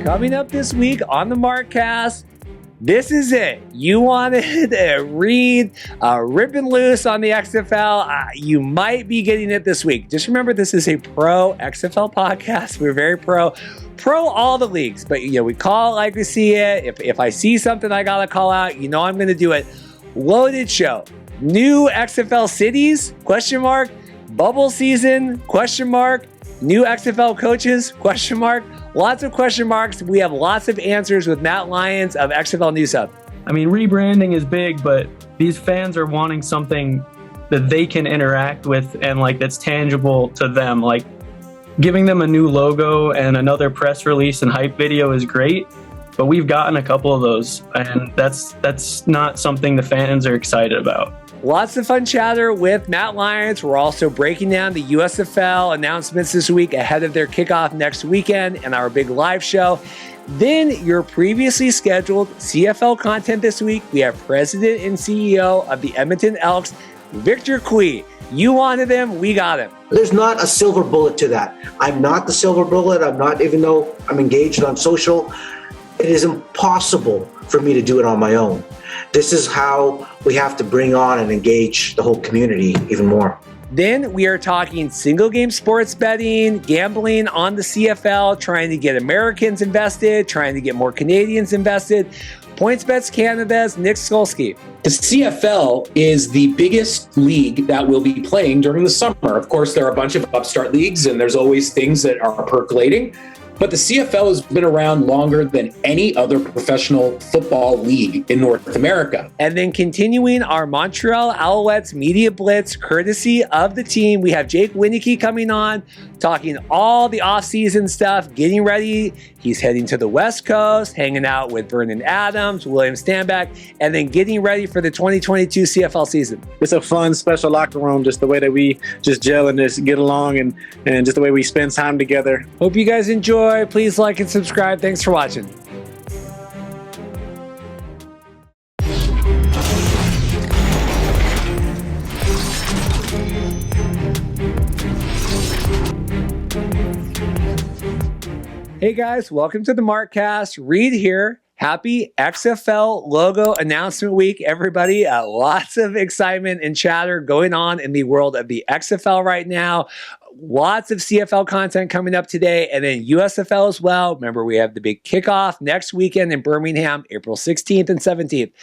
Coming up this week on the Markcast, this is it. You wanted to read Rippin' Loose on the XFL. You might be getting it this week. Just remember, this is a pro XFL podcast. We're very pro all the leagues, but we call it like we see it. If I see something I gotta call out, I'm going to do it. Loaded show. New XFL cities? Question mark. Bubble season? Question mark. New XFL coaches? Question mark. Lots of question marks. We have lots of answers with Matt Lyons of XFL News Hub. I mean, rebranding is big, but these fans are wanting something that they can interact with and that's tangible to them. Like giving them a new logo and another press release and hype video is great, but we've gotten a couple of those, and that's not something the fans are excited about. Lots of fun chatter with Matt Lyons. We're also breaking down the USFL announcements this week ahead of their kickoff next weekend and our big live show. Then your previously scheduled CFL content this week. We have President and CEO of the Edmonton Elks, Victor Cui. You wanted him, we got him. There's not a silver bullet to that. I'm not the silver bullet. I'm not, even though I'm engaged on social. It is impossible for me to do it on my own. This is how we have to bring on and engage the whole community even more. Then we are talking single game sports betting, gambling on the CFL, trying to get Americans invested, trying to get more Canadians invested. PointsBet Canada's Nick Sulsky. The CFL is the biggest league that will be playing during the summer. Of course, there are a bunch of upstart leagues, and there's always things that are percolating. But the CFL has been around longer than any other professional football league in North America. And then continuing our Montreal Alouettes Media Blitz, courtesy of the team, we have Jake Wieneke coming on, talking all the offseason stuff, getting ready. He's heading to the West Coast, hanging out with Vernon Adams, William Stanback, and then getting ready for the 2022 CFL season. It's a fun, special locker room, just the way that we just gel and just get along and just the way we spend time together. Hope you guys enjoy. Please like and subscribe. Thanks for watching. Hey guys, welcome to the Markcast. Reed here. Happy XFL logo announcement week, everybody. Lots of excitement and chatter going on in the world of the XFL right now. Lots of CFL content coming up today, and then USFL as well. Remember, we have the big kickoff next weekend in Birmingham, April 16th and 17th.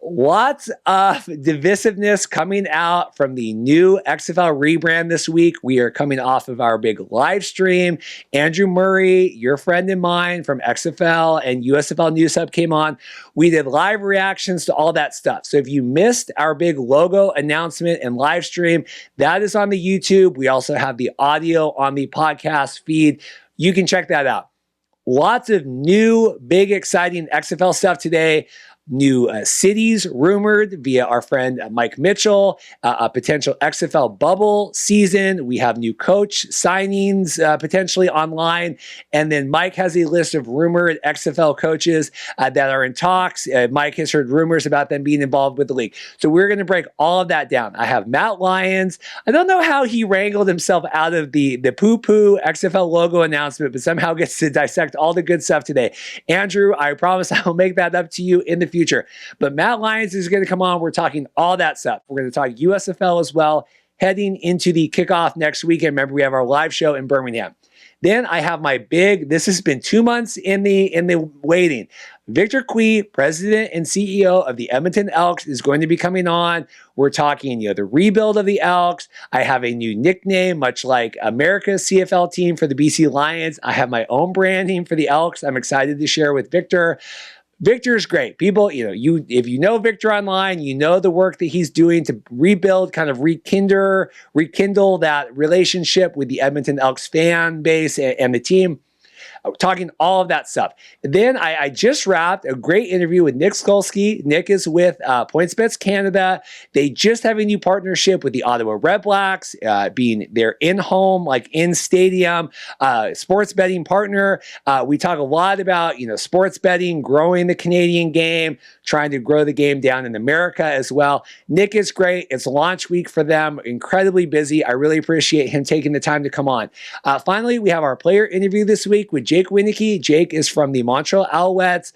Lots of divisiveness coming out from the new XFL rebrand this week. We are coming off of our big live stream. Andrew Murray, your friend and mine from XFL and USFL News Hub came on. We did live reactions to all that stuff. So if you missed our big logo announcement and live stream, that is on the YouTube. We also have the audio on the podcast feed. You can check that out. Lots of new, big, exciting XFL stuff today. New cities rumored via our friend Mike Mitchell, a potential XFL bubble season. We have new coach signings potentially online. And then Mike has a list of rumored XFL coaches that are in talks. Mike has heard rumors about them being involved with the league. So we're going to break all of that down. I have Matt Lyons. I don't know how he wrangled himself out of the poo-poo XFL logo announcement, but somehow gets to dissect all the good stuff today. Andrew, I promise I will make that up to you in the future. But Matt Lyons is going to come on. We're talking all that stuff. We're going to talk USFL as well, heading into the kickoff next weekend. Remember, we have our live show in Birmingham. Then I have my big, this has been 2 months in the waiting. Victor Cui, president and CEO of the Edmonton Elks, is going to be coming on. We're talking, the rebuild of the Elks. I have a new nickname, much like America's CFL team for the BC Lions. I have my own branding for the Elks. I'm excited to share with Victor. Victor's great. People, if you know Victor online, you know the work that he's doing to rebuild, kind of rekindle that relationship with the Edmonton Elks fan base and the team. Talking all of that stuff. Then I just wrapped a great interview with Nick Sulsky. Nick is with PointsBet Canada. They just have a new partnership with the Ottawa Red Blacks, being their in-home, in-stadium sports betting partner. We talk a lot about, sports betting, growing the Canadian game, trying to grow the game down in America as well. Nick is great. It's launch week for them. Incredibly busy. I really appreciate him taking the time to come on. Finally, we have our player interview this week with Jake Wieneke. Jake is from the Montreal Alouettes.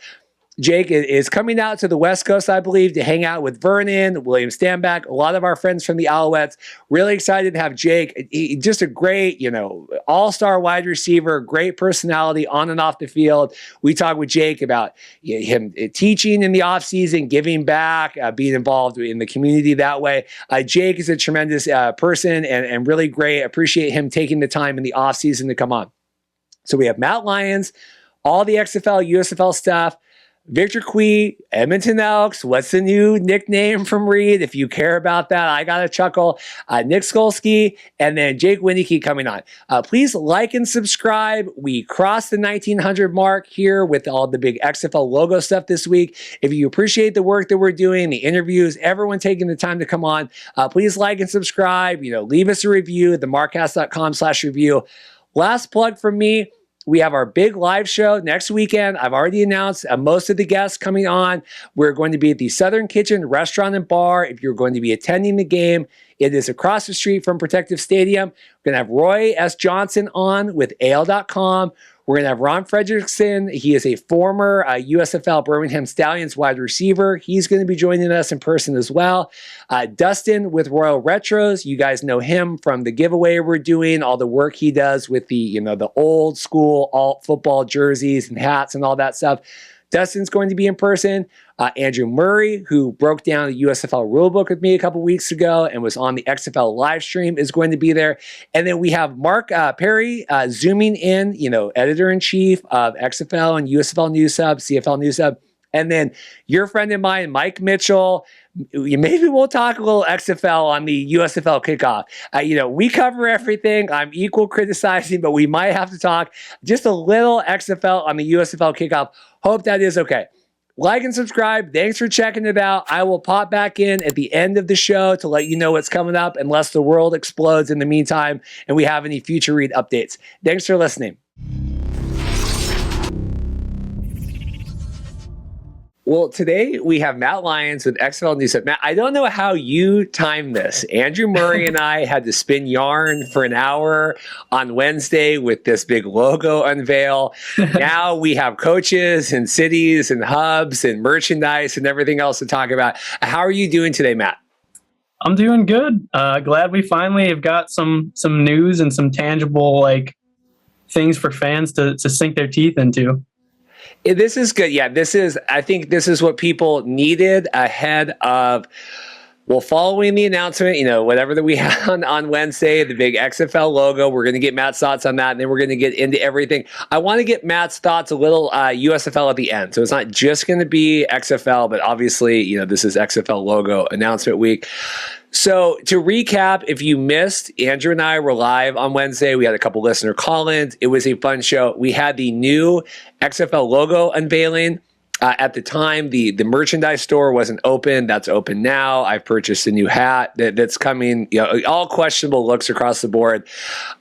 Jake is coming out to the West Coast, I believe, to hang out with Vernon, William Stanback, a lot of our friends from the Alouettes. Really excited to have Jake. Just a great, all-star wide receiver, great personality on and off the field. We talked with Jake about him teaching in the offseason, giving back, being involved in the community that way. Jake is a tremendous person and really great. Appreciate him taking the time in the offseason to come on. So we have Matt Lyons, all the XFL, USFL stuff. Victor Cui, Edmonton Elks. What's the new nickname from Reed? If you care about that, I got a chuckle. Nick Sulsky, and then Jake Wieneke coming on. Please like and subscribe. We crossed the 1900 mark here with all the big XFL logo stuff this week. If you appreciate the work that we're doing, the interviews, everyone taking the time to come on, please like and subscribe. Leave us a review at themarkcast.com/review. Last plug from me. We have our big live show next weekend. I've already announced most of the guests coming on. We're going to be at the Southern Kitchen Restaurant and Bar. If you're going to be attending the game, it is across the street from Protective Stadium. We're going to have Roy S. Johnson on with AL.com. We're going to have Ron Fredrickson. He is a former USFL Birmingham Stallions wide receiver. He's going to be joining us in person as well. Dustin with Royal Retros. You guys know him from the giveaway we're doing, all the work he does with the old school alt football jerseys and hats and all that stuff. Dustin's going to be in person. Andrew Murray, who broke down the USFL rulebook with me a couple weeks ago and was on the XFL live stream, is going to be there. And then we have Mark Perry zooming in, editor-in-chief of XFL and USFL News Hub, CFL News Hub. And then your friend of mine, Mike Mitchell. Maybe we'll talk a little XFL on the USFL Kickoff. We cover everything. I'm equal criticizing, but we might have to talk just a little XFL on the USFL Kickoff. Hope that is okay. Like and subscribe. Thanks for checking it out. I will pop back in at the end of the show to let you know what's coming up, unless the world explodes in the meantime and we have any future read updates. Thanks for listening. Well, today we have Matt Lyons with XFL News Hub. Matt, I don't know how you timed this. Andrew Murray and I had to spin yarn for an hour on Wednesday with this big logo unveil. Now we have coaches and cities and hubs and merchandise and everything else to talk about. How are you doing today, Matt? I'm doing good. Glad we finally have got some news and some tangible things for fans to sink their teeth into. This is good. Yeah, I think this is what people needed ahead of, following the announcement, whatever that we had on Wednesday, the big XFL logo. We're going to get Matt's thoughts on that, and then we're going to get into everything. I want to get Matt's thoughts a little USFL at the end. So it's not just going to be XFL, but obviously, this is XFL logo announcement week. So to recap, if you missed, Andrew and I were live on Wednesday. We had a couple listener call-ins. It was a fun show. We had the new XFL logo unveiling. At the time, the merchandise store wasn't open. That's open now. I've purchased a new hat that's coming. All questionable looks across the board.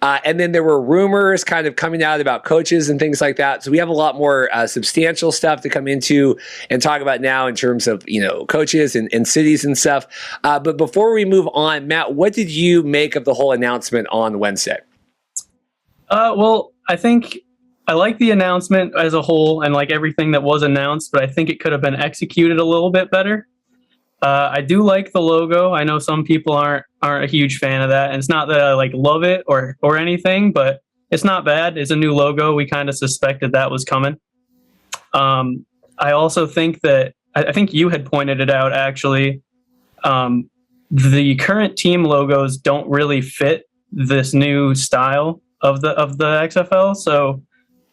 And then there were rumors kind of coming out about coaches and things like that. So we have a lot more substantial stuff to come into and talk about now in terms of coaches and cities and stuff. But before we move on, Matt, what did you make of the whole announcement on Wednesday? I think I like the announcement as a whole and everything that was announced, but I think it could have been executed a little bit better. I do like the logo. I know some people aren't a huge fan of that, and it's not that I love it or anything, but it's not bad. It's a new logo. We kind of suspected that was coming. I also think that I think you had pointed it out actually. The current team logos don't really fit this new style of the XFL, so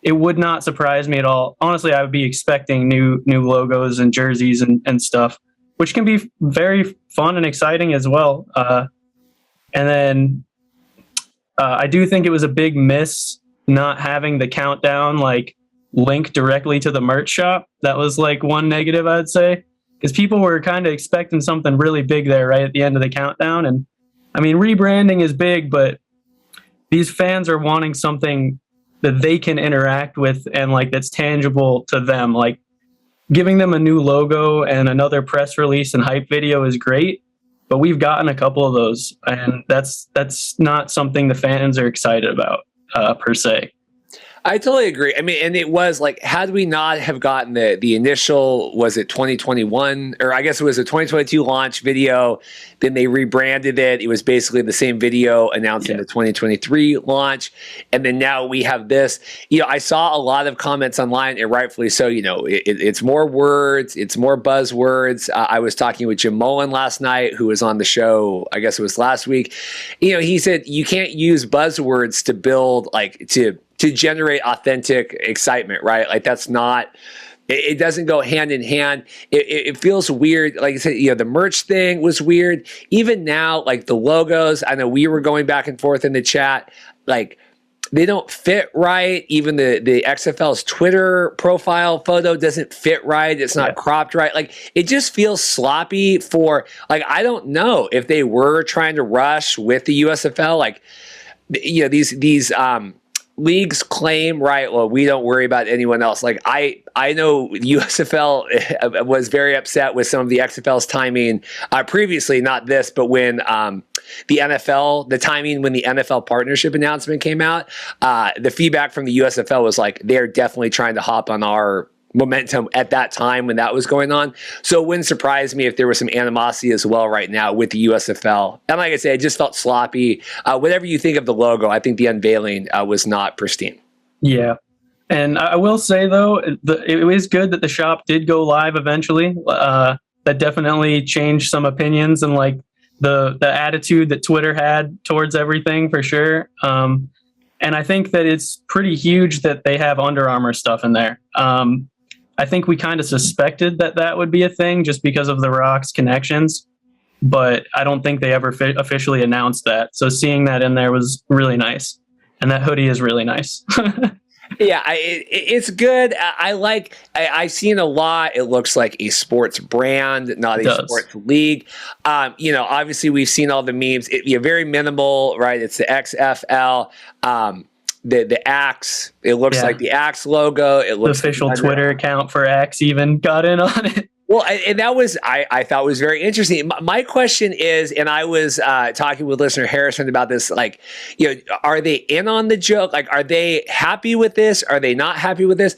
it would not surprise me at all. Honestly, I would be expecting new logos and jerseys and stuff, which can be very fun and exciting as well. And then I do think it was a big miss not having the countdown link directly to the merch shop. That was one negative, I'd say, because people were kind of expecting something really big there right at the end of the countdown. And I mean, rebranding is big, but these fans are wanting something that they can interact with and that's tangible to them. Giving them a new logo and another press release and hype video is great, but we've gotten a couple of those, and that's not something the fans are excited about per se. I totally agree. I mean, and it was like, had we not have gotten the initial, was it 2021, or I guess it was a 2022 launch video, then they rebranded it. It was basically the same video announcing the 2023 launch. And then now we have this. I saw a lot of comments online, and rightfully so. It's more words, it's more buzzwords. I was talking with Jim Mullen last night, who was on the show, I guess it was last week. He said you can't use buzzwords to build, like, to generate authentic excitement, right? Like, that's not, it doesn't go hand in hand. It feels weird. Like I said, the merch thing was weird. Even now, like the logos, I know we were going back and forth in the chat, like they don't fit right. Even the XFL's Twitter profile photo doesn't fit right. It's not cropped right. Like, it just feels sloppy for, like, I don't know if they were trying to rush with the USFL, like, these leagues claim, right, well, we don't worry about anyone else. Like, I know USFL was very upset with some of the XFL's timing previously, not this, but when the timing when the NFL partnership announcement came out, the feedback from the USFL was like, they're definitely trying to hop on our momentum at that time when that was going on. So it wouldn't surprise me if there was some animosity as well right now with the USFL. And like I said, it just felt sloppy. Whatever you think of the logo, I think the unveiling was not pristine. Yeah. And I will say, though, it was good that the shop did go live eventually. That definitely changed some opinions and like the attitude that Twitter had towards everything, for sure. And I think that it's pretty huge that they have Under Armour stuff in there. I think we kind of suspected that would be a thing just because of the Rock's connections, but I don't think they ever officially announced that. So seeing that in there was really nice. And that hoodie is really nice. Yeah, it's good. I've seen a lot. It looks like a sports brand, not a sports league. Obviously we've seen all the memes. Very minimal, right? It's the XFL. The Axe, it looks like the Axe logo. It looks the official Twitter account for Axe even got in on it. Well, and that was, I thought was very interesting. My question is, and I was talking with listener Harrison about this, like, are they in on the joke? Like, are they happy with this? Are they not happy with this?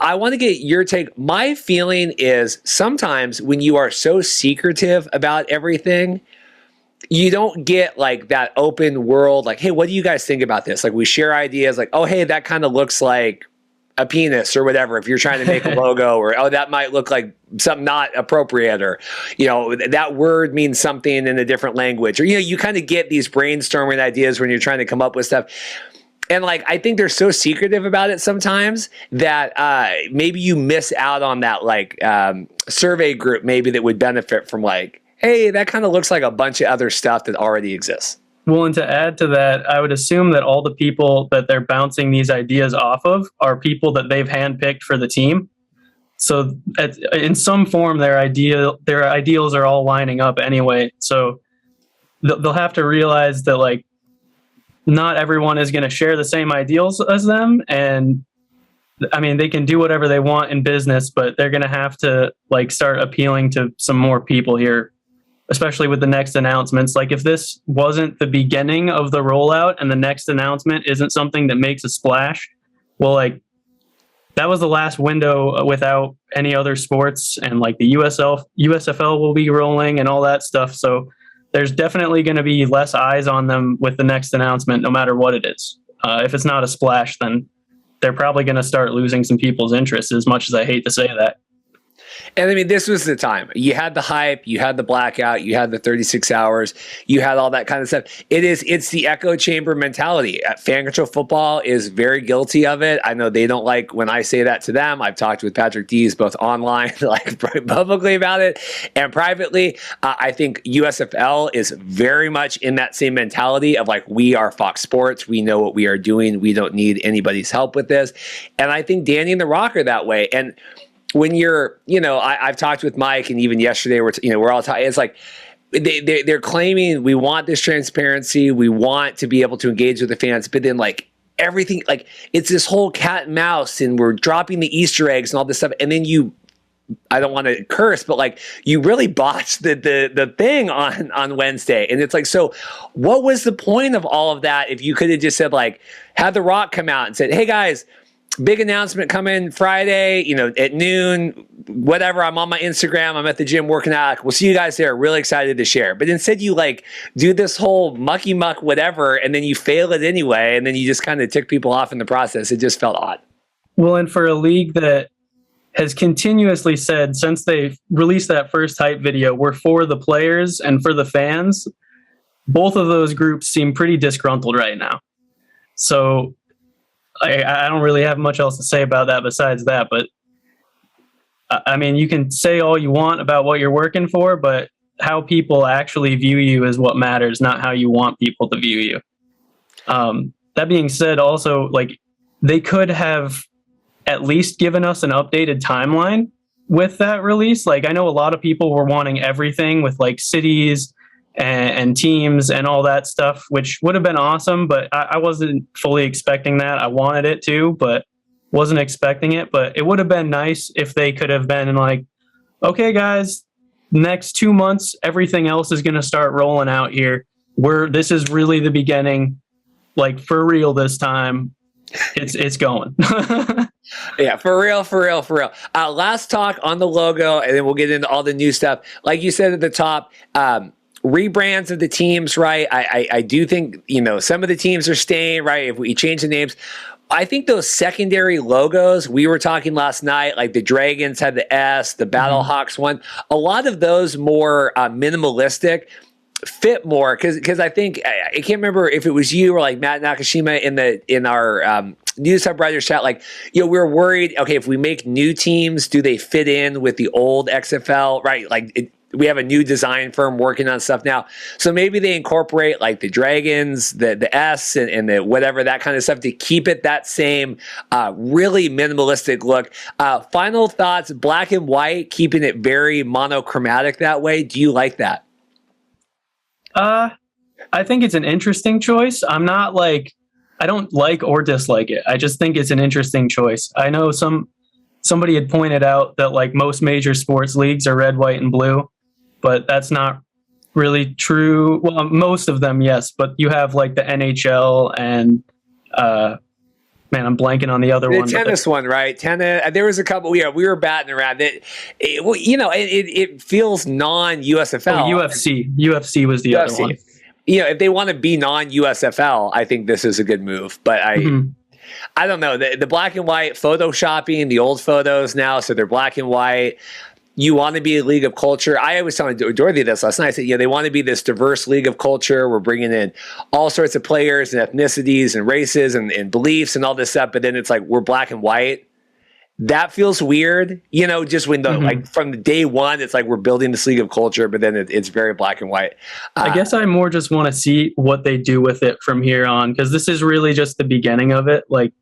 I want to get your take. My feeling is sometimes when you are so secretive about everything, you don't get like that open world, like, hey, what do you guys think about this? Like, we share ideas like, oh, hey, that kind of looks like a penis or whatever. If you're trying to make a logo, or, oh, that might look like something not appropriate, or, that word means something in a different language, or, you kind of get these brainstorming ideas when you're trying to come up with stuff. And like, I think they're so secretive about it sometimes that maybe you miss out on that, like, survey group maybe that would benefit from like, hey, that kind of looks like a bunch of other stuff that already exists. Well, and to add to that, I would assume that all the people that they're bouncing these ideas off of are people that they've handpicked for the team. So in some form, their ideals are all lining up anyway. So they'll have to realize that, like, not everyone is going to share the same ideals as them. And I mean, they can do whatever they want in business, but they're going to have to, like, start appealing to some more people here, especially with the next announcements. Like, if this wasn't the beginning of the rollout and the next announcement isn't something that makes a splash, well, like, that was the last window without any other sports, and like the USFL will be rolling and all that stuff. So there's definitely going to be less eyes on them with the next announcement, no matter what it is. If it's not a splash, then they're probably going to start losing some people's interest, as much as I hate to say that. And I mean, this was the time. You had the hype, you had the blackout, you had the 36 hours, you had all that kind of stuff. It's the echo chamber mentality. Fan Control Football is very guilty of it. I know they don't like when I say that to them. I've talked with Patrick Dees both online, like publicly about it, and privately. I think USFL is very much in that same mentality of like, we are Fox Sports. We know what we are doing. We don't need anybody's help with this. And I think Danny and The Rock are that way. And when you're, I've talked with Mike, and even yesterday, we're all talking. It's like they're claiming we want this transparency, we want to be able to engage with the fans, but then like everything, like it's this whole cat and mouse, and we're dropping the Easter eggs and all this stuff, and then you I don't want to curse, but like you really botched the thing on Wednesday. And it's like, so what was the point of all of that if you could have just said like, had The Rock come out and said, hey guys, big announcement coming Friday, at noon, whatever. I'm on my Instagram. I'm at the gym working out. We'll see you guys there. Really excited to share. But instead you like do this whole mucky muck, whatever, and then you fail it anyway. And then you just kind of tick people off in the process. It just felt odd. Well, and for a league that has continuously said since they released that first hype video, we're for the players and for the fans, both of those groups seem pretty disgruntled right now. So I don't really have much else to say about that besides that, but I mean, you can say all you want about what you're working for, but how people actually view you is what matters, not how you want people to view you. That being said, also, like, they could have at least given us an updated timeline with that release. Like, I know a lot of people were wanting everything with like cities and teams and all that stuff, which would have been awesome, but I wasn't fully expecting that. I wanted it to, but wasn't expecting it. But it would have been nice if they could have been like, okay, guys, next 2 months, everything else is going to start rolling out here. This is really the beginning, like for real this time. It's going. Yeah, for real. Last talk on the logo, and then we'll get into all the new stuff. Like you said at the top, rebrands of the teams, right? I do think, some of the teams are staying, right? If we change the names, I think those secondary logos, we were talking last night, like the Dragons had the S, the Battlehawks one, a lot of those more minimalistic fit more because I think, I can't remember if it was you or like Matt Nakashima in our news subwriter chat, like, we were worried, okay, if we make new teams, do they fit in with the old XFL, right? Like we have a new design firm working on stuff now. So maybe they incorporate like the Dragons, the S and the whatever, that kind of stuff to keep it that same really minimalistic look. Final thoughts, black and white, keeping it very monochromatic that way. Do you like that? I think it's an interesting choice. I don't like or dislike it. I just think it's an interesting choice. I know somebody had pointed out that like most major sports leagues are red, white, and blue, but that's not really true. Well, most of them, yes, but you have like the NHL and I'm blanking on the other one. The tennis one, right? Tennis. There was a couple. We were batting around it. It feels non-USFL. UFC was the other one. If they want to be non-USFL, I think this is a good move. But I don't know. The black and white photoshopping, the old photos now, so they're black and white. You want to be a league of culture. I was telling Dorothy this last night. I said, they want to be this diverse league of culture. We're bringing in all sorts of players and ethnicities and races and beliefs and all this stuff. But then it's like, we're black and white. That feels weird, just when like from the day one, it's like we're building this league of culture, but then it's very black and white. I guess I more just want to see what they do with it from here on, because this is really just the beginning of it. Like,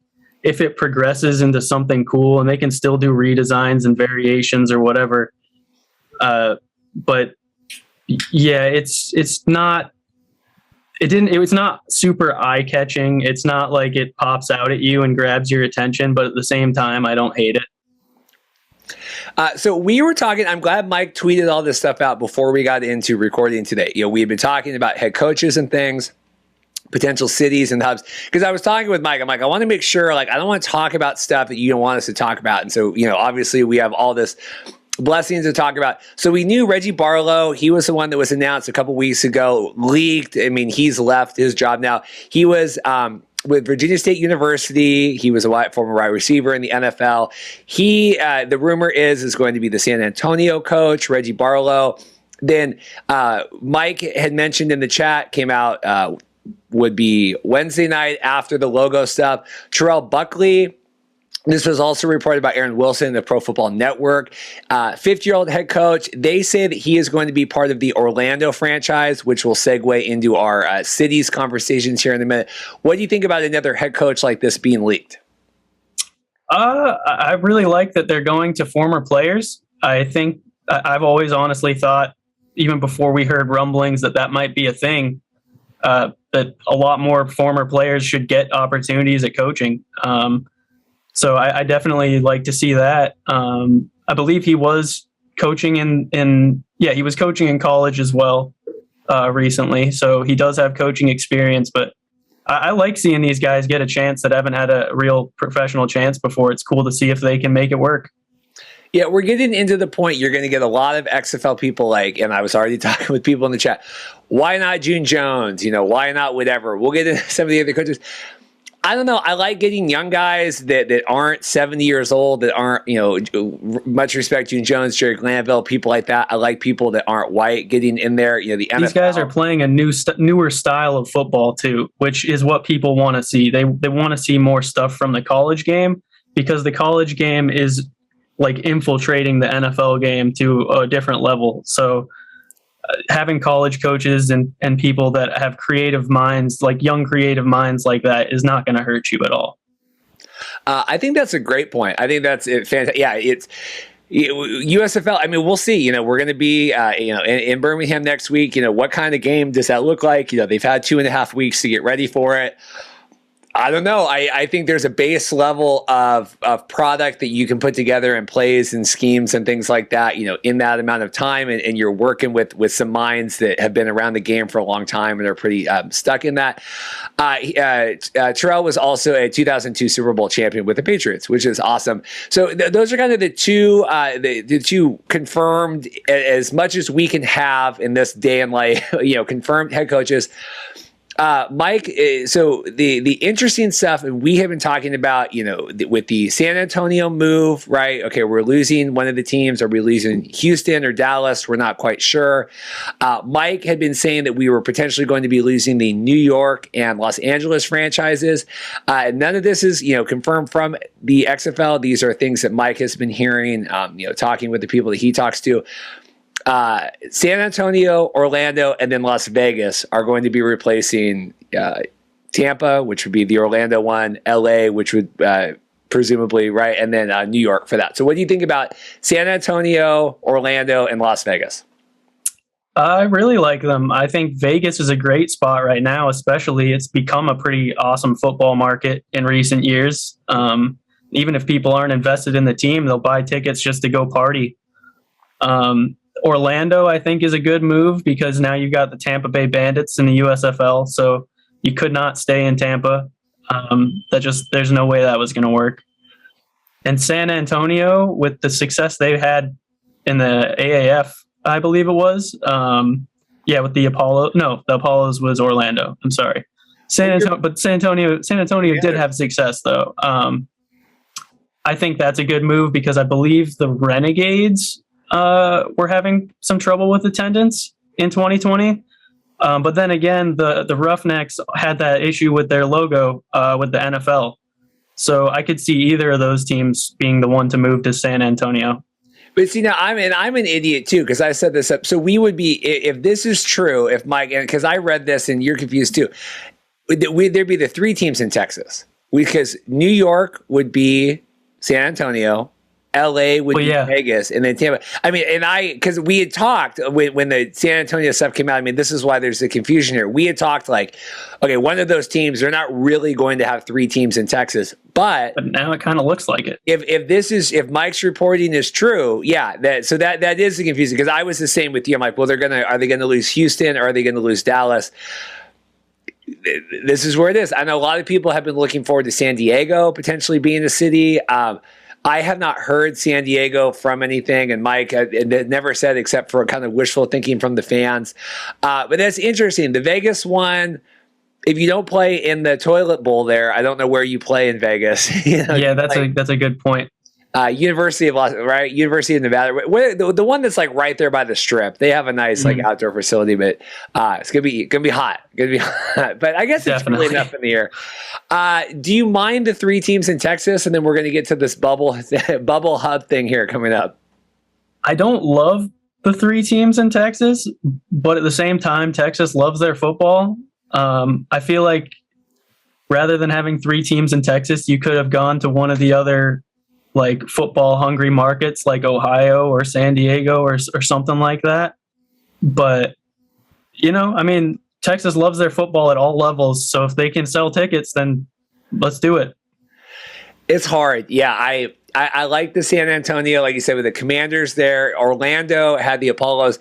if it progresses into something cool and they can still do redesigns and variations or whatever. But yeah, it was not super eye-catching. It's not like it pops out at you and grabs your attention, but at the same time, I don't hate it. So we were talking, I'm glad Mike tweeted all this stuff out before we got into recording today. We had been talking about head coaches and things, potential cities and hubs. Because I was talking with Mike, I'm like, I want to make sure, like, I don't want to talk about stuff that you don't want us to talk about. And so, obviously we have all this blessings to talk about. So we knew Reggie Barlow, he was the one that was announced a couple weeks ago, leaked. I mean, he's left his job now. He was with Virginia State University. He was a former wide receiver in the NFL. He, the rumor is going to be the San Antonio coach, Reggie Barlow. Then Mike had mentioned in the chat, came out, would be Wednesday night after the logo stuff. Terrell Buckley. This was also reported by Aaron Wilson of Pro Football Network. 50-year-old head coach. They say that he is going to be part of the Orlando franchise, which will segue into our cities conversations here in a minute. What do you think about another head coach like this being leaked? I really like that they're going to former players. I think I've always honestly thought, even before we heard rumblings that might be a thing, that a lot more former players should get opportunities at coaching. So I definitely like to see that. I believe he was coaching he was coaching in college as well recently. So he does have coaching experience, but I like seeing these guys get a chance that haven't had a real professional chance before. It's cool to see if they can make it work. Yeah, we're getting into the point you're going to get a lot of XFL people and I was already talking with people in the chat, why not June Jones? Why not whatever? We'll get into some of the other coaches. I don't know. I like getting young guys that aren't 70 years old, that aren't, much respect, June Jones, Jerry Glanville, people like that. I like people that aren't white getting in there. The NFL. These guys are playing a newer style of football too, which is what people want to see. They want to see more stuff from the college game, because the college game is like infiltrating the NFL game to a different level. So having college coaches and people that have creative minds, like young creative minds like that, is not going to hurt you at all. I think that's a great point. I think that's fantastic. Yeah, it's USFL. I mean, we'll see. We're going to be in Birmingham next week. What kind of game does that look like? They've had 2.5 weeks to get ready for it. I don't know. I think there's a base level of product that you can put together and plays and schemes and things like that, in that amount of time. And you're working with some minds that have been around the game for a long time and are pretty stuck in that. Terrell was also a 2002 Super Bowl champion with the Patriots, which is awesome. So those are kind of the two confirmed, as much as we can have in this day and life, confirmed head coaches. Mike, so the interesting stuff, and we have been talking about, with the San Antonio move, right? Okay, we're losing one of the teams. Are we losing Houston or Dallas? We're not quite sure. Mike had been saying that we were potentially going to be losing the New York and Los Angeles franchises. None of this is, confirmed from the XFL. These are things that Mike has been hearing, talking with the people that he talks to. San Antonio, Orlando, and then Las Vegas are going to be replacing Tampa, which would be the Orlando one, LA, which would presumably, right, and then New York for that. So what do you think about San Antonio, Orlando, and Las Vegas? I really like them. I think Vegas is a great spot right now, especially. It's become a pretty awesome football market in recent years. Even if people aren't invested in the team, they'll buy tickets just to go party. Orlando, I think, is a good move because now you've got the Tampa Bay Bandits in the USFL, so you could not stay in Tampa. There's no way that was going to work. And San Antonio, with the success they had in the AAF, I believe it was, with the Apollo. No, the Apollos was Orlando. I'm sorry, San Antonio did have success though. I think that's a good move because I believe the Renegades were having some trouble with attendance in 2020. But then again, the Roughnecks had that issue with their logo with the NFL. So I could see either of those teams being the one to move to San Antonio. But see, now I'm an idiot too, because I set this up. So we would be, if this is true, if Mike, because I read this and you're confused too, there'd be the 3 teams in Texas. Because New York would be San Antonio, LA would be Vegas, and then Tampa. I mean, because we had talked when the San Antonio stuff came out. I mean, this is why there's the confusion here. We had talked like, okay, one of those teams, they're not really going to have 3 teams in Texas, but now it kind of looks like it. If Mike's reporting is true, that is the confusing, because I was the same with you. I'm like, well, are they gonna lose Houston or are they gonna lose Dallas? This is where it is. I know a lot of people have been looking forward to San Diego potentially being a city. I have not heard San Diego from anything, and Mike never said except for kind of wishful thinking from the fans. But that's interesting. The Vegas one, if you don't play in the toilet bowl there, I don't know where you play in Vegas. That's a good point. University of Nevada, the one that's like right there by the Strip. They have a nice like outdoor facility, but it's gonna be hot. But I guess it's really enough in the air. Do you mind the 3 teams in Texas? And then we're gonna get to this bubble hub thing here coming up. I don't love the 3 teams in Texas, but at the same time, Texas loves their football. I feel like rather than having 3 teams in Texas, you could have gone to one of the other like football hungry markets like Ohio or San Diego or something like that. But, Texas loves their football at all levels. So if they can sell tickets, then let's do it. It's hard. Yeah. I like the San Antonio, like you said, with the Commanders there. Orlando had the Apollos.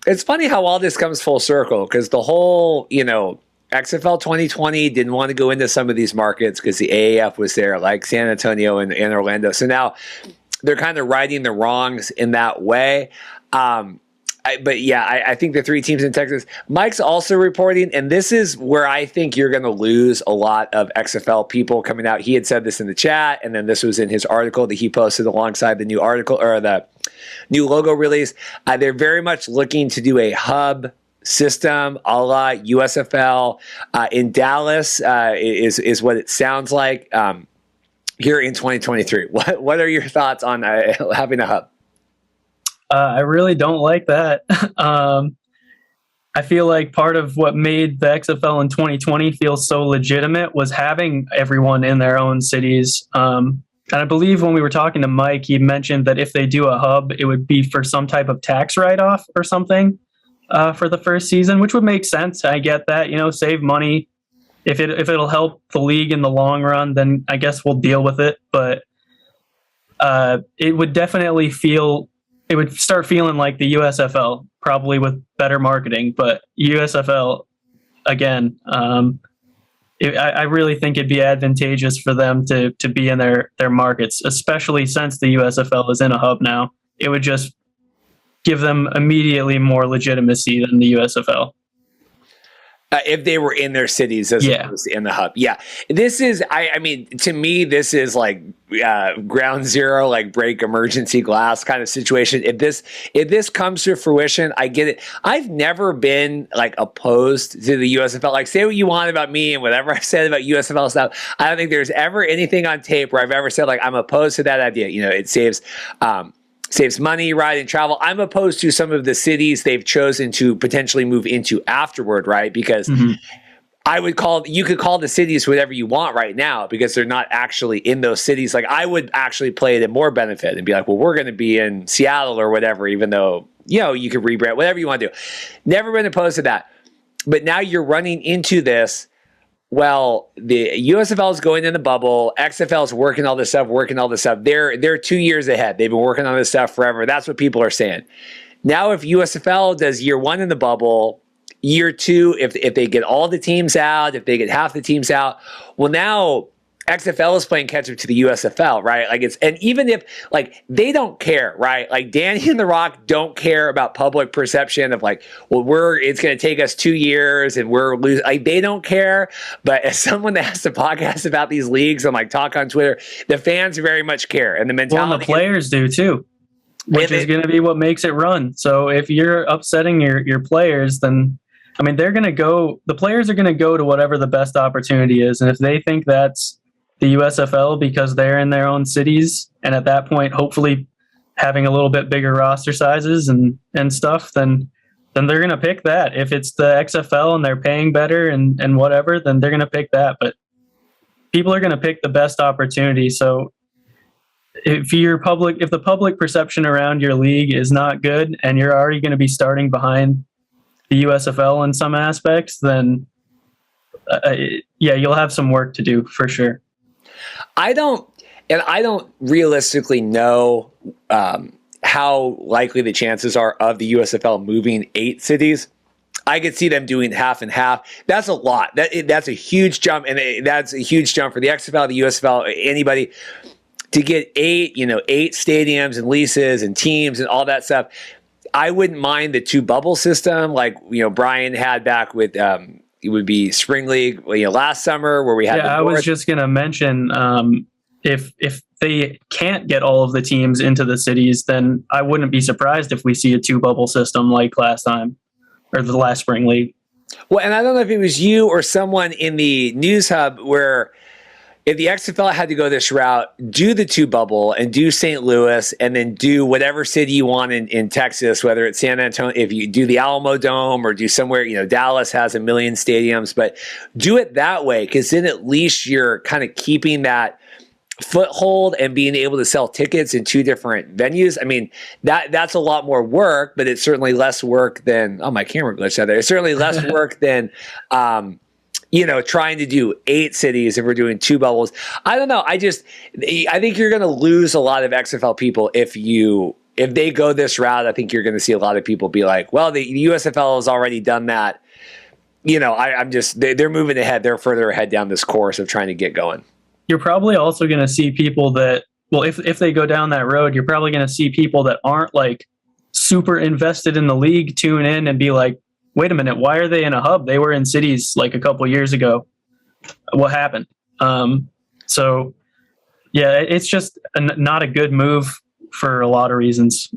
It's funny how all this comes full circle because the whole, XFL 2020 didn't want to go into some of these markets because the AAF was there, like San Antonio and Orlando. So now they're kind of righting the wrongs in that way. I think the 3 teams in Texas. Mike's also reporting, and this is where I think you're going to lose a lot of XFL people coming out. He had said this in the chat, and then this was in his article that he posted alongside the new article or the new logo release. They're very much looking to do a hub system a la USFL in Dallas is what it sounds like here in 2023. What are your thoughts on having a hub? I really don't like that. I feel like part of what made the XFL in 2020 feel so legitimate was having everyone in their own cities. And I believe when we were talking to Mike, he mentioned that if they do a hub, it would be for some type of tax write-off or something for the first season, which would make sense. I get that, save money. If it'll help the league in the long run, then I guess we'll deal with it. But it would definitely it would start feeling like the USFL, probably with better marketing. But USFL, again, I really think it'd be advantageous for them to be in their markets, especially since the USFL is in a hub now. It would just give them immediately more legitimacy than the USFL. If they were in their cities as opposed to in the hub. Yeah. This is, to me, this is like ground zero, like break emergency glass kind of situation. If this comes to fruition, I get it. I've never been like opposed to the USFL. Like say what you want about me and whatever I said about USFL stuff. I don't think there's ever anything on tape where I've ever said like, I'm opposed to that idea. It saves money, ride, and travel. I'm opposed to some of the cities they've chosen to potentially move into afterward, right? Because you could call the cities whatever you want right now because they're not actually in those cities. Like I would actually play it in more benefit and be like, well, we're going to be in Seattle or whatever, even though, you could rebrand, whatever you want to do. Never been opposed to that. But now you're running into this. Well, the USFL is going in the bubble. XFL is working all this stuff. They're 2 years ahead. They've been working on this stuff forever. That's what people are saying. Now, if USFL does year 1 in the bubble, year 2, if they get all the teams out, if they get half the teams out, well, now XFL is playing catch up to the USFL, right? And even if they don't care, right? Like Danny and The Rock don't care about public perception of it's going to take us 2 years and we're losing. They don't care. But as someone that has to podcast about these leagues and talk on Twitter, the fans very much care, and the mentality. Well, and the players do too, which is going to be what makes it run. So if you're upsetting your players, then the players are going to go to whatever the best opportunity is, and if they think that's the USFL because they're in their own cities, and at that point, hopefully having a little bit bigger roster sizes and stuff, then they're going to pick that. If it's the XFL and they're paying better and whatever, then they're going to pick that. But people are going to pick the best opportunity. So if the public perception around your league is not good and you're already going to be starting behind the USFL in some aspects, then you'll have some work to do for sure. I don't realistically know how likely the chances are of the USFL moving 8 cities. I could see them doing half and half. That's a lot. That's a huge jump, and that's a huge jump for the XFL, the USFL, anybody to get 8 stadiums and leases and teams and all that stuff. I wouldn't mind the 2 bubble system, like Brian had back with. It would be spring league, last summer where we had. Yeah, I was just going to mention if they can't get all of the teams into the cities, then I wouldn't be surprised if we see a 2 bubble system like last time or the last spring league. Well, and I don't know if it was you or someone in the news hub where if the XFL had to go this route, do the 2 bubble and do St. Louis and then do whatever city you want in Texas, whether it's San Antonio, if you do the Alamo Dome or do somewhere, Dallas has 1 million stadiums, but do it that way because then at least you're kind of keeping that foothold and being able to sell tickets in 2 different venues. That's a lot more work, but it's certainly less work than, my camera glitched out there. It's certainly less work than, trying to do 8 cities if we're doing 2 bubbles. I don't know. I think you're going to lose a lot of XFL people if they go this route. I think you're going to see a lot of people be like, well, the USFL has already done that. They're moving ahead. They're further ahead down this course of trying to get going. You're probably also going to see people that, well, if they go down that road, you're probably going to see people that aren't like super invested in the league tune in and be like, wait a minute, why are they in a hub? They were in cities like a couple years ago. What happened? So yeah, it's just not a good move for a lot of reasons.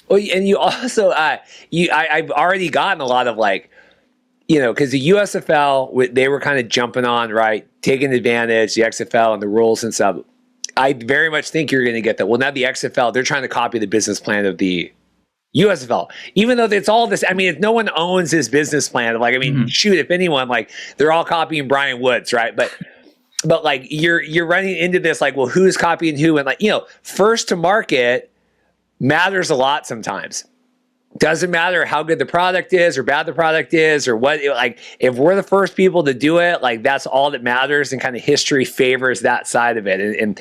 Well, and you also, I've already gotten a lot of like, because the USFL, they were kind of jumping on, right, taking advantage, the XFL and the rules and stuff. I very much think you're going to get that. Well, now the XFL, they're trying to copy the business plan of the USFL, even though it's all this. I mean, if no one owns this business plan, like, I mean, shoot, if anyone, like, they're all copying Brian Woods, right? But like, you're running into this, like, well, who's copying who? And like, first to market matters a lot sometimes. Doesn't matter how good the product is or bad the product is or what, like, if we're the first people to do it, like, that's all that matters, and kind of history favors that side of it. And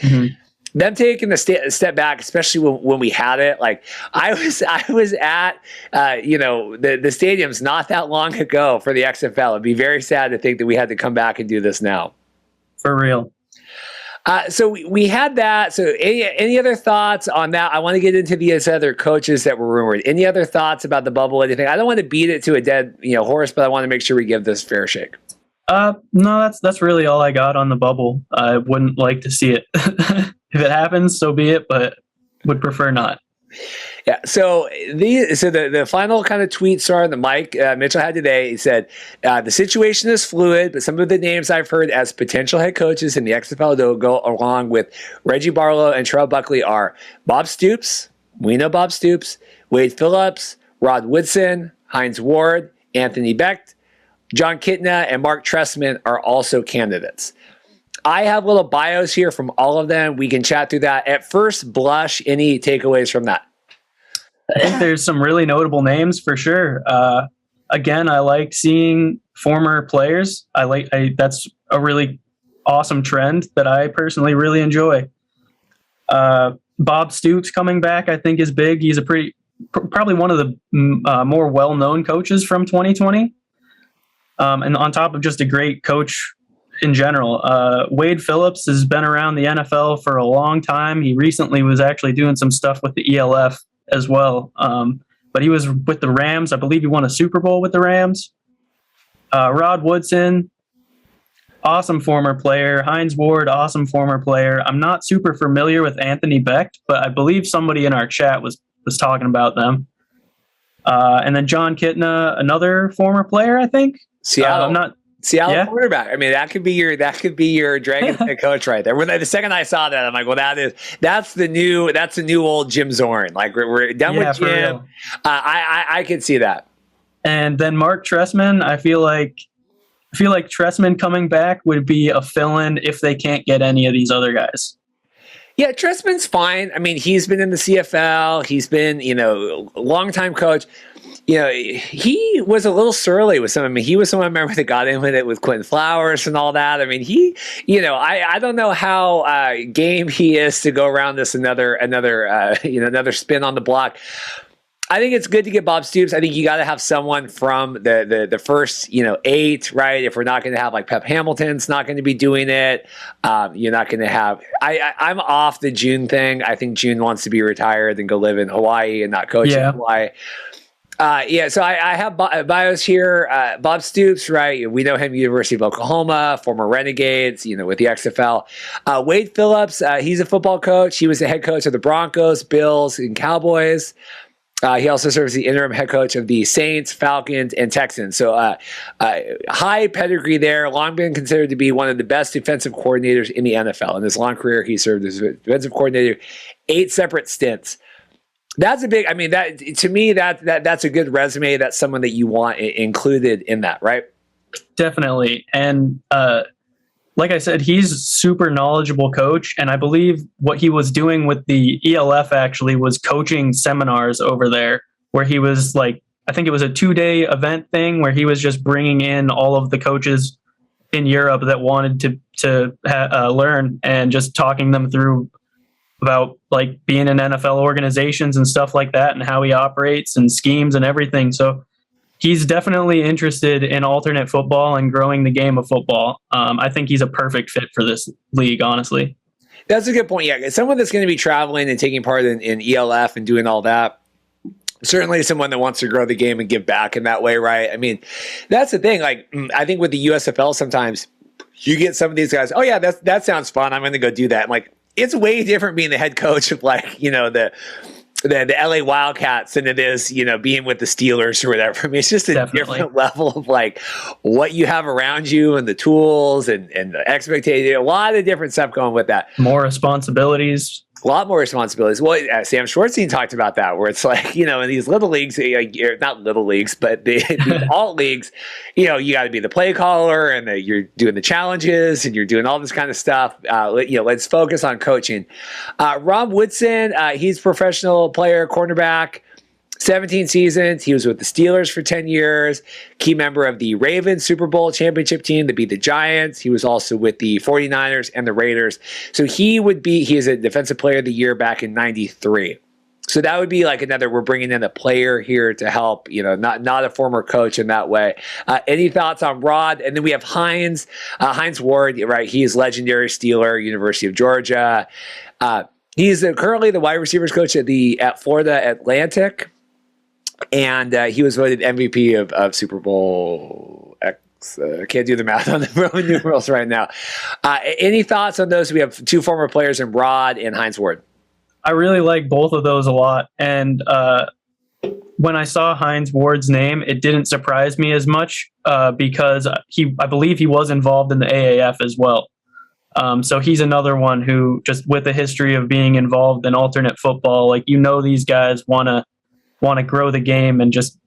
them taking a step back, especially when we had it, like, I was at, the stadiums not that long ago for the XFL. It'd be very sad to think that we had to come back and do this now. For real. So we had that. So any other thoughts on that? I want to get into these other coaches that were rumored. Any other thoughts about the bubble? Anything? I don't want to beat it to a dead horse, but I want to make sure we give this fair shake. No, that's really all I got on the bubble. I wouldn't like to see it. If it happens, so be it, but would prefer not. Yeah. So the final kind of tweet star that Mike Mitchell had today, he said, the situation is fluid, but some of the names I've heard as potential head coaches in the XFL that will go along with Reggie Barlow and Terrell Buckley are Bob Stoops. We know Bob Stoops, Wade Phillips, Rod Woodson, Heinz Ward, Anthony Becht, John Kitna, and Mark Trestman are also candidates. I have little bios here from all of them. We can chat through that. At first blush, any takeaways from that? I think there's some really notable names for sure. Again, I like seeing former players. That's a really awesome trend that I personally really enjoy. Bob Stoops coming back, I think, is big. He's probably one of the more well-known coaches from 2020. And on top of just a great coach in general. Wade Phillips has been around the NFL for a long time. He recently was actually doing some stuff with the ELF as well. But he was with the Rams. I believe he won a Super Bowl with the Rams. Rod Woodson, awesome former player. Heinz Ward, awesome former player. I'm not super familiar with Anthony Becht, but I believe somebody in our chat was talking about them. And then John Kitna, another former player, I think. Seattle quarterback. I mean, that could be your Dragons head coach right there. The second I saw that, I'm like, well, that's the new old Jim Zorn. Like, we're done with Jim. I could see that. And then Mark Trestman, I feel like Trestman coming back would be a fill-in if they can't get any of these other guys. Yeah, Trestman's fine. I mean, he's been in the CFL. He's been, a long-time coach. He was a little surly with some. I mean, he was someone I remember that got in with it with Quentin Flowers and all that. I mean, I don't know how game he is to go around this another spin on the block. I think it's good to get Bob Stoops. I think you got to have someone from the first 8, right? If we're not going to have like Pep Hamilton's not going to be doing it, you're not going to have. I'm off the June thing. I think June wants to be retired and go live in Hawaii and not coach in Hawaii. So I have bios here. Bob Stoops, right? We know him, University of Oklahoma, former Renegades, with the XFL. Wade Phillips, he's a football coach. He was the head coach of the Broncos, Bills, and Cowboys. He also serves as the interim head coach of the Saints, Falcons, and Texans. So high pedigree there. Long been considered to be one of the best defensive coordinators in the NFL. In his long career, he served as a defensive coordinator 8 separate stints. That's a big. I mean, that to me, that's a good resume. That's someone that you want included in that, right? Definitely. And like I said, he's a super knowledgeable coach, and I believe what he was doing with the ELF actually was coaching seminars over there, where he was like, I think it was a 2-day event thing where he was just bringing in all of the coaches in Europe that wanted to learn, and just talking them through about like being in NFL organizations and stuff like that, and how he operates and schemes and everything. So he's definitely interested in alternate football and growing the game of football. I think he's a perfect fit for this league, honestly. That's a good point. Yeah, someone that's going to be traveling and taking part in ELF and doing all that. Certainly someone that wants to grow the game and give back in that way, right? I mean, that's the thing. Like, I think with the USFL, sometimes you get some of these guys, oh yeah, that sounds fun, I'm going to go do that. I'm like, it's way different being the head coach of, like, you know, the LA Wildcats than it is, you know, being with the Steelers or whatever. I mean, it's just a different level of like what you have around you and the tools and the expectation. A lot of different stuff going with that. More responsibilities. A lot more responsibilities. Well, Sam Schwartzstein talked about that, where it's like, you know, in these little leagues, not little leagues, but the alt leagues, you know, you got to be the play caller, and you're doing the challenges, and you're doing all this kind of stuff. You know, let's focus on coaching. Rob Woodson, he's professional player, cornerback. 17 seasons. He was with the Steelers for 10 years, key member of the Ravens Super Bowl championship team that beat the Giants. He was also with the 49ers and the Raiders. So he is a defensive player of the year back in 93. So that would be like we're bringing in a player here to help, you know, not a former coach in that way. Any thoughts on Rod? And then we have Hines Ward, right? He is legendary Steeler, University of Georgia. He's currently the wide receivers coach at Florida Atlantic. And he was voted MVP of Super Bowl X. I can't do the math on the Roman numerals right now. Any thoughts on those? We have two former players in Rod and Hines Ward. I really like both of those a lot. And when I saw Hines Ward's name, it didn't surprise me as much because I believe he was involved in the AAF as well. So he's another one who, just with a history of being involved in alternate football, like, you know, these guys want to grow the game and just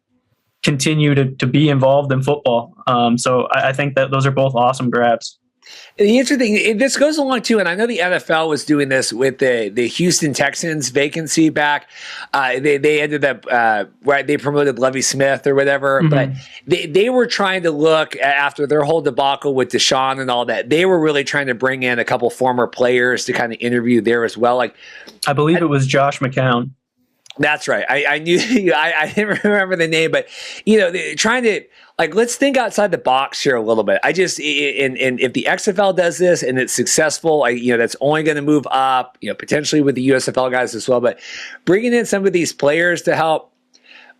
continue to be involved in football. So I think that those are both awesome grabs. The interesting, this goes along too, and I know the NFL was doing this with the Houston Texans vacancy back. They ended up right. They promoted Lovie Smith or whatever, but they were trying to look after their whole debacle with Deshaun and all that. They were really trying to bring in a couple former players to kind of interview there as well. Like, I believe it was Josh McCown. That's right. I knew I didn't remember the name, but, you know, trying to, like, let's think outside the box here a little bit. And if the XFL does this and it's successful, you know, that's only going to move up, you know, potentially with the USFL guys as well. But bringing in some of these players to help,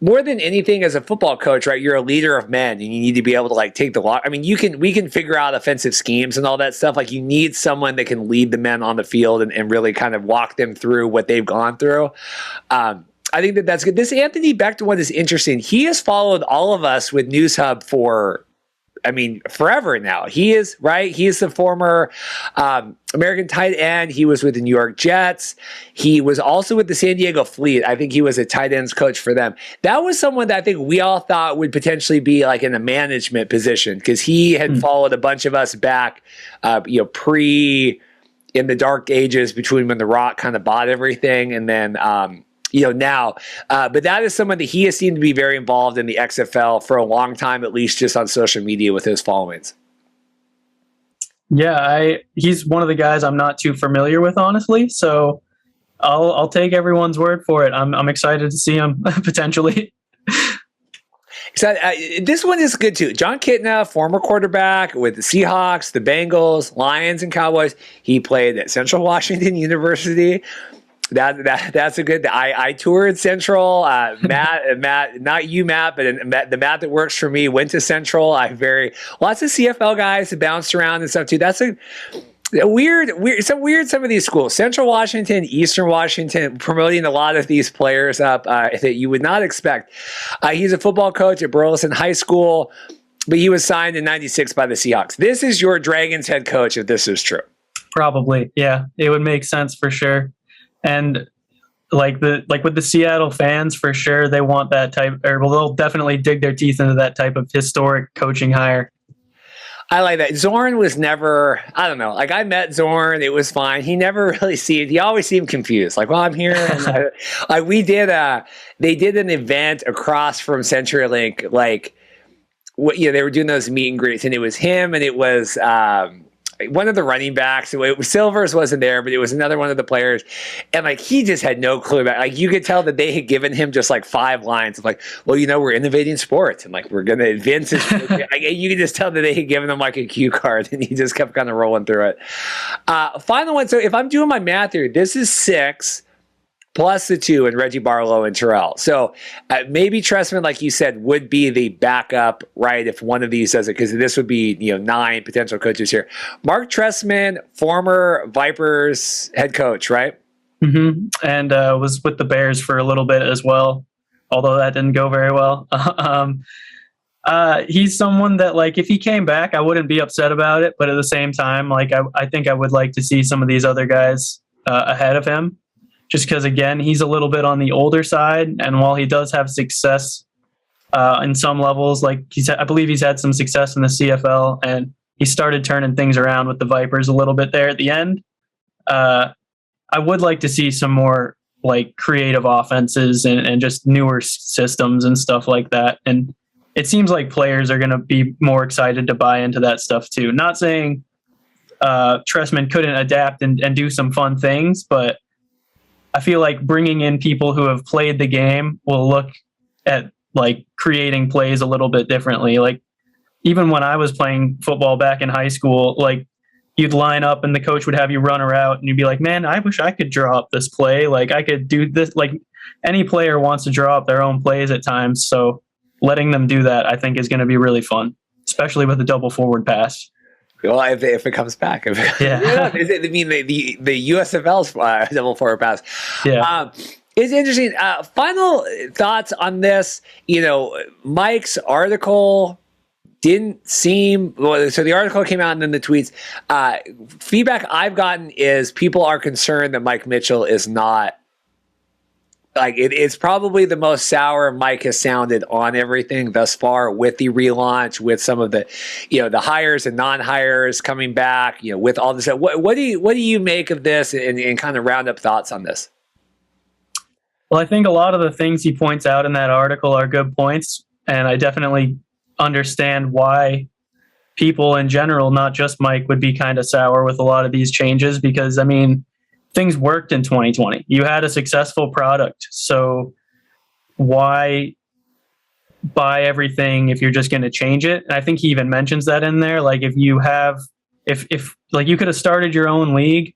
more than anything, as a football coach, right? You're a leader of men, and you need to be able to, like, take the lock. I mean, we can figure out offensive schemes and all that stuff. Like, you need someone that can lead the men on the field and really kind of walk them through what they've gone through. I think that's good. This Anthony Becht one is interesting. He has followed all of us with News Hub for, I mean, forever now. He is, right? He is the former American tight end. He was with the New York Jets. He was also with the San Diego Fleet. I think he was a tight ends coach for them. That was someone that I think we all thought would potentially be like in a management position, because he had followed a bunch of us back, you know, in the dark ages between when The Rock kind of bought everything and then, you know, now. But that is someone that he has seemed to be very involved in the XFL for a long time, at least just on social media with his followings. Yeah, he's one of the guys I'm not too familiar with, honestly. So I'll take everyone's word for it. I'm excited to see him potentially. So, this one is good too. John Kitna, former quarterback with the Seahawks, the Bengals, Lions, and Cowboys. He played at Central Washington University. That's a good. I toured Central. Matt, not you, Matt, but the Matt that works for me went to Central. Lots of CFL guys that bounced around and stuff too. That's a weird. Some of these schools, Central Washington, Eastern Washington, promoting a lot of these players up that you would not expect. He's a football coach at Burleson High School, but he was signed in '96 by the Seahawks. This is your Dragons head coach, if this is true. Probably, yeah, it would make sense for sure. And like with the Seattle fans, for sure, they want that type, or they'll definitely dig their teeth into that type of historic coaching hire. I like that. Zorn was never, I don't know, like I met Zorn, it was fine. He never really he always seemed confused. Like, well, I'm here. And they did an event across from CenturyLink, like they were doing those meet and greets, and it was him, and it was one of the running backs. Silvers wasn't there, but it was another one of the players. And like, he just had no clue about, like, you could tell that they had given him just like 5 lines of like, well, we're innovating sports and like, we're going to advance this. Like, you could just tell that they had given him like a cue card, and he just kept kind of rolling through it. Final one. So if I'm doing my math here, this is 6 plus the 2 in Reggie Barlow and Terrell. So maybe Trestman, like you said, would be the backup, right, if one of these does it, because this would be 9 potential coaches here. Mark Trestman, former Vipers head coach, right? Mm-hmm. And was with the Bears for a little bit as well, although that didn't go very well. He's someone that, like, if he came back, I wouldn't be upset about it. But at the same time, like, I think I would like to see some of these other guys ahead of him. Just because, again, he's a little bit on the older side, and while he does have success in some levels, like I believe he's had some success in the CFL, and he started turning things around with the Vipers a little bit there at the end. I would like to see some more like creative offenses and just newer systems and stuff like that. And it seems like players are going to be more excited to buy into that stuff too. Not saying Trestman couldn't adapt and do some fun things, but I feel like bringing in people who have played the game will look at like creating plays a little bit differently. Like even when I was playing football back in high school, like you'd line up and the coach would have you run a route and you'd be like, man, I wish I could draw up this play. Like I could do this. Like any player wants to draw up their own plays at times. So letting them do that, I think, is going to be really fun, especially with the double forward pass. Well, if it comes back, yeah. I mean the USFL's double forward pass. Yeah, it's interesting. Final thoughts on this. Mike's article didn't seem well. So the article came out, and then the tweets. Feedback I've gotten is people are concerned that Mike Mitchell is not. Like it's probably the most sour Mike has sounded on everything thus far, with the relaunch, with some of the, the hires and non-hires coming back, with all this. What do you make of this, and kind of round up thoughts on this? Well, I think a lot of the things he points out in that article are good points, and I definitely understand why people in general, not just Mike, would be kind of sour with a lot of these changes, because I mean, things worked in 2020. You had a successful product. So why buy everything if you're just going to change it? And I think he even mentions that in there. Like if you like you could have started your own league,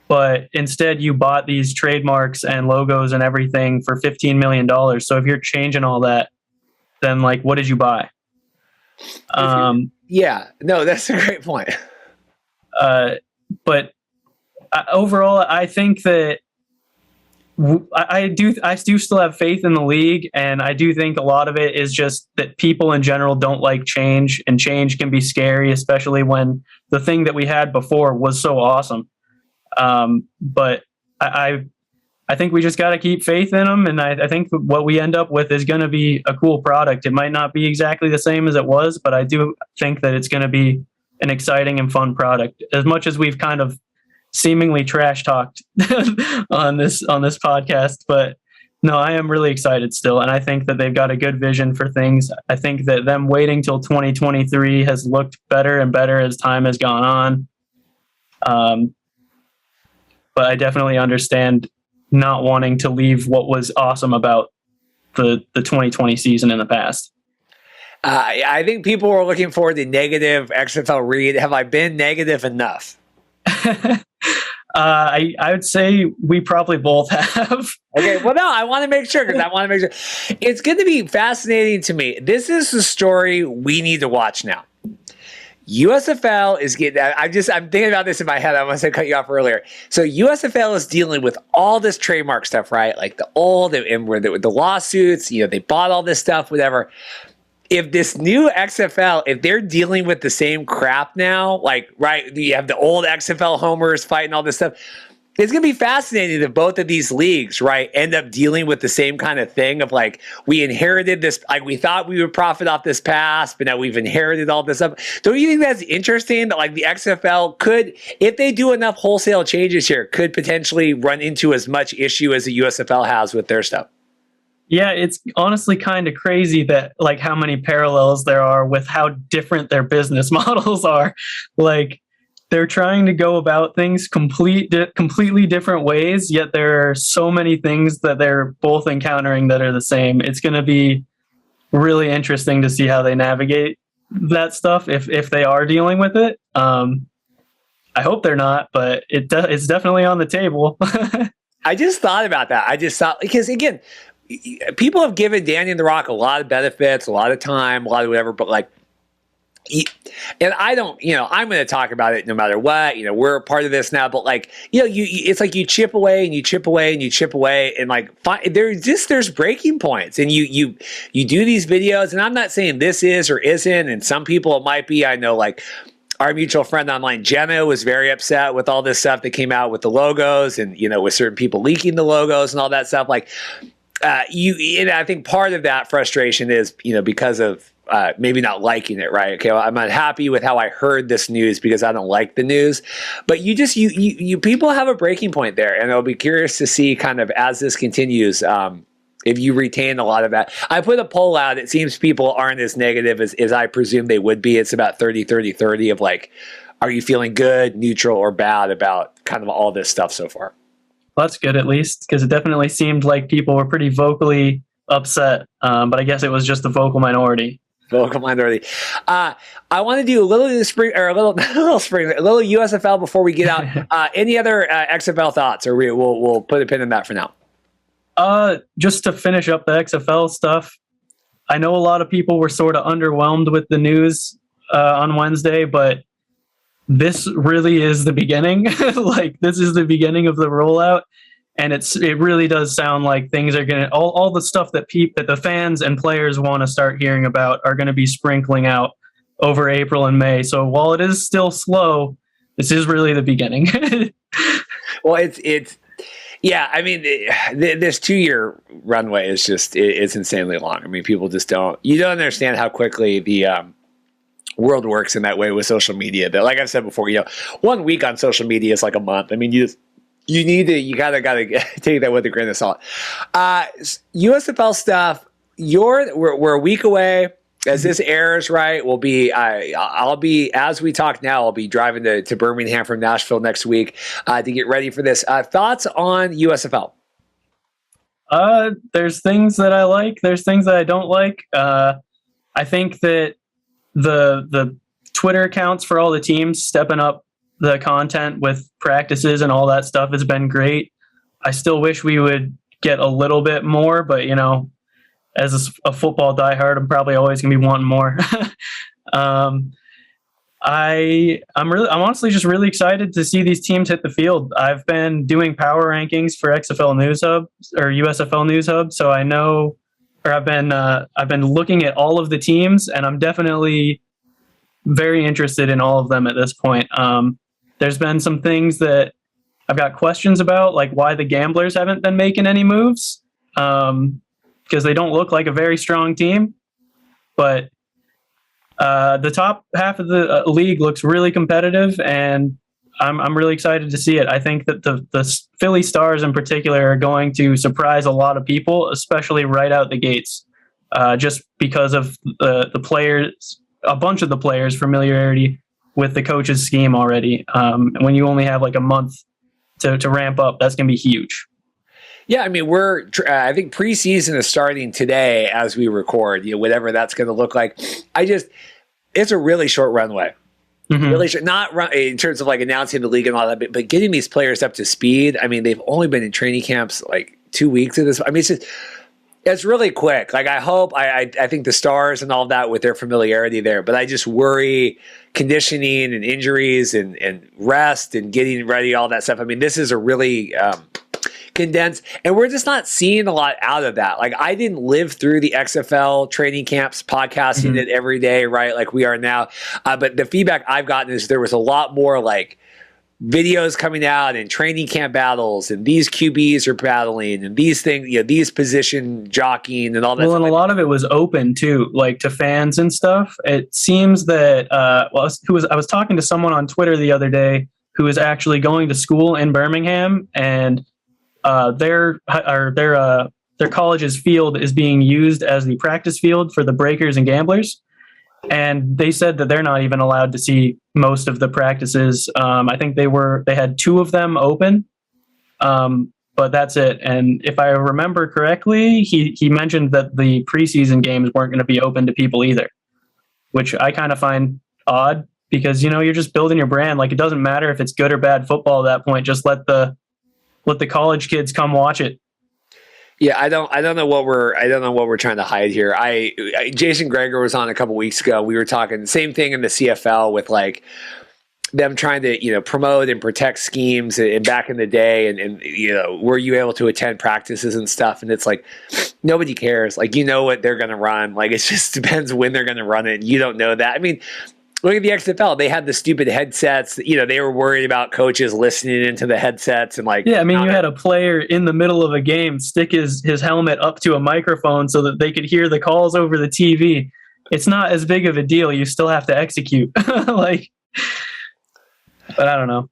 but instead you bought these trademarks and logos and everything for $15 million. So if you're changing all that, then like, what did you buy? Yeah, no, that's a great point. But overall, I think that I do still have faith in the league, and I do think a lot of it is just that people in general don't like change, and change can be scary, especially when the thing that we had before was so awesome. But I think we just got to keep faith in them, and I think what we end up with is going to be a cool product. It might not be exactly the same as it was, but I do think that it's going to be an exciting and fun product. As much as we've kind of seemingly trash talked on this podcast, but no, I am really excited still, and I think that they've got a good vision for things. I think that them waiting till 2023 has looked better and better as time has gone on. But I definitely understand not wanting to leave what was awesome about the 2020 season in the past. I think people were looking for the negative XFL read. Have I been negative enough? I would say we probably both have. Okay, well, no, I want to make sure, because I want to make sure. It's going to be fascinating to me. This is the story we need to watch now. USFL is getting, I'm thinking about this in my head. I must have cut you off earlier. So USFL is dealing with all this trademark stuff, right? Like the old and where the lawsuits, they bought all this stuff, whatever. If this new XFL, if they're dealing with the same crap now, like, right, you have the old XFL homers fighting all this stuff, it's going to be fascinating if both of these leagues, right, end up dealing with the same kind of thing of like, we inherited this, like we thought we would profit off this past, but now we've inherited all this stuff. Don't you think that's interesting that like the XFL could, if they do enough wholesale changes here, could potentially run into as much issue as the USFL has with their stuff? Yeah, it's honestly kind of crazy that like how many parallels there are with how different their business models are. Like they're trying to go about things completely different ways, yet there are so many things that they're both encountering that are the same. It's going to be really interesting to see how they navigate that stuff if they are dealing with it. I hope they're not, but it's definitely on the table. I just thought about that. I just thought, because again, people have given Danny and The Rock a lot of benefits, a lot of time, a lot of whatever, but like, and I don't, I'm going to talk about it no matter what. We're a part of this now, but like, it's like you chip away and you chip away and you chip away, and like there's breaking points, and you do these videos, and I'm not saying this is or isn't, and some people it might be. I know like our mutual friend online, Jenna, was very upset with all this stuff that came out with the logos, and with certain people leaking the logos and all that stuff. Like, and I think part of that frustration is, because of maybe not liking it, right? Okay, well, I'm unhappy with how I heard this news because I don't like the news. But you people have a breaking point there, and I'll be curious to see kind of as this continues, if you retain a lot of that. I put a poll out. It seems people aren't as negative as I presume they would be. It's about 30-30-30 of like, are you feeling good, neutral, or bad about kind of all this stuff so far? Well, that's good, at least, because it definitely seemed like people were pretty vocally upset. But I guess it was just the vocal minority. Vocal minority. I want to do a little USFL before we get out. Any other XFL thoughts, or we'll put a pin in that for now? Just to finish up the XFL stuff, I know a lot of people were sort of underwhelmed with the news on Wednesday, but this really is the beginning. Like, this is the beginning of the rollout, and it really does sound like things are going to, all the stuff that the fans and players want to start hearing about are going to be sprinkling out over April and May. So while it is still slow, this is really the beginning. Well, it's yeah, I mean, this 2-year runway is just, it's insanely long. I mean, people just don't understand how quickly the world works in that way with social media. That, like I've said before, 1 week on social media is like a month. I mean, you gotta take that with a grain of salt. USFL stuff, we're a week away. As this airs, right, I'll be, as we talk now, I'll be driving to Birmingham from Nashville next week to get ready for this. Thoughts on USFL? There's things that I like. There's things that I don't like. I think that the Twitter accounts for all the teams stepping up the content with practices and all that stuff has been great. I still wish we would get a little bit more, but as a football diehard, I'm probably always gonna be wanting more. I'm honestly just really excited to see these teams hit the field. I've been doing power rankings for XFL News Hub or USFL News Hub, so I know, or I've been looking at all of the teams, and I'm definitely very interested in all of them at this point. There's been some things that I've got questions about, like why the Gamblers haven't been making any moves. Because they don't look like a very strong team, but the top half of the league looks really competitive, and I'm really excited to see it. I think that the Philly Stars in particular are going to surprise a lot of people, especially right out the gates, just because of the players, a bunch of the players' familiarity with the coach's scheme already. When you only have like a month to ramp up, that's going to be huge. Yeah, I memean, I think preseason is starting today as we record, whatever that's going to look like. It's a really short runway. Mm-hmm. Really short, not in terms of like announcing the league and all that, but getting these players up to speed. I mean, they've only been in training camps like 2 weeks at this. I mean, it's really quick. Like, I think the Stars and all that with their familiarity there, but I just worry conditioning and injuries and rest and getting ready, all that stuff. I mean, this is a really condensed, and we're just not seeing a lot out of that. Like, I didn't live through the XFL training camps, podcasting it every day, right? Like we are now. But the feedback I've gotten is there was a lot more like videos coming out and training camp battles, and these QBs are battling, and these things, these position jockeying and all that. Well, stuff. And a lot of it was open too, like to fans and stuff. It seems that I was talking to someone on Twitter the other day who is actually going to school in Birmingham, and their their college's field is being used as the practice field for the breakers and gamblers. And they said that they're not even allowed to see most of the practices. I think they had 2 of them open, but that's it. And if I remember correctly, he mentioned that the preseason games weren't going to be open to people either, which I kind of find odd because, you're just building your brand. Like, it doesn't matter if it's good or bad football at that point. Just let the college kids come watch it. Yeah, I don't know what we're trying to hide here. Jason Greger was on a couple weeks ago. We were talking same thing in the CFL with like them trying to promote and protect schemes and back in the day, and were you able to attend practices and stuff? And it's like nobody cares. Like what they're going to run. Like it just depends when they're going to run it. You don't know that. I mean, look at the XFL. They had the stupid headsets. They were worried about coaches listening into the headsets and like. Yeah, I mean, you had a player in the middle of a game stick his helmet up to a microphone so that they could hear the calls over the TV. It's not as big of a deal. You still have to execute. But I don't know.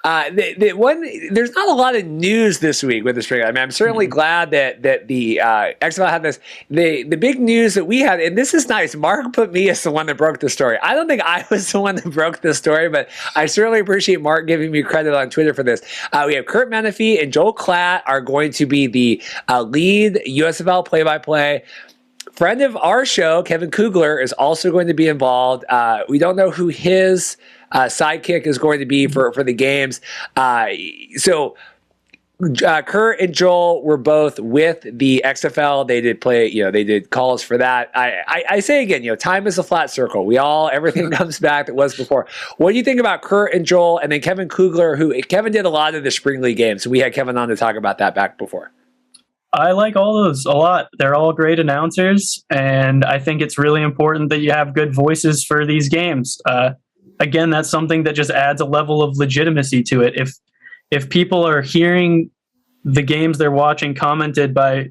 There's not a lot of news this week with the string. I mean, I'm certainly glad that the XFL had this. The big news that we had, and this is nice. Mark put me as the one that broke the story. I don't think I was the one that broke the story, but I certainly appreciate Mark giving me credit on Twitter for this. We have Kurt Menefee and Joel Klatt are going to be the lead USFL play-by-play. Friend of our show, Kevin Kugler, is also going to be involved. We don't know who his sidekick is going to be for the games. So Kurt and Joel were both with the XFL. They did play, they did calls for that. I say again, time is a flat circle. Everything comes back that was before. What do you think about Kurt and Joel and then Kevin Kugler, Kevin did a lot of the spring league games. So we had Kevin on to talk about that back before. I like all those a lot. They're all great announcers, and I think it's really important that you have good voices for these games. Again, that's something that just adds a level of legitimacy to it. If people are hearing the games they're watching commented by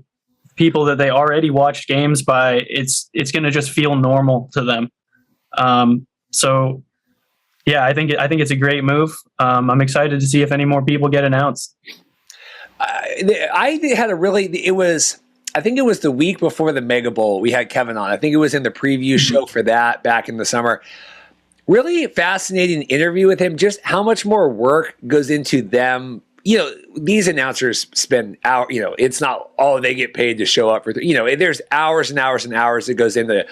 people that they already watched games by, it's going to just feel normal to them. So, yeah, I think it's a great move. I'm excited to see if any more people get announced. I had I think it was the week before the Mega Bowl. We had Kevin on. I think it was in the preview show for that back in the summer. Really fascinating interview with him. Just how much more work goes into them. These announcers spend hours. It's not they get paid to show up for. There's hours and hours and hours that goes into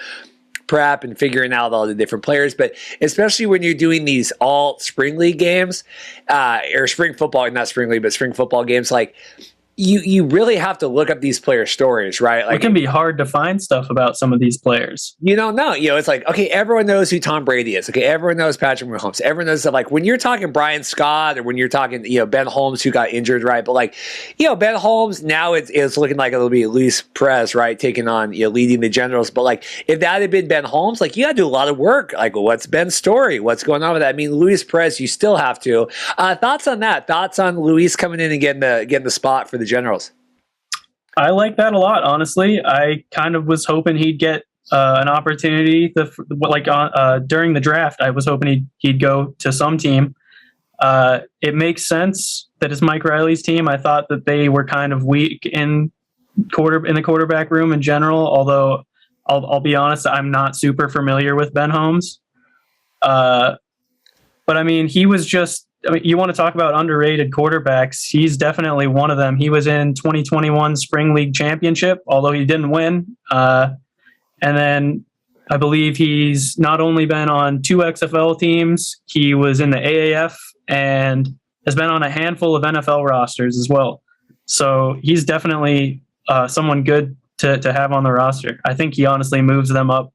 prep and figuring out all the different players. But especially when you're doing these all spring league games, or spring football, not spring league, but spring football games, like you really have to look up these player stories, right? Like, it can be hard to find stuff about some of these players. You don't know. It's like, okay, everyone knows who Tom Brady is. Okay, everyone knows Patrick Mahomes. Everyone knows stuff. Like when you're talking Brian Scott or when you're talking, Ben Holmes who got injured, right? But like, Ben Holmes now it's looking like it'll be Luis Perez, right, taking on leading the Generals. But like if that had been Ben Holmes, like you got to do a lot of work. Like what's Ben's story? What's going on with that? I mean, Luis Perez, you still have to. Thoughts on that? Thoughts on Luis coming in and getting the spot for the Generals? I like that a lot, honestly. I kind of was hoping he'd get an opportunity during the draft. I was hoping he'd go to some team. It makes sense that it's Mike Riley's team. I thought that they were kind of weak in the quarterback room in general, although I'll be honest, I'm not super familiar with Ben Holmes. But I mean, he was just, you want to talk about underrated quarterbacks. He's definitely one of them. He was in 2021 Spring League Championship, although he didn't win. And then I believe he's not only been on 2 XFL teams, he was in the AAF and has been on a handful of NFL rosters as well. So he's definitely someone good to have on the roster. I think he honestly moves them up.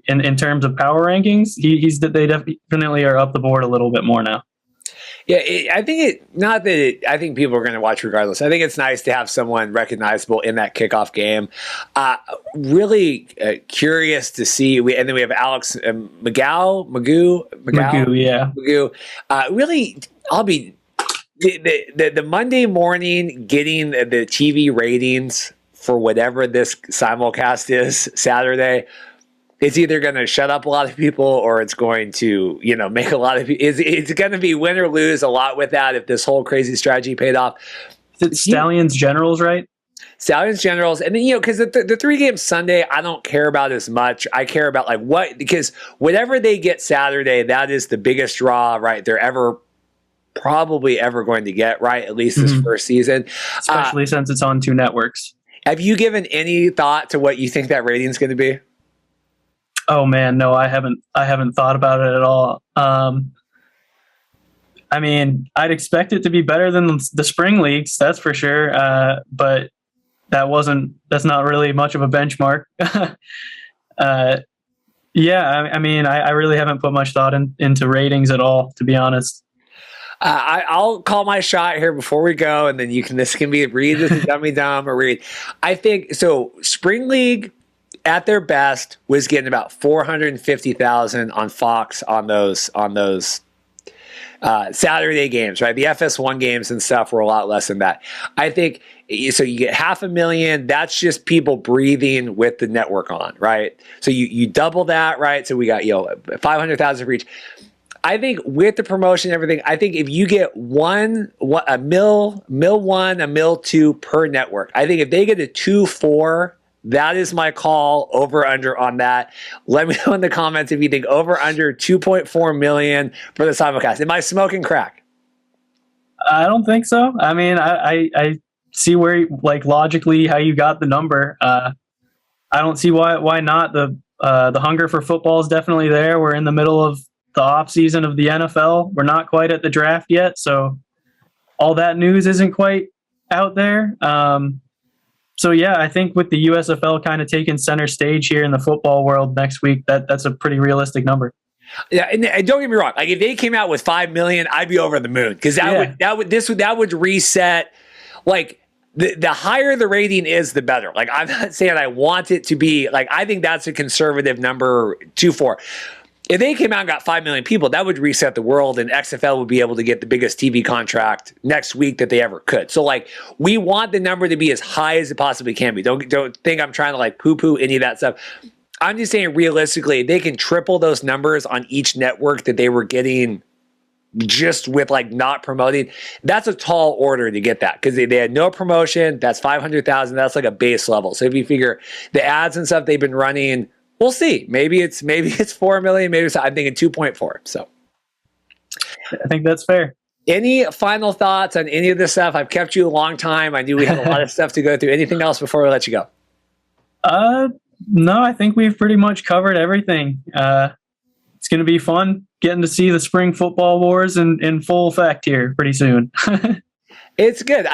In terms of power rankings, they definitely are up the board a little bit more now. Yeah, I think people are going to watch regardless. I think it's nice to have someone recognizable in that kickoff game. Really curious to see. And then we have Alex Magoo. Yeah. Magoo. Really, I'll be the Monday morning getting the TV ratings for whatever this simulcast is Saturday. It's either going to shut up a lot of people or it's going to, make a lot of people. It's going to be win or lose a lot with that if this whole crazy strategy paid off. It's Stallions Generals, right? Stallions Generals, and then because the 3 games Sunday, I don't care about as much. I care about because whatever they get Saturday, that is the biggest draw, right? They're probably ever going to get, right? At least this first season, especially since it's on 2 networks. Have you given any thought to what you think that rating is going to be? Oh man, no, I haven't thought about it at all. I mean, I'd expect it to be better than the spring leagues, that's for sure. But that's not really much of a benchmark. Yeah, I mean, I really haven't put much thought into ratings at all, to be honest. I'll call my shot here before we go, and then this can be Reed with the dummy dumb or Reed. I think so. Spring League at their best was getting about 450,000 on Fox on those Saturday games, right? The FS1 games and stuff were a lot less than that. I think so. You get 500,000. That's just people breathing with the network on, right? So you double that, right? So we got 500,000 for each. I think with the promotion and everything, I think if you get a mil 1, a mil 2 per network, I think if they get a 2-4, that is my call, over under on that. Let me know in the comments if you think over under 2.4 million for the simulcast. Am I smoking crack? I don't think so. I mean, I see where logically how you got the number. I don't see why not. The hunger for football is definitely there. We're in the middle of the off season of the NFL. We're not quite at the draft yet, so all that news isn't quite out there. So yeah, I think with the USFL kind of taking center stage here in the football world next week, that's a pretty realistic number. Yeah, and don't get me wrong. If they came out with 5 million, I'd be over the moon, because that would reset. The higher the rating is, the better. I'm not saying I want it to be I think that's a conservative number, 2-4. If they came out and got 5 million people, that would reset the world, and XFL would be able to get the biggest TV contract next week that they ever could. So, we want the number to be as high as it possibly can be. Don't think I'm trying to poo-poo any of that stuff. I'm just saying realistically, they can triple those numbers on each network that they were getting just with not promoting. That's a tall order to get that, because they had no promotion. That's 500,000. That's a base level. So if you figure the ads and stuff they've been running, we'll see. Maybe it's 4 million. Maybe I'm thinking 2.4. So I think that's fair. Any final thoughts on any of this stuff? I've kept you a long time. I knew we had a lot of stuff to go through. Anything else before we let you go? No, I think we've pretty much covered everything. It's going to be fun getting to see the spring football wars in full effect here pretty soon. It's good.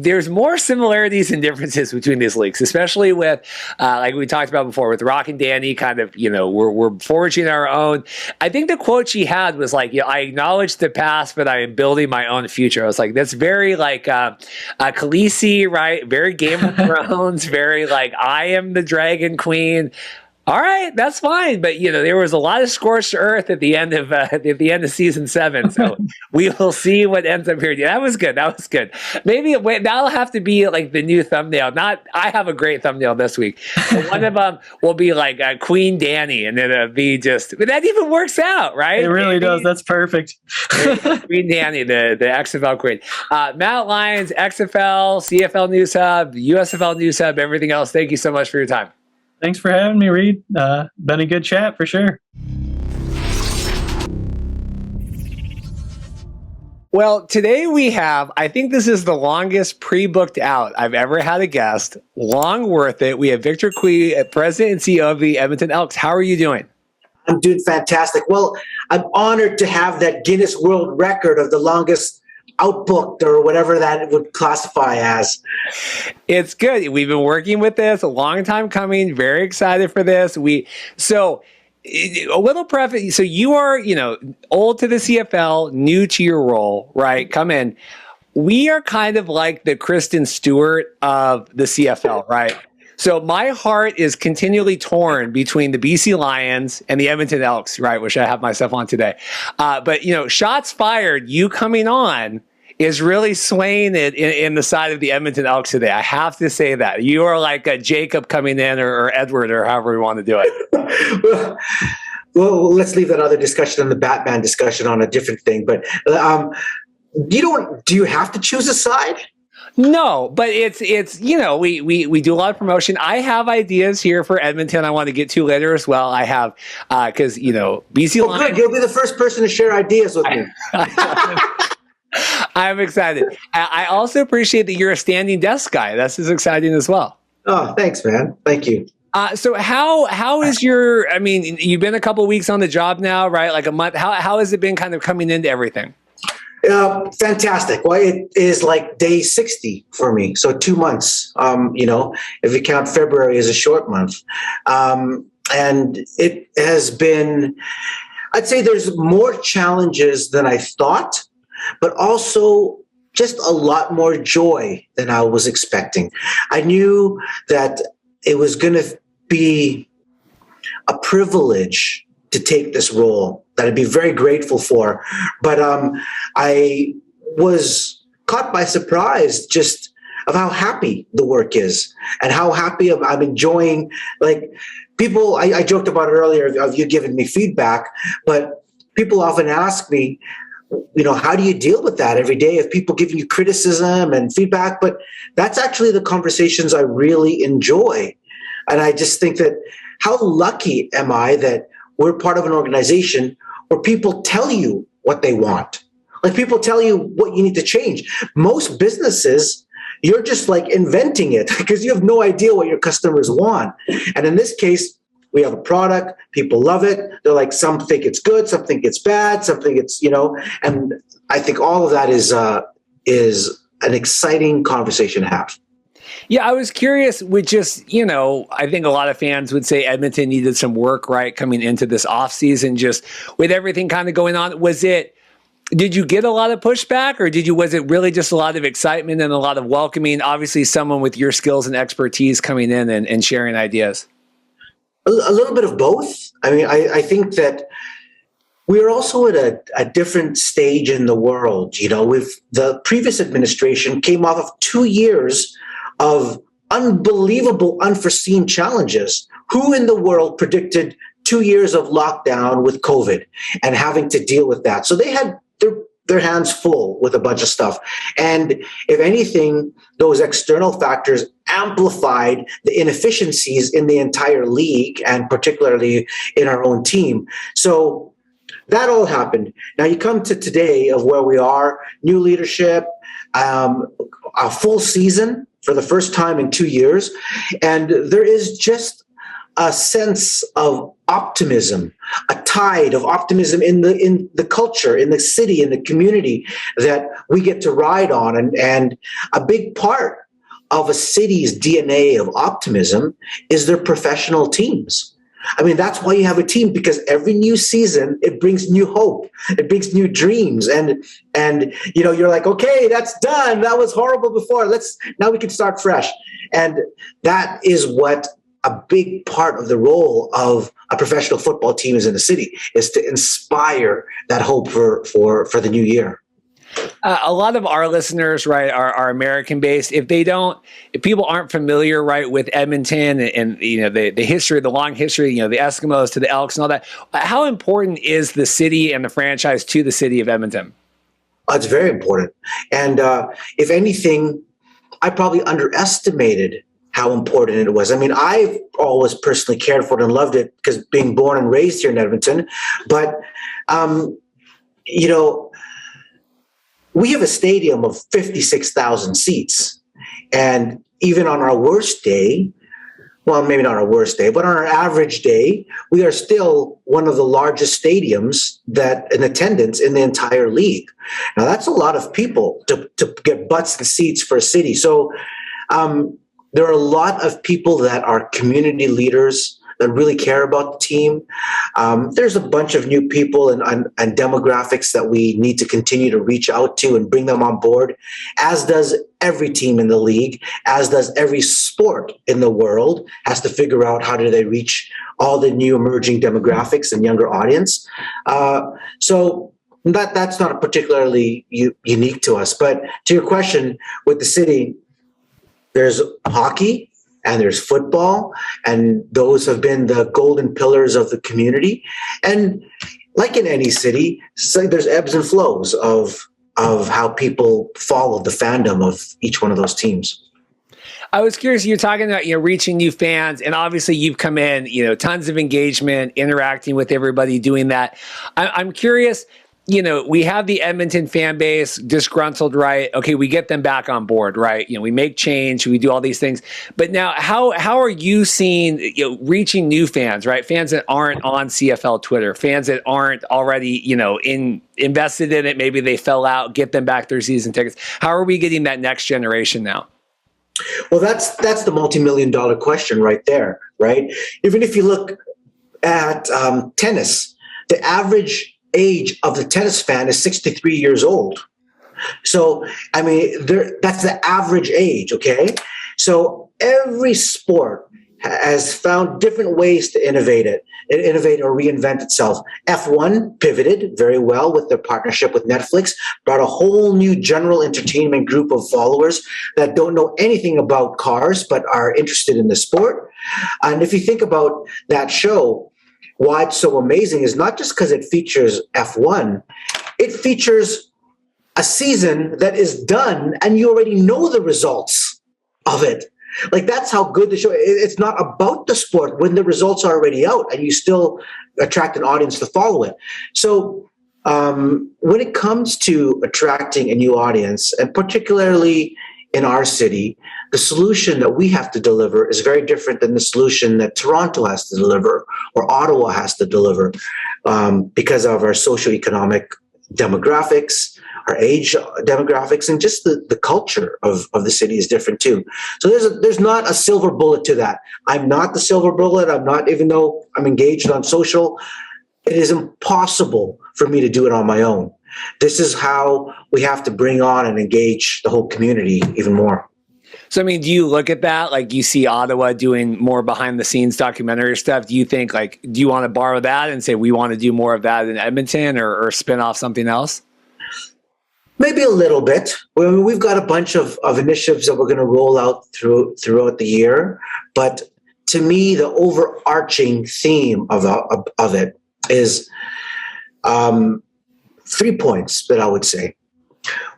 There's more similarities and differences between these leagues, especially with, like we talked about before, with Rock and Danny kind of, we're forging our own. I think the quote she had was I acknowledge the past, but I am building my own future. I was that's very Khaleesi, right? Very Game of Thrones, very I am the Dragon Queen. All right, that's fine, but there was a lot of scorched earth at the end of season 7, so we will see what ends up here. Yeah, that was good. Maybe that'll have to be the new thumbnail. I have a great thumbnail this week. One of them will be Queen Danny, and then it'll be but that even works out, right? It really does. That's perfect. Queen Danny, the XFL Queen. Matt Lyons, XFL, CFL News Hub, USFL News Hub, everything else. Thank you so much for your time. Thanks for having me, Reed. Been a good chat for sure. Well, today I think this is the longest pre-booked out I've ever had a guest. Long worth it. We have Victor Cui, President and CEO of the Edmonton Elks. How are you doing? I'm doing fantastic. Well, I'm honored to have that Guinness World Record of the longest outbooked, or whatever that would classify as. It's good. We've been working with this a long time coming. Very excited for this. So a little preface. So you are, old to the CFL, new to your role, right? Come in. We are kind of like the Kristen Stewart of the CFL, right? So my heart is continually torn between the BC Lions and the Edmonton Elks, right, which I have myself on today. But, shots fired, you coming on is really swaying it in the side of the Edmonton Elks today. I have to say that. You are like a Jacob coming in, or Edward, or however we want to do it. Well, let's leave that other discussion and the Batman discussion on a different thing. But Do you have to choose a side? No, but it's we do a lot of promotion. I have ideas here for Edmonton I want to get to later as well. I have because BC Lions. Good. You'll be the first person to share ideas with me. I'm excited. I also appreciate that you're a standing desk guy. That's as exciting as well. Oh, thanks, man. Thank you. So how is your? I mean, you've been a couple of weeks on the job now, right? Like a month. How has it been kind of coming into everything? Fantastic. Well, it is like day 60 for me. So 2 months, if you count February as a short month. And it has been, I'd say there's more challenges than I thought, but also just a lot more joy than I was expecting. I knew that it was going to be a privilege to take this role that I'd be very grateful for. But I was caught by surprise just of how happy the work is and how happy I'm enjoying. Like people, I joked about it earlier of you giving me feedback, but people often ask me, how do you deal with that every day of people giving you criticism and feedback? But that's actually the conversations I really enjoy. And I just think that how lucky am I that we're part of an organization where people tell you what they want. Like people tell you what you need to change. Most businesses, you're just like inventing it because you have no idea what your customers want. And in this case, we have a product, people love it. They're like, some think it's good, some think it's bad, some think it's, and I think all of that is an exciting conversation to have. Yeah, I was curious with just, I think a lot of fans would say Edmonton needed some work, right, coming into this offseason, just with everything kind of going on. Did you get a lot of pushback or was it really just a lot of excitement and a lot of welcoming, obviously someone with your skills and expertise coming in and sharing ideas? A little bit of both. I mean, I think that we're also at a different stage in the world. With the previous administration came off of 2 years of unbelievable, unforeseen challenges. Who in the world predicted 2 years of lockdown with COVID and having to deal with that? So they had their hands full with a bunch of stuff. And if anything, those external factors amplified the inefficiencies in the entire league and particularly in our own team. So that all happened. Now you come to today of where we are, new leadership, a full season for the first time in 2 years. And there is just a sense of optimism, a tide of optimism in the culture, in the city, in the community that we get to ride on. And a big part of a city's DNA of optimism is their professional teams. I mean, that's why you have a team, because every new season, it brings new hope. It brings new dreams. And you're like, okay, that's done. That was horrible before. Now we can start fresh. And that is what a big part of the role of a professional football team is in the city, is to inspire that hope for the new year. A lot of our listeners, right, are American based. If people aren't familiar, right, with Edmonton and the history, the long history, the Eskimos to the Elks and all that, how important is the city and the franchise to the city of Edmonton? It's very important. And if anything, I probably underestimated how important it was. I mean, I've always personally cared for it and loved it because being born and raised here in Edmonton, but we have a stadium of 56,000 seats. And even on our worst day, well, maybe not our worst day, but on our average day, we are still one of the largest stadiums that in attendance in the entire league. Now, that's a lot of people to get butts and seats for a city. So there are a lot of people that are community leaders that really care about the team. There's a bunch of new people and demographics that we need to continue to reach out to and bring them on board, as does every team in the league, as does every sport in the world, has to figure out how do they reach all the new emerging demographics and younger audience. So that's not particularly unique to us. But to your question, with the city, there's hockey, and there's football, and those have been the golden pillars of the community. And like in any city, there's ebbs and flows of of how people follow the fandom of each one of those teams. I was curious, you're talking about, reaching new fans, and obviously you've come in, tons of engagement, interacting with everybody, doing that. I'm curious, we have the Edmonton fan base disgruntled, right? Okay, we get them back on board, right? We make change, we do all these things. But now, how are you seeing, reaching new fans, right? Fans that aren't on CFL Twitter, fans that aren't already, invested in it, maybe they fell out, get them back their season tickets. How are we getting that next generation now? Well, that's the multi-million-dollar question right there, right? Even if you look at tennis, the average age of the tennis fan is 63 years old. So, I mean, that's the average age, okay? So every sport has found different ways to innovate or reinvent itself. F1 pivoted very well with their partnership with Netflix, brought a whole new general entertainment group of followers that don't know anything about cars but are interested in the sport. And if you think about that show, why it's so amazing is not just because it features F1, it features a season that is done and you already know the results of it. Like, that's how good the show is. It's not about the sport when the results are already out and you still attract an audience to follow it. So when it comes to attracting a new audience, and particularly in our city, the solution that we have to deliver is very different than the solution that Toronto has to deliver or Ottawa has to deliver because of our socioeconomic demographics, our age demographics, and just the culture of the city is different too. So there's not a silver bullet to that. I'm not the silver bullet. I'm not, even though I'm engaged on social, it is impossible for me to do it on my own. This is how we have to bring on and engage the whole community even more. So, I mean, do you look at that? Like, you see Ottawa doing more behind the scenes documentary stuff. Do you think, do you want to borrow that and say, we want to do more of that in Edmonton or spin off something else? Maybe a little bit. We've got a bunch of initiatives that we're going to roll out throughout the year. But to me, the overarching theme of it is 3 points that I would say.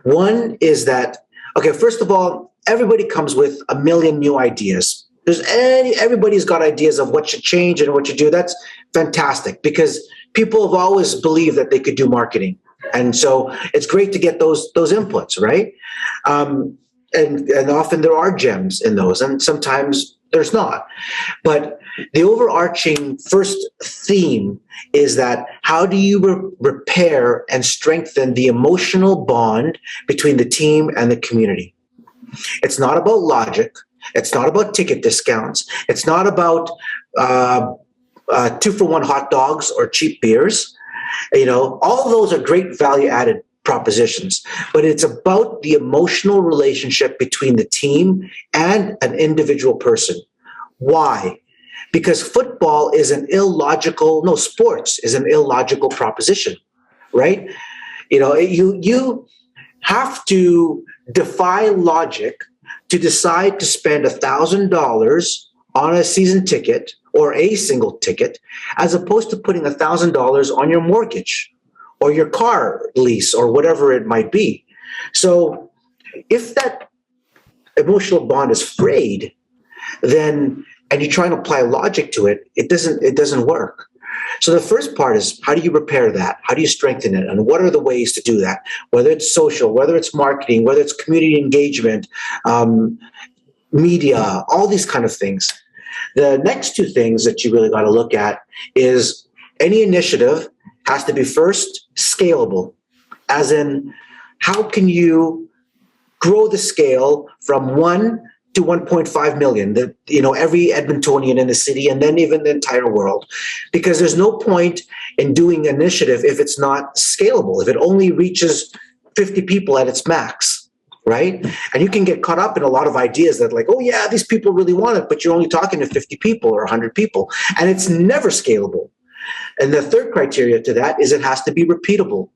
One is that, okay, first of all, everybody comes with a million new ideas. Everybody's got ideas of what should change and what should do. That's fantastic because people have always believed that they could do marketing. And so it's great to get those inputs, right? And often there are gems in those, and sometimes there's not. But the overarching first theme is that how do you repair and strengthen the emotional bond between the team and the community? It's not about logic. It's not about ticket discounts. It's not about 2-for-1 hot dogs or cheap beers. All of those are great value-added propositions, but it's about the emotional relationship between the team and an individual person. Why? Because sports is an illogical proposition, right? You have to defy logic to decide to spend $1,000 on a season ticket or a single ticket, as opposed to putting $1,000 on your mortgage or your car lease or whatever it might be. So if that emotional bond is frayed, then, and you try and apply logic to it, it doesn't work. So the first part is, how do you repair that? How do you strengthen it? And what are the ways to do that? Whether it's social, whether it's marketing, whether it's community engagement, media, all these kind of things. The next two things that you really got to look at is any initiative has to be first scalable, as in how can you grow the scale from 1 to 1.5 million, every Edmontonian in the city and then even the entire world. Because there's no point in doing an initiative if it's not scalable, if it only reaches 50 people at its max. Right? And you can get caught up in a lot of ideas that oh yeah, these people really want it, but you're only talking to 50 people or 100 people, and it's never scalable. And the third criteria to that is it has to be repeatable.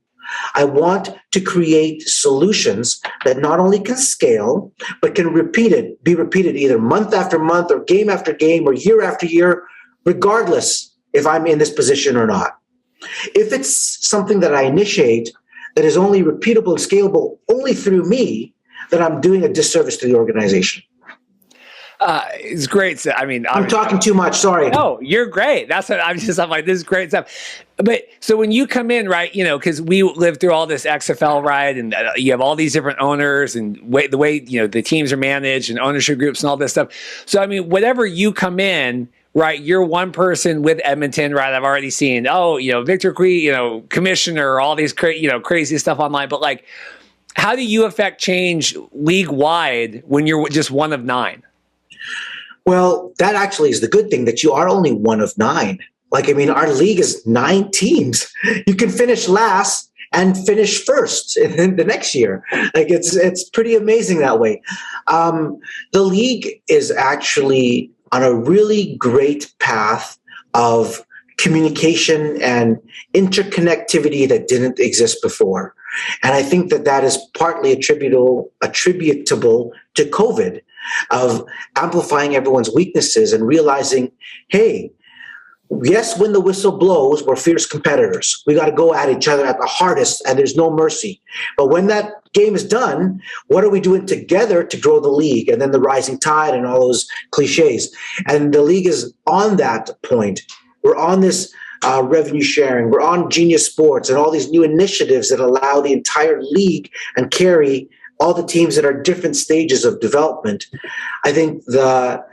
I want to create solutions that not only can scale, but can be repeated either month after month or game after game or year after year, regardless if I'm in this position or not. If it's something that I initiate that is only repeatable and scalable only through me, then I'm doing a disservice to the organization. It's great. So, I mean, I'm talking too much. Sorry. No, you're great. That's what I'm like, this is great stuff. But so when you come in, right, because we lived through all this XFL, right, and you have all these different owners and the way, the teams are managed and ownership groups and all this stuff. So, I mean, whatever you come in, right, you're one person with Edmonton, right? I've already seen, Victor Cui, commissioner, all these crazy stuff online. But like, how do you affect change league-wide when you're just one of 9? Well, that actually is the good thing, that you are only one of 9. Like, I mean, our league is 9 teams. You can finish last and finish first in the next year. Like, it's pretty amazing that way. The league is actually on a really great path of communication and interconnectivity that didn't exist before. And I think that is partly attributable to COVID, of amplifying everyone's weaknesses and realizing, hey, yes, when the whistle blows, we're fierce competitors. We got to go at each other at the hardest, and there's no mercy. But when that game is done, what are we doing together to grow the league? And then the rising tide and all those cliches. And the league is on that point. We're on this revenue sharing. We're on Genius Sports and all these new initiatives that allow the entire league and carry all the teams that are different stages of development. I think the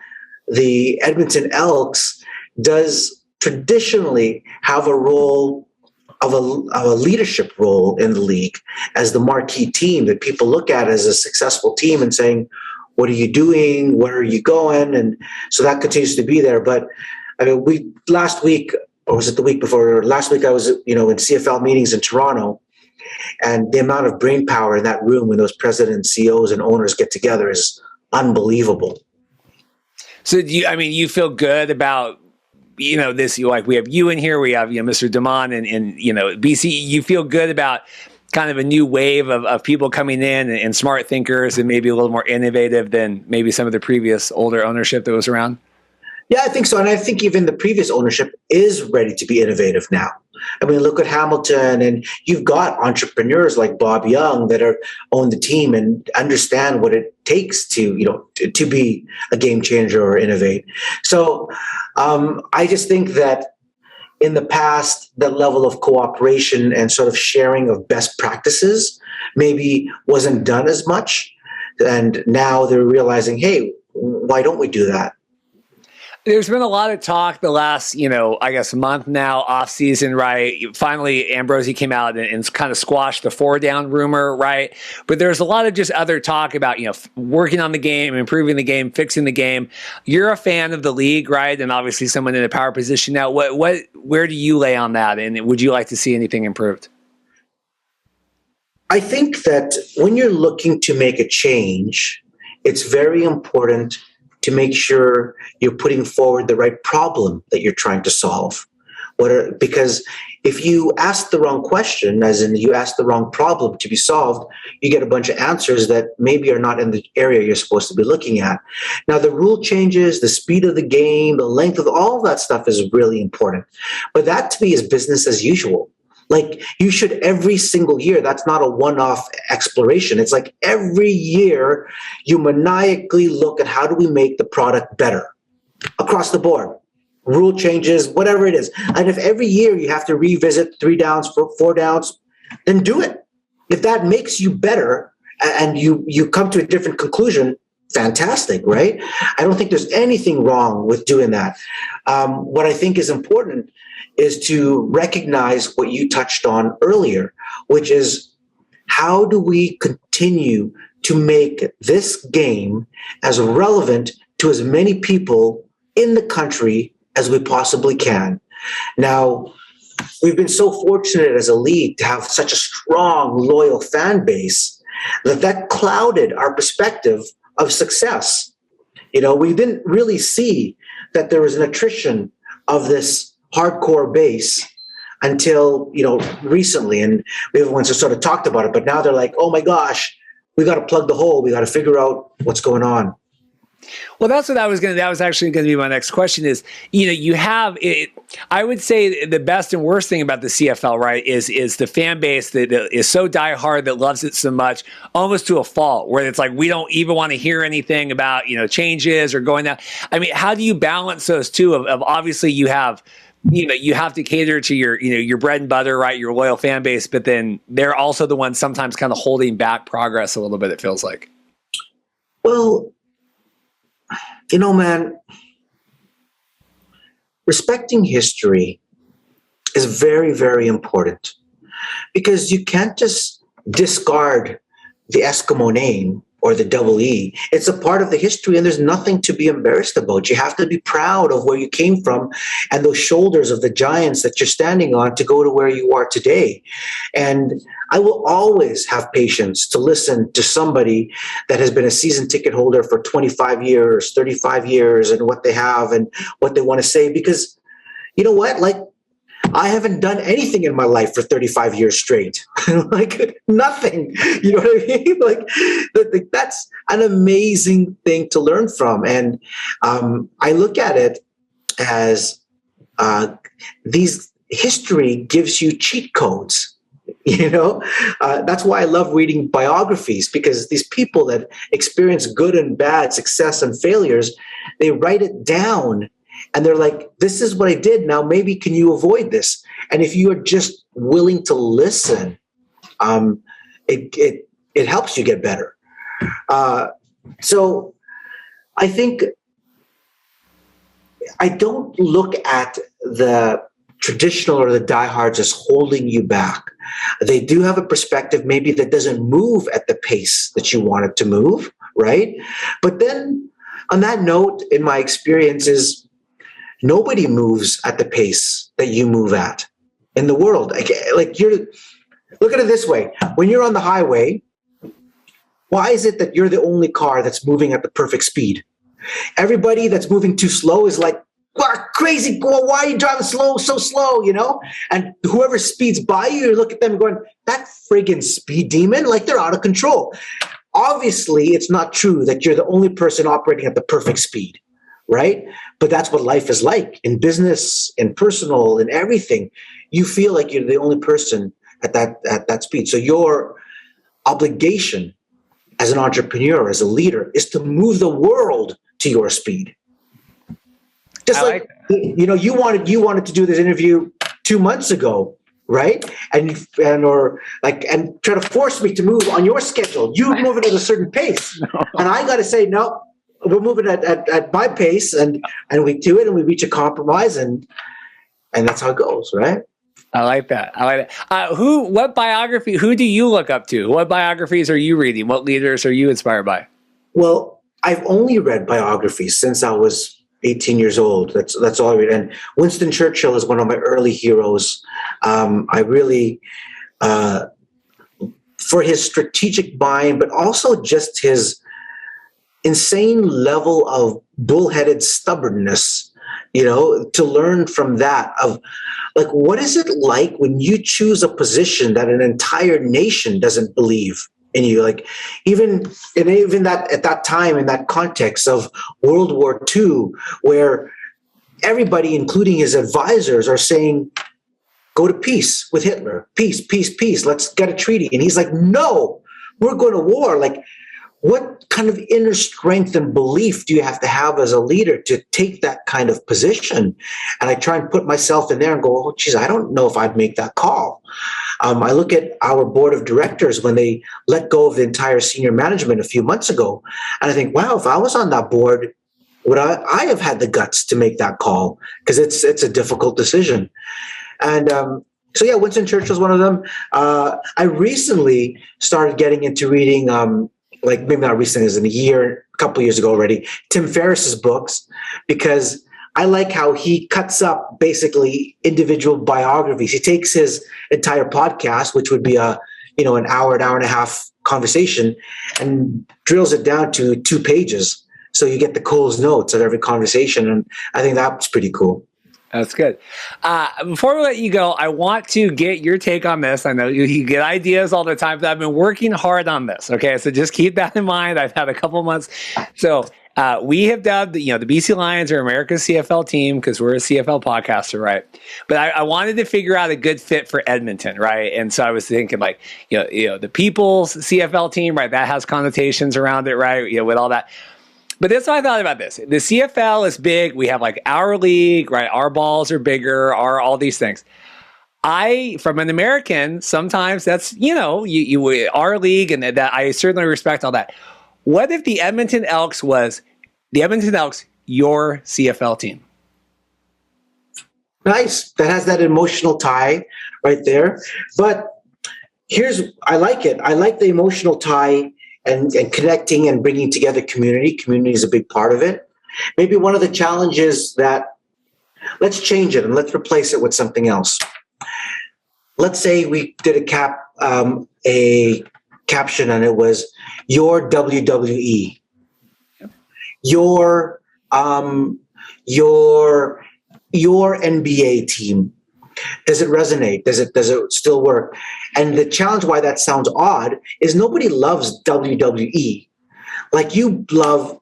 Edmonton Elks does traditionally have a role of a leadership role in the league as the marquee team that people look at as a successful team and saying, what are you doing? Where are you going? And so that continues to be there. But I mean, last week, or was it the week before? Last week I was, in CFL meetings in Toronto. And the amount of brain power in that room when those presidents, CEOs, and owners get together is unbelievable. So you feel good about, this, like we have you in here, we have, Mr. Damon and BC, you feel good about kind of a new wave of people coming in and smart thinkers and maybe a little more innovative than maybe some of the previous older ownership that was around? Yeah, I think so. And I think even the previous ownership is ready to be innovative now. I mean, look at Hamilton, and you've got entrepreneurs like Bob Young that own the team and understand what it takes to be a game changer or innovate. So I just think that in the past, that level of cooperation and sort of sharing of best practices maybe wasn't done as much. And now they're realizing, hey, why don't we do that? There's been a lot of talk the last, month now, off season, right? Finally, Ambrosi came out and kind of squashed the 4-down rumor, right? But there's a lot of just other talk about, working on the game, improving the game, fixing the game. You're a fan of the league, right? And obviously someone in a power position now. Where do you lay on that? And would you like to see anything improved? I think that when you're looking to make a change, it's very important to make sure you're putting forward the right problem that you're trying to solve. Because if you ask the wrong question, as in you ask the wrong problem to be solved, you get a bunch of answers that maybe are not in the area you're supposed to be looking at. Now, the rule changes, the speed of the game, the length of all of that stuff is really important. But that to me is business as usual. Like, you should every single year, that's not a one-off exploration. It's like every year you maniacally look at how do we make the product better across the board. Rule changes, whatever it is. And if every year you have to revisit 3 downs, 4 downs, then do it. If that makes you better and you come to a different conclusion, fantastic, right? I don't think there's anything wrong with doing that. What I think is important is to recognize what you touched on earlier, which is how do we continue to make this game as relevant to as many people in the country as we possibly can. Now, we've been so fortunate as a league to have such a strong, loyal fan base that clouded our perspective of success. We didn't really see that there was an attrition of this hardcore base until, recently. And everyone's just sort of talked about it, but now they're like, oh my gosh, we got to plug the hole. We got to figure out what's going on. Well, that's what that was actually going to be my next question is, you have it. I would say the best and worst thing about the CFL, right, is the fan base that is so diehard, that loves it so much, almost to a fault, where it's like, we don't even want to hear anything about, changes or going down. I mean, how do you balance those two of obviously you have to cater to your bread and butter, right? Your loyal fan base, but then they're also the ones sometimes kind of holding back progress a little bit, it feels like. Well, man, respecting history is very, very important, because you can't just discard the Eskimo name or the double E. It's a part of the history, and there's nothing to be embarrassed about. You have to be proud of where you came from and those shoulders of the giants that you're standing on to go to where you are today. And I will always have patience to listen to somebody that has been a season ticket holder for 25 years, 35 years, and what they have and what they want to say, because you know what? Like, I haven't done anything in my life for 35 years straight. Like, nothing. You know what I mean? Like, that's an amazing thing to learn from. And I look at it as these history gives you cheat codes. That's why I love reading biographies, because these people that experience good and bad, success and failures, they write it down. And they're like, this is what I did. Now, maybe can you avoid this? And if you are just willing to listen, it helps you get better. So I think I don't look at the traditional or the diehards as holding you back. They do have a perspective maybe that doesn't move at the pace that you want it to move, right? But then on that note, in my experiences, nobody moves at the pace that you move at in the world. Look at it this way. When you're on the highway, why is it that you're the only car that's moving at the perfect speed? Everybody that's moving too slow is like, wow, crazy. Why are you driving so slow, And whoever speeds by you, you look at them going, that friggin' speed demon, like, they're out of control. Obviously, it's not true that you're the only person operating at the perfect speed. Right? But that's what life is like in business, in personal, in everything. You feel like you're the only person at that speed. So your obligation as an entrepreneur, as a leader, is to move the world to your speed. Just you wanted to do this interview 2 months ago, right? And try to force me to move on your schedule. You move it at a certain pace. No. And I got to say, no, we're moving at my pace, and we do it, and we reach a compromise, and that's how it goes, right? I like that. Who do you look up to? What biographies are you reading? What leaders are you inspired by? Well, I've only read biographies since I was 18 years old. That's all I read. And Winston Churchill is one of my early heroes. I really, for his strategic mind, but also just his insane level of bullheaded stubbornness, to learn from that, of like, what is it like when you choose a position that an entire nation doesn't believe in you? Like, even that at that time, in that context of World War II, where everybody, including his advisors, are saying, go to peace with Hitler, peace, peace, peace, let's get a treaty. And he's like, no, we're going to war. Like, what kind of inner strength and belief do you have to have as a leader to take that kind of position? And I try and put myself in there and go, oh, geez, I don't know if I'd make that call. I look at our board of directors when they let go of the entire senior management a few months ago, and I think, wow, if I was on that board, would I have had the guts to make that call? Because it's a difficult decision. And so, yeah, Winston Churchill is one of them. I recently started getting into reading like maybe not recently, as in a couple years ago already, Tim Ferriss's books, because I like how he cuts up basically individual biographies. He takes his entire podcast, which would be an hour and a half conversation, and drills it down to 2 pages. So you get the Cole's notes of every conversation. And I think that's pretty cool. That's good. Before we let you go, I want to get your take on this. I know you get ideas all the time, but I've been working hard on this. Okay, so just keep that in mind. I've had a couple months. So We have dubbed, the BC Lions are America's CFL team because we're a CFL podcaster, right? But I wanted to figure out a good fit for Edmonton, right? And so I was thinking the People's CFL team, right? That has connotations around it, right? With all that. But that's what I thought about this. The CFL is big. We have our league, right? Our balls are bigger, all these things. From an American, sometimes that's, our league, and that I certainly respect all that. What if the Edmonton Elks your CFL team? Nice. That has that emotional tie right there. But I like it. I like the emotional tie and connecting and bringing together community. Community is a big part of it. Maybe one of the challenges let's change it and let's replace it with something else. Let's say we did a caption and it was your WWE, your NBA team. Does it resonate? Does it still work? And the challenge why that sounds odd is nobody loves WWE. Like you love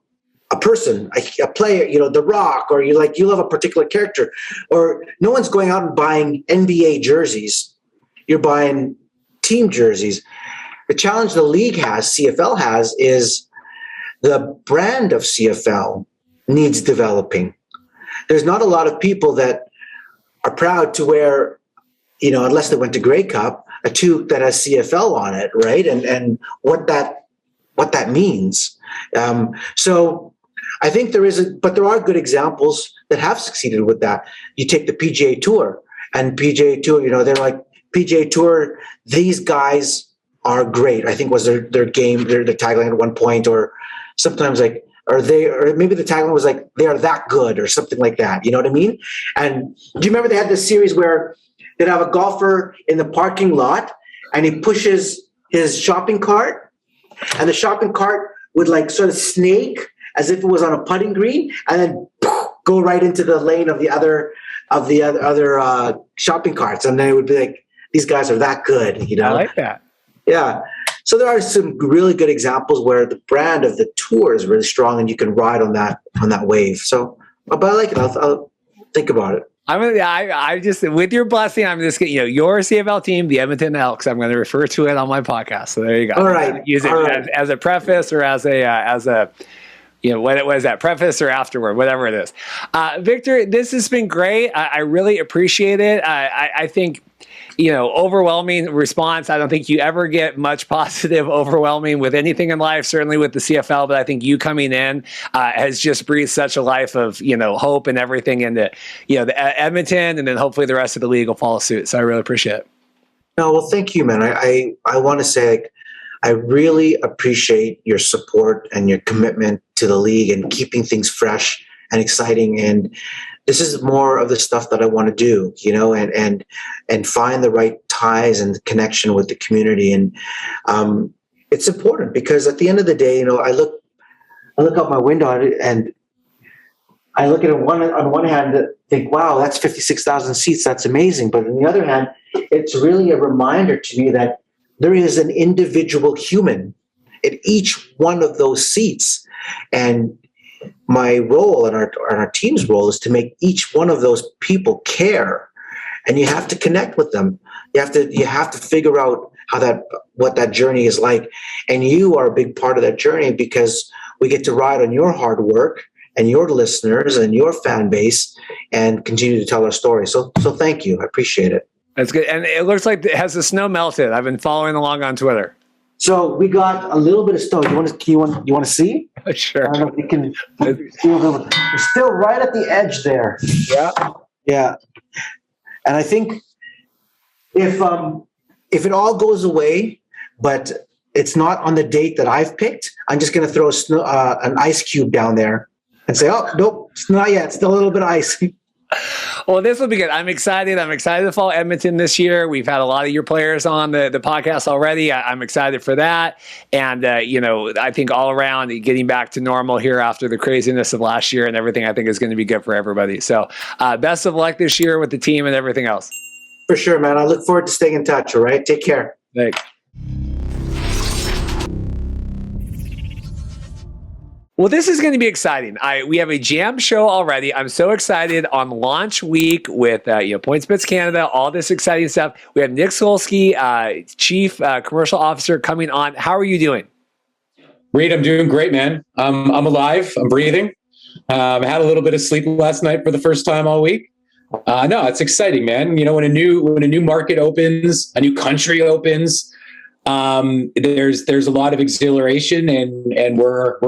a person, a player, The Rock, or you love a particular character, or no one's going out and buying NBA jerseys. You're buying team jerseys. The challenge the league has, CFL has, is the brand of CFL needs developing. There's not a lot of people that are proud to wear, unless they went to Grey Cup, a toque that has CFL on it, right? And what that means. So I think but there are good examples that have succeeded with that. You take the PGA Tour, and PGA Tour, they're like, PGA Tour, these guys are great. I think was their game, their tagline at one point, or sometimes or maybe the tagline was they are that good or something like that. You know what I mean? And do you remember they had this series where they'd have a golfer in the parking lot and he pushes his shopping cart and the shopping cart would sort of snake as if it was on a putting green and then go right into the lane of the other shopping carts. And then it would be these guys are that good, I like that. Yeah. So there are some really good examples where the brand of the tour is really strong and you can ride on that wave. So, but I like it. I'll think about it. I just, with your blessing, I'm just going your CFL team, the Edmonton Elks. I'm going to refer to it on my podcast. So there you go. All right. Use it as a preface or as a what was that, preface or afterward, whatever it is. Victor, this has been great. I really appreciate it. I think, overwhelming response. I don't think you ever get much positive overwhelming with anything in life, certainly with the CFL, but I think you coming in has just breathed such a life of, hope and everything into, the Edmonton, and then hopefully the rest of the league will follow suit. So I really appreciate it. No, well, thank you, man. I want to say, I really appreciate your support and your commitment to the league and keeping things fresh and exciting. And this is more of the stuff that I want to do, and find the right ties and connection with the community. And it's important because at the end of the day, I look out my window and I look at it on one hand and think, wow, that's 56,000 seats. That's amazing. But on the other hand, it's really a reminder to me that there is an individual human at each one of those seats. And my role and our team's role is to make each one of those people care. And you have to connect with them. You have to figure out what that journey is like. And you are a big part of that journey because we get to ride on your hard work and your listeners and your fan base and continue to tell our story. So thank you. I appreciate it. That's good. And it looks like has the snow melted? I've been following along on Twitter. So we got a little bit of snow. You want to see? Sure. I don't know if you can see a little bit. We're still right at the edge there. Yeah. And I think if it all goes away, but it's not on the date that I've picked, I'm just going to throw an ice cube down there and say, oh, nope, it's not yet. It's still a little bit of ice. Well, this will be good. I'm excited. I'm excited to follow Edmonton this year. We've had a lot of your players on the podcast already. I'm excited for that. And, I think all around getting back to normal here after the craziness of last year and everything, I think is going to be good for everybody. So best of luck this year with the team and everything else. For sure, man. I look forward to staying in touch. All right. Take care. Thanks. Well, this is going to be exciting. We have a jam show already. I'm so excited on launch week with PointsBet Canada, all this exciting stuff. We have Nick Sulsky, Chief Commercial Officer, coming on. How are you doing? Reed, I'm doing great, man. I'm alive. I'm breathing. I had a little bit of sleep last night for the first time all week. No, it's exciting, man. When a new market opens, a new country opens, there's a lot of exhilaration, and we're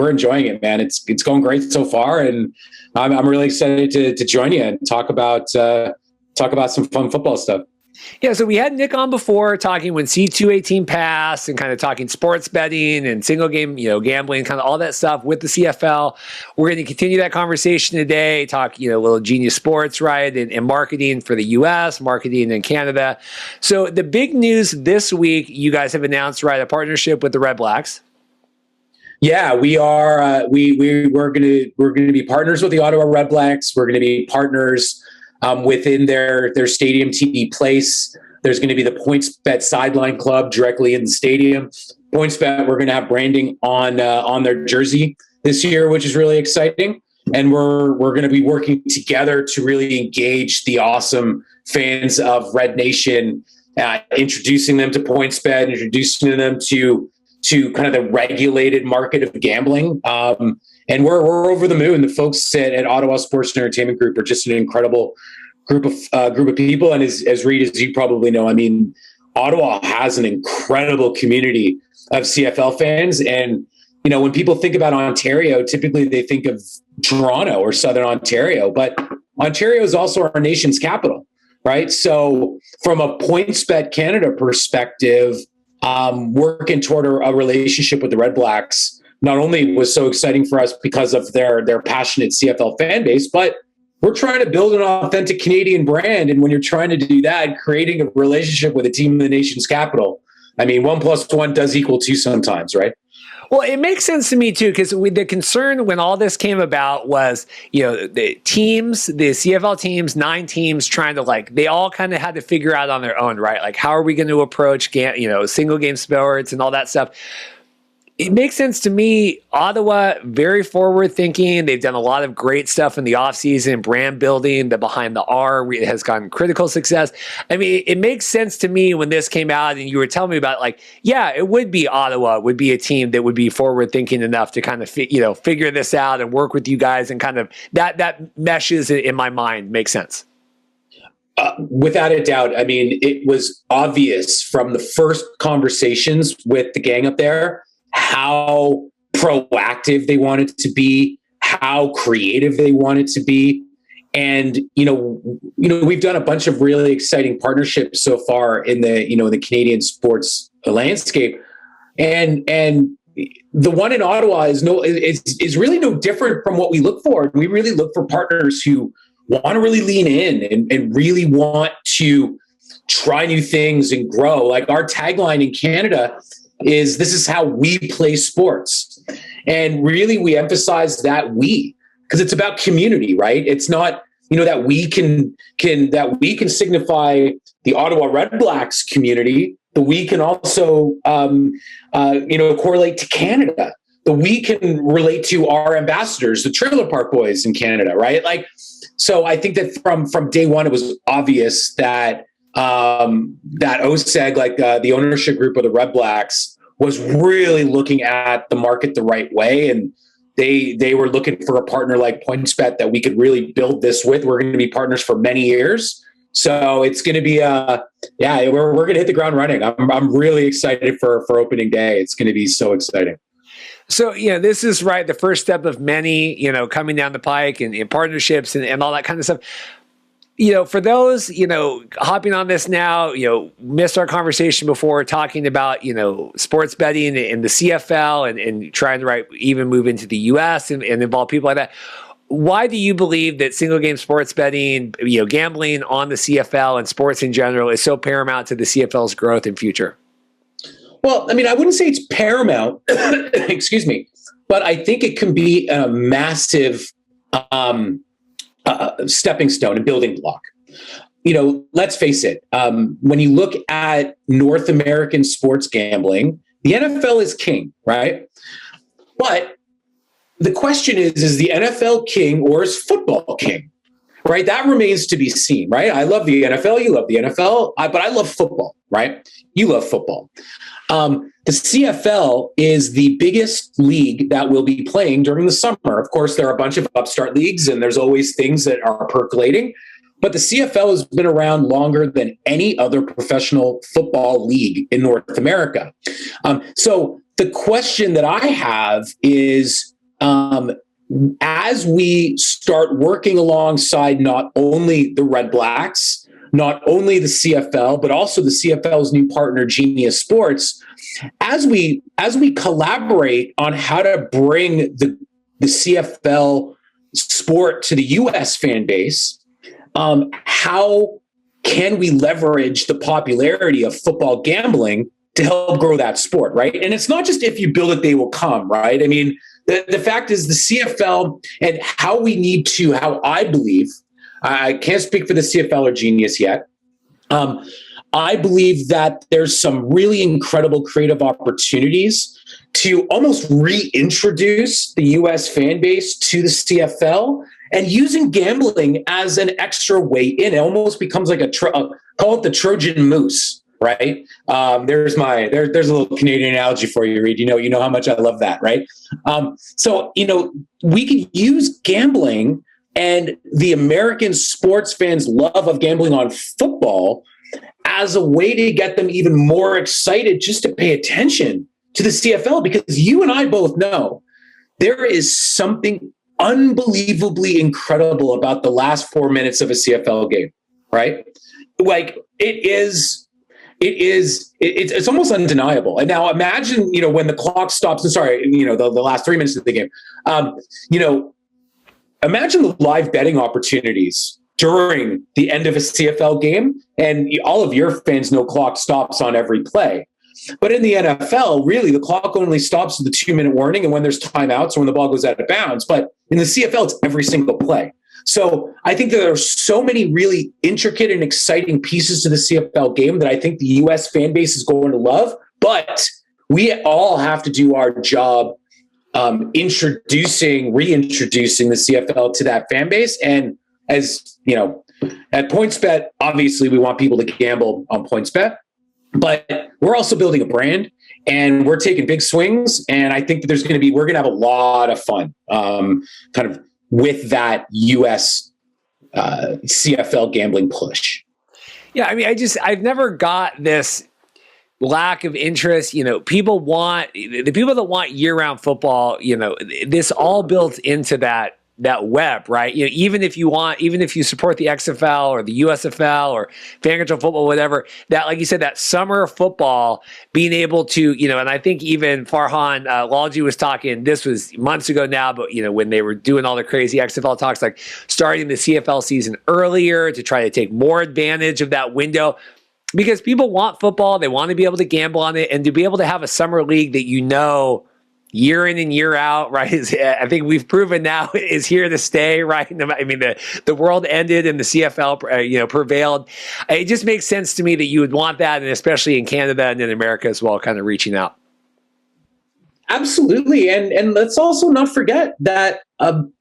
enjoying it, man. It's going great so far, and I'm really excited to join you and talk about some fun football stuff. Yeah, so we had Nick on before talking when C218 passed and kind of talking sports betting and single game, gambling, kind of all that stuff with the CFL. We're going to continue that conversation today, talk, a little genius sports, right? And marketing for the US, marketing in Canada. So the big news this week, you guys have announced, right, a partnership with the Red Blacks. Yeah, we are. We're gonna be partners with the Ottawa Red Blacks. We're gonna be partners within their stadium TD Place. There's going to be the PointsBet sideline club directly in the stadium. PointsBet, we're going to have branding on their jersey this year, which is really exciting. And we're going to be working together to really engage the awesome fans of Red Nation, introducing them to PointsBet, introducing them to kind of the regulated market of gambling. And we're over the moon. The folks at Ottawa Sports and Entertainment Group are just an incredible group of people. And as Reed, as you probably know, I mean, Ottawa has an incredible community of CFL fans. And, when people think about Ontario, typically they think of Toronto or Southern Ontario, but Ontario is also our nation's capital, right? So from a PointsBet Canada perspective, working toward a relationship with the Red Blacks not only was so exciting for us because of their passionate CFL fan base, but we're trying to build an authentic Canadian brand. And when you're trying to do that, creating a relationship with a team in the nation's capital, I mean, 1 + 1 does equal 2 sometimes, right? Well, it makes sense to me too, because the concern when all this came about was, the teams, the CFL teams, 9 teams trying to they all kind of had to figure out on their own, right? Like, how are we going to approach, single game sports and all that stuff? It makes sense to me. Ottawa, very forward thinking. They've done a lot of great stuff in the offseason, brand building. The Behind the R has gotten critical success. I mean, it makes sense to me when this came out and you were telling me about it would be Ottawa would be a team that would be forward thinking enough to kind of, figure this out and work with you guys, and kind of that meshes in my mind. Makes sense. Without a doubt. I mean, it was obvious from the first conversations with the gang up there how proactive they wanted to be, how creative they wanted to be. And, we've done a bunch of really exciting partnerships so far in the Canadian sports landscape. And the one in Ottawa is really no different from what we look for. We really look for partners who want to really lean in and really want to try new things and grow. Like our tagline in Canada is, this is how we play sports. And really we emphasize that because it's about community, right? It's not, that we can signify the Ottawa Red Blacks community. The we can also, correlate to Canada. The we can relate to our ambassadors, the Trailer Park Boys in Canada, right? So I think that from day one, it was obvious that that OSEG, the ownership group of the Red Blacks, was really looking at the market the right way. And they were looking for a partner like PointsBet that we could really build this with. We're going to be partners for many years. So it's going to be, we're going to hit the ground running. I'm really excited for opening day. It's going to be so exciting. So, this is right, the first step of many, coming down the pike and partnerships and all that kind of stuff. For those, hopping on this now, missed our conversation before talking about, sports betting and the CFL and trying to even move into the US and involve people like that. Why do you believe that single game sports betting, gambling on the CFL and sports in general is so paramount to the CFL's growth and future? Well, I mean, I wouldn't say it's paramount, excuse me, but I think it can be a massive stepping stone and building block. Let's face it. When you look at North American sports gambling, the NFL is king, right? But the question is the NFL king or is football king? Right? That remains to be seen, right? I love the NFL. You love the NFL, but I love football, right? You love football. The CFL is the biggest league that will be playing during the summer. Of course, there are a bunch of upstart leagues and there's always things that are percolating, but the CFL has been around longer than any other professional football league in North America. So the question that I have is, as we start working alongside not only the Red Blacks, not only the CFL, but also the CFL's new partner, Genius Sports, as we collaborate on how to bring the CFL sport to the US fan base, how can we leverage the popularity of football gambling to help grow that sport, right? And it's not just if you build it, they will come, right? I mean, the fact is the CFL and how I believe, I can't speak for the CFL or Genius yet. I believe that there's some really incredible creative opportunities to almost reintroduce the US fan base to the CFL and using gambling as an extra way in. It almost becomes like call it the Trojan Moose, right? There's a little Canadian analogy for you, Reed. You know how much I love that, right? So we can use gambling and the American sports fans' love of gambling on football as a way to get them even more excited just to pay attention to the CFL, because you and I both know there is something unbelievably incredible about the last 4 minutes of a CFL game, right? Like it's almost undeniable. And now imagine, when the clock stops, the last 3 minutes of the game, imagine the live betting opportunities during the end of a CFL game. And all of your fans know clock stops on every play. But in the NFL, really, the clock only stops at the 2-minute warning and when there's timeouts or when the ball goes out of bounds. But in the CFL, it's every single play. So I think that there are so many really intricate and exciting pieces to the CFL game that I think the U.S. fan base is going to love. But we all have to do our job reintroducing the CFL to that fan base. And as you know, at PointsBet, obviously we want people to gamble on PointsBet, but we're also building a brand and we're taking big swings. And I think that we're going to have a lot of fun kind of with that US CFL gambling push. Yeah. I mean, I've never got this lack of interest. The people that want year-round football, this all built into that web, right? Even if you support the XFL or the USFL or fan control football, whatever, that, like you said, that summer football, being able to, and I think even Farhan Lalji was talking, this was months ago now, but when they were doing all the crazy XFL talks, like starting the CFL season earlier to try to take more advantage of that window. Because people want football, they want to be able to gamble on it, and to be able to have a summer league that year in and year out, right? I think we've proven now is here to stay, right? I mean, the world ended and the CFL, prevailed. It just makes sense to me that you would want that, and especially in Canada and in America as well, kind of reaching out. Absolutely, and let's also not forget that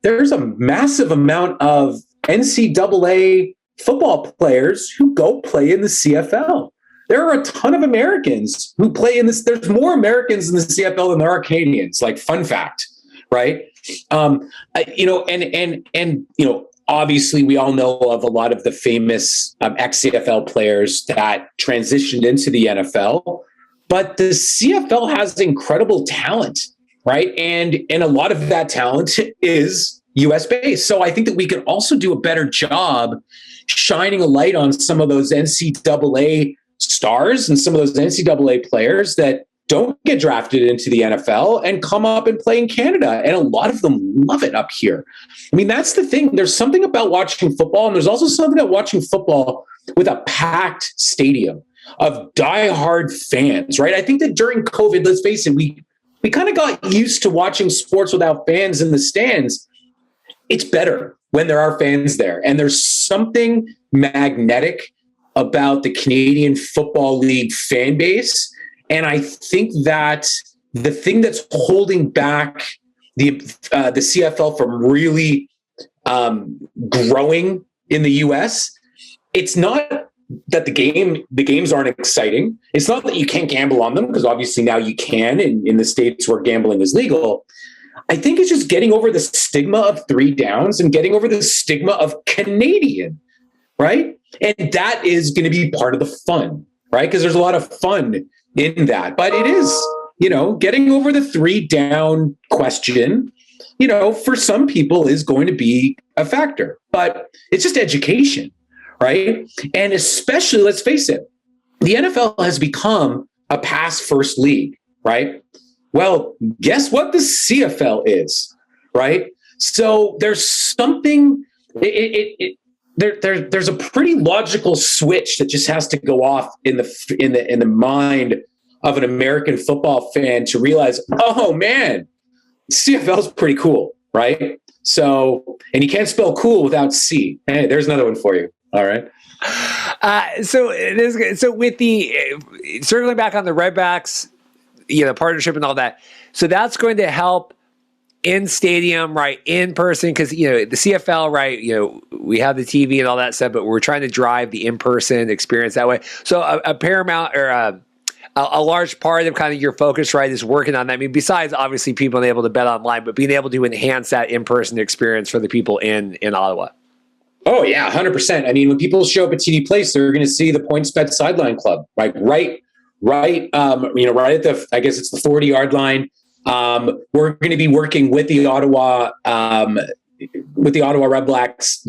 there's a massive amount of NCAA football players who go play in the CFL. There are a ton of Americans who play in this. There's more Americans in the CFL than there are Canadians. Like, fun fact, right? Obviously we all know of a lot of the famous ex-CFL players that transitioned into the NFL, but the CFL has incredible talent, right? And a lot of that talent is US based. So I think that we can also do a better job shining a light on some of those NCAA stars and some of those NCAA players that don't get drafted into the NFL and come up and play in Canada. And a lot of them love it up here. I mean, that's the thing. There's something about watching football, and there's also something about watching football with a packed stadium of diehard fans, right? I think that during COVID, let's face it, we kind of got used to watching sports without fans in the stands. It's better when there are fans there. And there's something magnetic about the Canadian Football League fan base. And I think that the thing that's holding back the CFL from really growing in the US. It's not that the games aren't exciting. It's not that you can't gamble on them, because obviously now you can in the states where gambling is legal. I think it's just getting over the stigma of 3 downs and getting over the stigma of Canadian, right? And that is going to be part of the fun, right? Because there's a lot of fun in that. But it is, getting over the 3 down question, for some people is going to be a factor. But it's just education, right? And especially, let's face it, the NFL has become a pass-first league, right? Well, guess what the CFL is, right? So there's something, there's a pretty logical switch that just has to go off in the mind of an American football fan to realize, oh man, CFL is pretty cool, right? So, and you can't spell cool without C. Hey, there's another one for you. All right. So with the circling back on the Redbacks, partnership and all that. So that's going to help in stadium, right? In person, because the CFL, right? We have the TV and all that stuff, but we're trying to drive the in-person experience that way. So a paramount or a large part of kind of your focus, right, is working on that. I mean, besides obviously people being able to bet online, but being able to enhance that in-person experience for the people in Ottawa. Oh yeah, 100%. I mean, when people show up at TD Place, they're going to see the PointsBet sideline club, right at the, I guess it's the 40-yard line. We're going to be working with the Ottawa Redblacks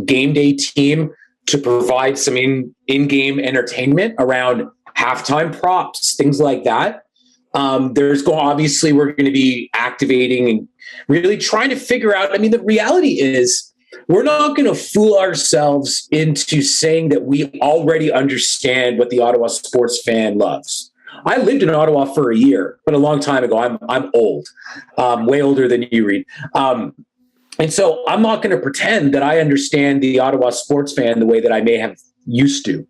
game day team to provide some in-game entertainment around halftime props, things like that. Obviously we're going to be activating and really trying to figure out. I mean, the reality is we're not going to fool ourselves into saying that we already understand what the Ottawa sports fan loves. I lived in Ottawa for a year, but a long time ago. I'm old, way older than you, Reed. And so I'm not going to pretend that I understand the Ottawa sports fan the way that I may have used to.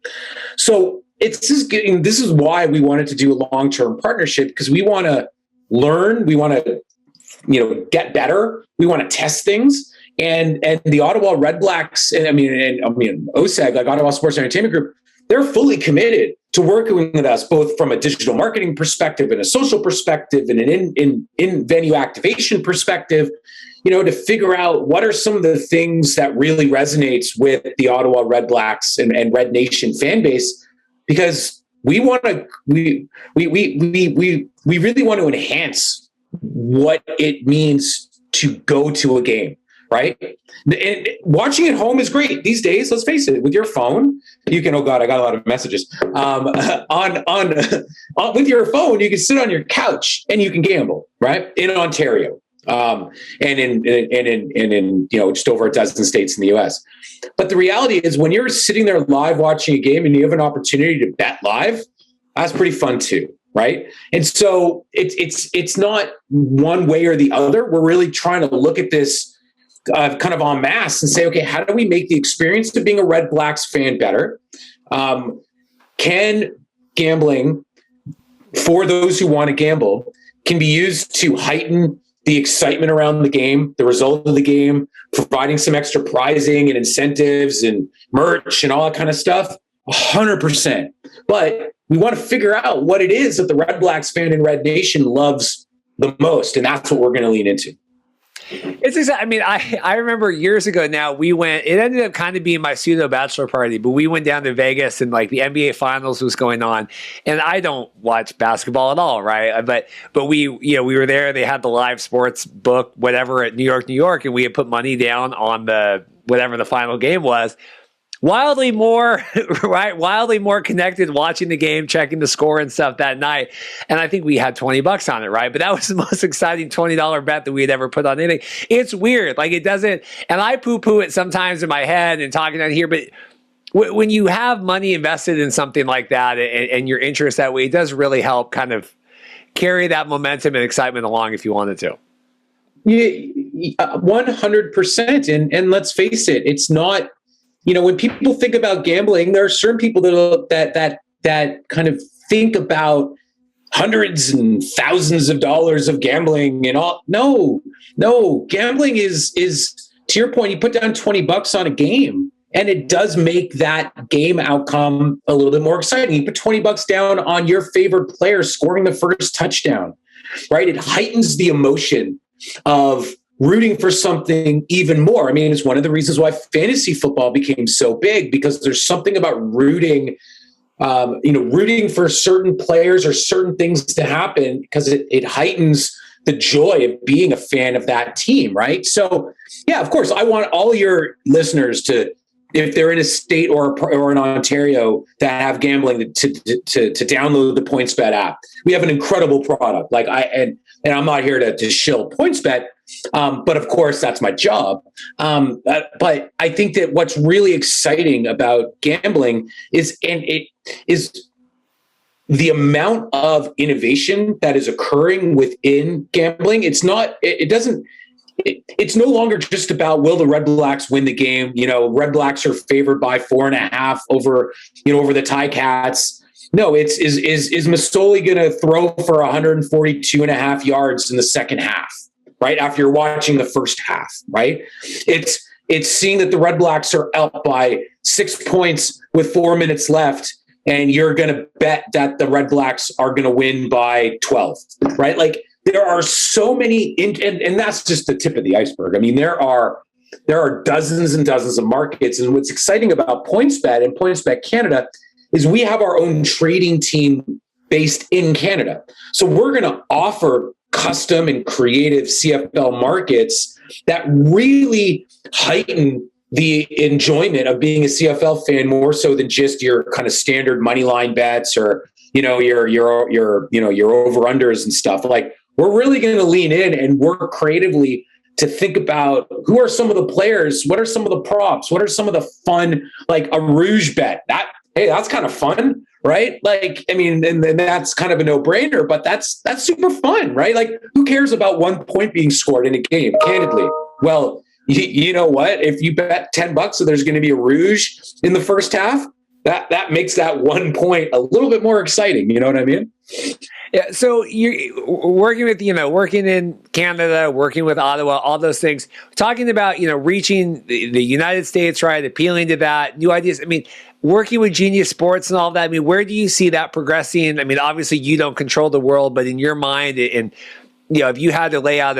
So this is why we wanted to do a long-term partnership, because we want to learn, we want to, get better, we want to test things. And the Ottawa Redblacks, and OSEG, like Ottawa Sports Entertainment Group, they're fully committed to working with us both from a digital marketing perspective and a social perspective and an in-venue activation perspective, to figure out what are some of the things that really resonates with the Ottawa Redblacks and Red Nation fan base, because we really want to enhance what it means to go to a game. Right? And watching at home is great these days. Let's face it. With your phone, you can. Oh God, I got a lot of messages. With your phone, you can sit on your couch and you can gamble. Right? In Ontario, and in just over a dozen states in the U.S. But the reality is, when you're sitting there live watching a game and you have an opportunity to bet live, that's pretty fun too. Right? And so it's not one way or the other. We're really trying to look at this kind of en masse and say, okay, how do we make the experience of being a Redblacks fan better? Can gambling, for those who want to gamble, can be used to heighten the excitement around the game, the result of the game, providing some extra prizing and incentives and merch and all that kind of stuff? 100%. But we want to figure out what it is that the Redblacks fan in Red Nation loves the most, and that's what we're going to lean into. It's exactly. I mean, I remember years ago now, we went, it ended up kind of being my pseudo bachelor party, but we went down to Vegas and like the NBA finals was going on, and I don't watch basketball at all. Right. But we were there. They had the live sports book, whatever, at New York. And we had put money down on whatever the final game was. Wildly more connected watching the game, checking the score and stuff that night. And I think we had $20 on it, right? But that was the most exciting $20 bet that we had ever put on anything. It's weird. Like, it doesn't, and I poo-poo it sometimes in my head and talking on here, but when you have money invested in something like that and your interest that way, it does really help kind of carry that momentum and excitement along if you wanted to. Yeah, 100%. And let's face it, it's not, when people think about gambling, there are certain people that kind of think about hundreds and thousands of dollars of gambling and all. No, gambling is to your point, you put down $20 on a game and it does make that game outcome a little bit more exciting. You put $20 down on your favorite player scoring the first touchdown, right? It heightens the emotion of rooting for something even more. I mean, it's one of the reasons why fantasy football became so big, because there's something about rooting for certain players or certain things to happen, because it heightens the joy of being a fan of that team, right? So, yeah, of course, I want all your listeners to, if they're in a state or in Ontario that have gambling, to download the PointsBet app. We have an incredible product. And I'm not here to shill PointsBet, but of course that's my job. But I think that what's really exciting about gambling is the amount of innovation that is occurring within gambling. It's no longer just about, will the Red Blacks win the game? Red Blacks are favored by 4.5 over the Ticats. No, is Masoli going to throw for 142.5 yards in the second half, right? After you're watching the first half, right? It's seeing that the Red Blacks are up by 6 points with 4 minutes left, and you're going to bet that the Red Blacks are going to win by 12, right? Like, there are so many, and that's just the tip of the iceberg. I mean, there are dozens and dozens of markets. And what's exciting about PointsBet and PointsBet Canada is we have our own trading team based in Canada. So we're going to offer custom and creative CFL markets that really heighten the enjoyment of being a CFL fan, more so than just your kind of standard money line bets or, your over-unders and stuff. Like, we're really going to lean in and work creatively to think about who are some of the players, what are some of the props, what are some of the fun, like a Rouge bet. That's kind of fun, right? Like, I mean, and that's kind of a no-brainer, but that's super fun, right? Like, who cares about 1 point being scored in a game, candidly? Well, you know what? If you bet $10 so there's going to be a Rouge in the first half, that makes that 1 point a little bit more exciting. You know what I mean? Yeah. So you're working with, working in Canada, working with Ottawa, all those things, talking about, reaching the United States, right? Appealing to that, new ideas. I mean, working with Genius Sports and all that. I mean, where do you see that progressing? I mean, obviously you don't control the world, but in your mind, and if you had to lay out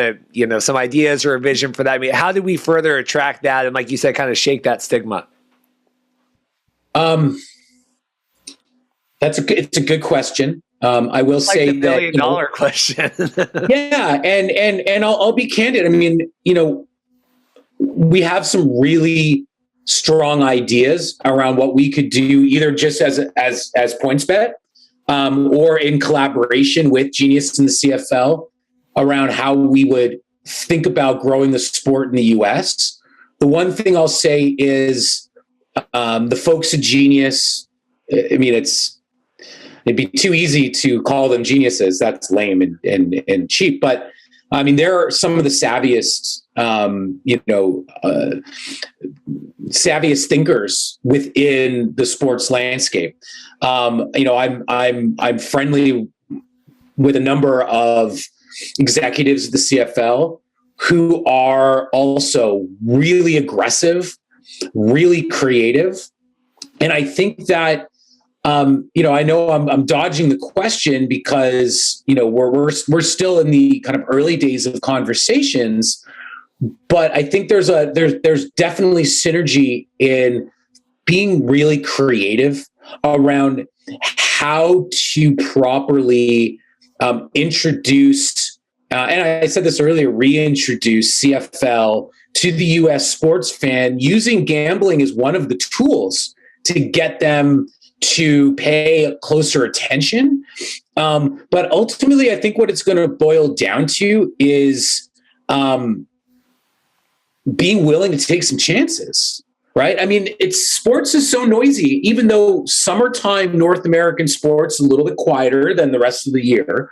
some ideas or a vision for that, I mean, how do we further attract that? And like you said, kind of shake that stigma. It's a good question. I will say the $1 million question. Yeah. And I'll be candid. I mean, we have some really strong ideas around what we could do, either just as PointsBet, or in collaboration with Genius and the CFL, around how we would think about growing the sport in the US. The one thing I'll say is, the folks at Genius, I mean, it'd be too easy to call them geniuses. That's lame and cheap. But I mean, they're some of the savviest, savviest thinkers within the sports landscape. I'm friendly with a number of executives of the CFL who are also really aggressive, really creative. And I think that, I know I'm dodging the question because, we're still in the kind of early days of conversations, but I think there's definitely synergy in being really creative around how to properly introduce, and I said this earlier, reintroduce CFL to the US sports fan, using gambling as one of the tools to get them to pay closer attention. But ultimately, I think what it's going to boil down to is being willing to take some chances, right? I mean, sports is so noisy, even though summertime North American sports is a little bit quieter than the rest of the year.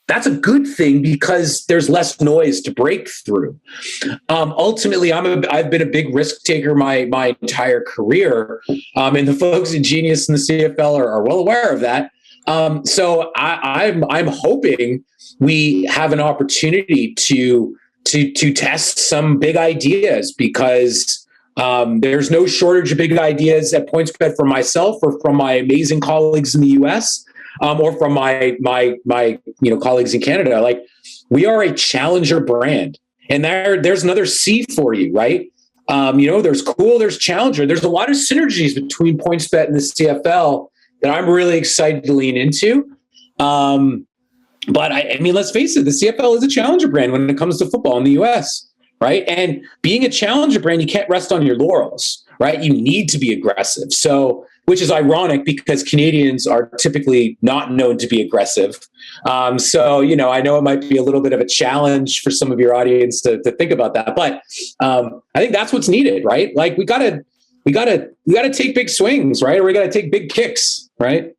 That's a good thing because there's less noise to break through. Ultimately, I've been a big risk taker my entire career, and the folks at Genius and the CFL are well aware of that. So I'm hoping we have an opportunity to test some big ideas, because there's no shortage of big ideas at PointsBet for myself or from my amazing colleagues in the US, or from my colleagues in Canada. Like, we are a challenger brand, and there's another C for you, right? There's cool, there's challenger. There's a lot of synergies between PointsBet and the CFL that I'm really excited to lean into. But I mean, let's face it, the CFL is a challenger brand when it comes to football in the US, right? And being a challenger brand, you can't rest on your laurels, right? You need to be aggressive. So, which is ironic because Canadians are typically not known to be aggressive. So, I know it might be a little bit of a challenge for some of your audience to think about that, but I think that's what's needed, right? Like, we gotta take big swings, right? Or we gotta take big kicks, right?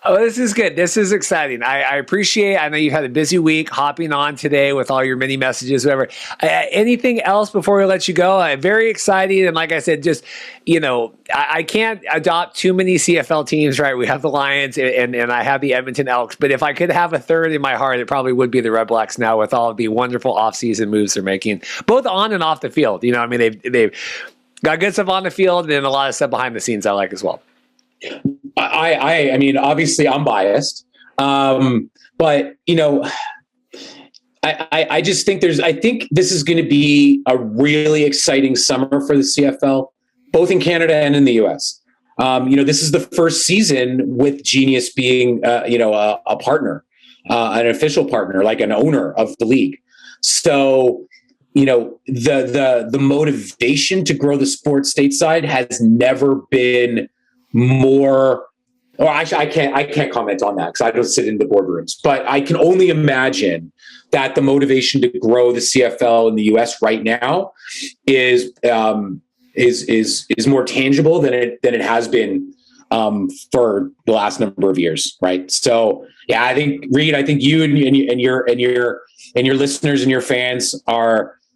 Oh, this is good. This is exciting. I appreciate, I know you had a busy week hopping on today with all your many messages, whatever. Anything else before we let you go? Very exciting. And like I said, just, I can't adopt too many CFL teams, right? We have the Lyons and I have the Edmonton Elks, but if I could have a third in my heart, it probably would be the Red Blacks now, with all of the wonderful offseason moves they're making, both on and off the field. I mean, they've got good stuff on the field and a lot of stuff behind the scenes I like as well. I mean, obviously I'm biased, but I just think I think this is going to be a really exciting summer for the CFL, both in Canada and in the US. This is the first season with Genius being, a partner, an official partner, like an owner of the league. So, the motivation to grow the sport stateside has never been more, or I can't comment on that because I don't sit in the boardrooms, but I can only imagine that the motivation to grow the CFL in the US right now is more tangible than it has been for the last number of years, right? So yeah, I think Reed, you and your listeners and your fans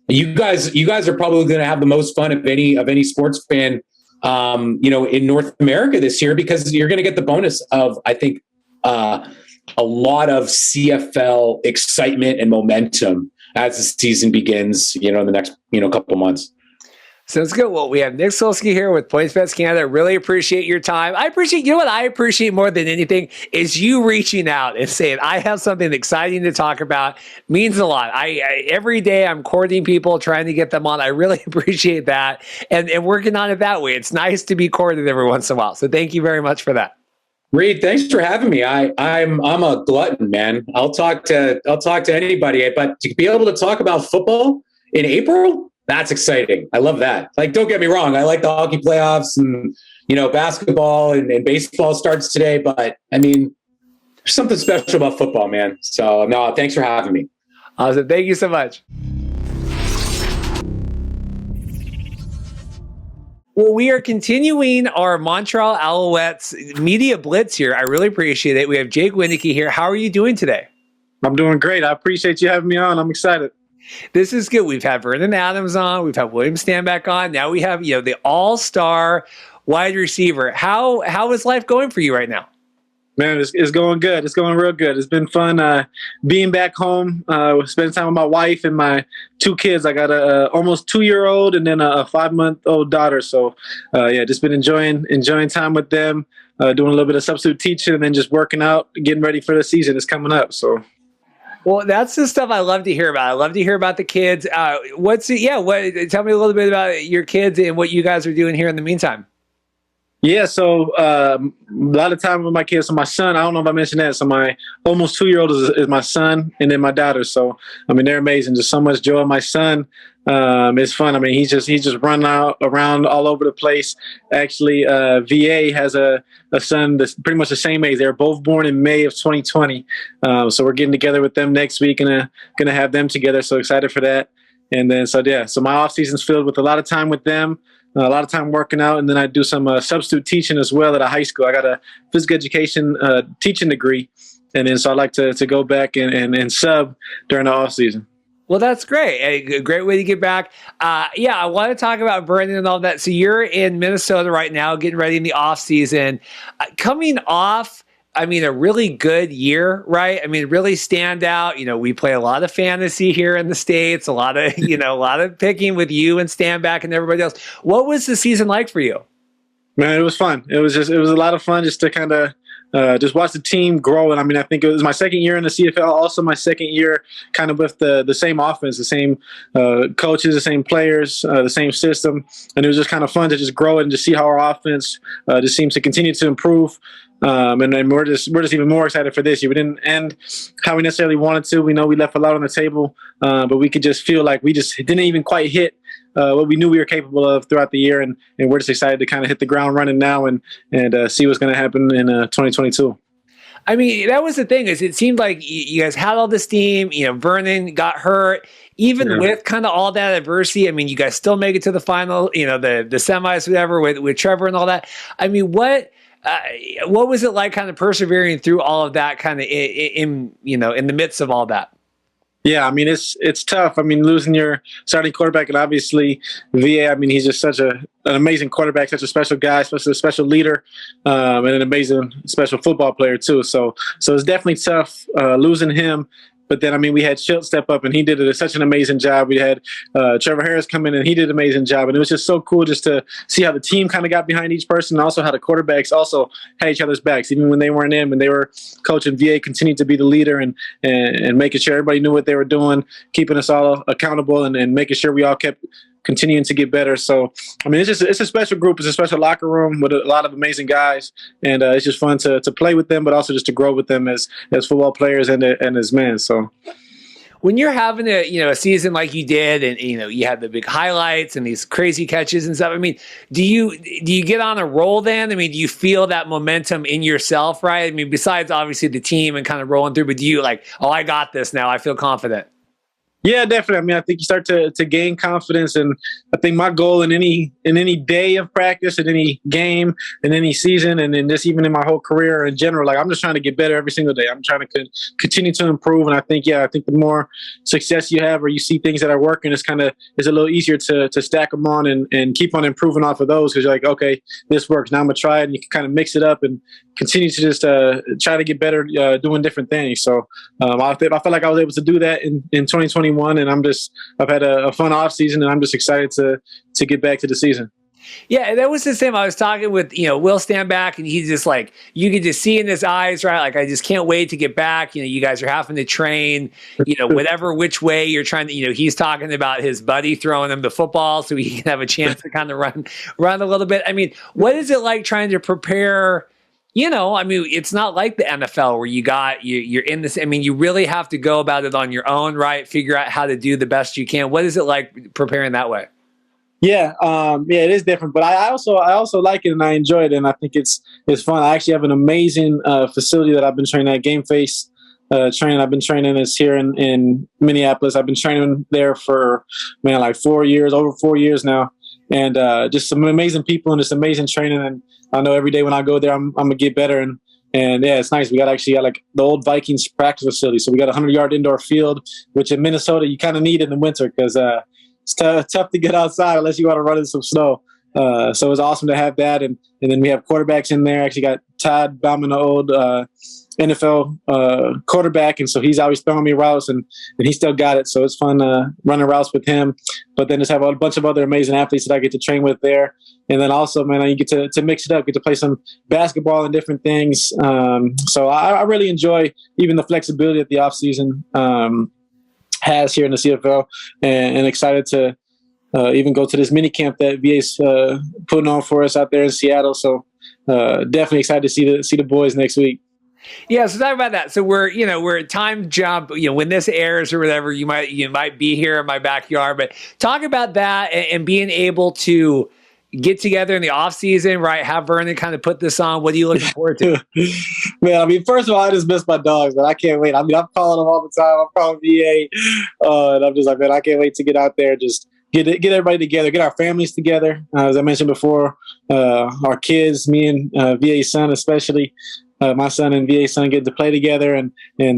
you guys are probably going to have the most fun of any sports fan in North America this year, because you're going to get the bonus of, I think, a lot of CFL excitement and momentum as the season begins, in the next, couple of months. Sounds good. Well, we have Nick Sulsky here with PointsBet Canada. Really appreciate your time. I appreciate, what I appreciate more than anything is you reaching out and saying, I have something exciting to talk about. Means a lot. I every day I'm courting people, trying to get them on. I really appreciate that and working on it that way. It's nice to be courted every once in a while. So thank you very much for that. Reed, thanks for having me. I'm a glutton, man. I'll talk to anybody, but to be able to talk about football in April, that's exciting. I love that. Like, don't get me wrong. I like the hockey playoffs and, basketball and baseball starts today. But I mean, there's something special about football, man. So no, thanks for having me. Awesome. Thank you so much. Well, we are continuing our Montreal Alouettes media blitz here. I really appreciate it. We have Jake Wieneke here. How are you doing today? I'm doing great. I appreciate you having me on. I'm excited. This is good. We've had Vernon Adams on. We've had William Stanback on. Now we have, the all-star wide receiver. How is life going for you right now? Man, it's going good. It's going real good. It's been fun being back home, spending time with my wife and my two kids. I got a almost 2-year-old and then a 5-month-old daughter. So, just been enjoying time with them, doing a little bit of substitute teaching and then just working out, getting ready for the season. It's coming up. So. Well, that's the stuff I love to hear about. I love to hear about the kids. Tell me a little bit about your kids and what you guys are doing here in the meantime. Yeah, so a lot of time with my kids. So my son, I don't know if I mentioned that. So my almost 2-year-old is my son, and then my daughter. So I mean, they're amazing. Just so much joy. My son, it's fun. I mean, he's just running around all over the place. Actually, VA has a son that's pretty much the same age. They're both born in May of 2020. So we're getting together with them next week and gonna have them together. So excited for that. And then so my off season's filled with a lot of time with them. A lot of time working out, and then I do some substitute teaching as well at a high school. I got a physical education teaching degree, and then so I like to go back and sub during the off season. Well, that's great. A great way to get back. I want to talk about Vernon and all that. So you're in Minnesota right now, getting ready in the off season. Coming off I mean, a really good year, right? I mean, really stand out. You know, we play a lot of fantasy here in the States, a lot of, a lot of picking with you and Stanback and everybody else. What was the season like for you? Man, it was fun. It was a lot of fun just to kind of just watch the team grow. And I mean, I think it was my second year in the CFL, also my second year kind of with the same offense, the same coaches, the same players, the same system. And it was just kind of fun to just grow it and just see how our offense just seems to continue to improve. And then we're just even more excited for this year. We didn't end how we necessarily wanted to. We know we left a lot on the table, but we could just feel like we just didn't even quite hit what we knew we were capable of throughout the year, and we're just excited to kind of hit the ground running now and see what's going to happen in 2022. I mean, that was the thing, is it seemed like you guys had all this team, Vernon got hurt, even with kind of all that adversity. I mean, you guys still make it to the final, the semis, whatever, with Trevor and all that. I mean, what was it like kind of persevering through all of that kind of in the midst of all that? Yeah, I mean, it's tough. I mean, losing your starting quarterback, and obviously VA, I mean, he's just such an amazing quarterback, such a special guy, a special leader, and an amazing special football player too. So it's definitely tough losing him. But then, I mean, we had Schilt step up, and he did such an amazing job. We had Trevor Harris come in, and he did an amazing job. And it was just so cool just to see how the team kind of got behind each person, and also how the quarterbacks also had each other's backs. Even when they weren't in, when they were coaching, VA continued to be the leader and making sure everybody knew what they were doing, keeping us all accountable, and making sure we all kept continuing to get better. So, I mean, it's a special group. It's a special locker room with a lot of amazing guys, and it's just fun to play with them, but also just to grow with them as football players and as men. So, when you're having a season like you did, and you have the big highlights and these crazy catches and stuff, I mean, do you get on a roll then? I mean, do you feel that momentum in yourself, right? I mean, besides obviously the team and kind of rolling through, but do you like, oh, I got this now, I feel confident? Yeah, definitely. I mean, I think you start to gain confidence, and I think my goal in any day of practice, in any game, in any season, and then just even in my whole career in general, like I'm just trying to get better every single day. I'm trying to continue to improve, and I think the more success you have, or you see things that are working, it's a little easier to stack them on and keep on improving off of those, because you're like, okay, this works. Now I'm gonna try it, and you can kind of mix it up and continue to just try to get better doing different things. So I feel like I was able to do that in 2021, and I've had a fun off season, and I'm just excited to get back to the season. Yeah, that was the same. I was talking with, Will Stanback, and he's just like, you could just see in his eyes, right? Like, I just can't wait to get back. You guys are having to train, whatever which way you're trying to, he's talking about his buddy throwing him the football so he can have a chance to kind of run a little bit. I mean, what is it like trying to prepare? I mean, it's not like the NFL where you're in this. I mean, you really have to go about it on your own, right? Figure out how to do the best you can. What is it like preparing that way? Yeah, it is different, but I also like it, and I enjoy it, and I think it's fun. I actually have an amazing facility that I've been training at, Game Face training. I've been training this here in Minneapolis. I've been training there for like 4 years, over 4 years now, and just some amazing people and just amazing training. And I know every day when I go there, I'm gonna get better. And yeah, it's nice. We got like the old Vikings practice facility. So we got a 100-yard indoor field, which in Minnesota you kind of need in the winter because it's tough to get outside unless you want to run in some snow. So it's awesome to have that. And then we have quarterbacks in there. Actually got Todd Bauman, the old NFL quarterback, and so he's always throwing me routes, and he still got it. So it's fun running routes with him. But then just have a bunch of other amazing athletes that I get to train with there. And then also, man, you get to mix it up, get to play some basketball and different things. So I really enjoy even the flexibility that the offseason has here in the CFL, and excited to even go to this mini camp that VA's putting on for us out there in Seattle. So definitely excited to see the boys next week. Yeah, so talk about that. So we're at time jump. When this airs or whatever, you might be here in my backyard. But talk about that and being able to get together in the off season, right? Have Vernon kind of put this on. What are you looking forward to? Man, I mean, first of all, I just miss my dogs, man. I can't wait. I mean, I'm calling them all the time. I'm calling VA, and I'm just like, man, I can't wait to get out there, just get everybody together, get our families together. As I mentioned before, our kids, me and VA's son especially. My son and VA's son get to play together and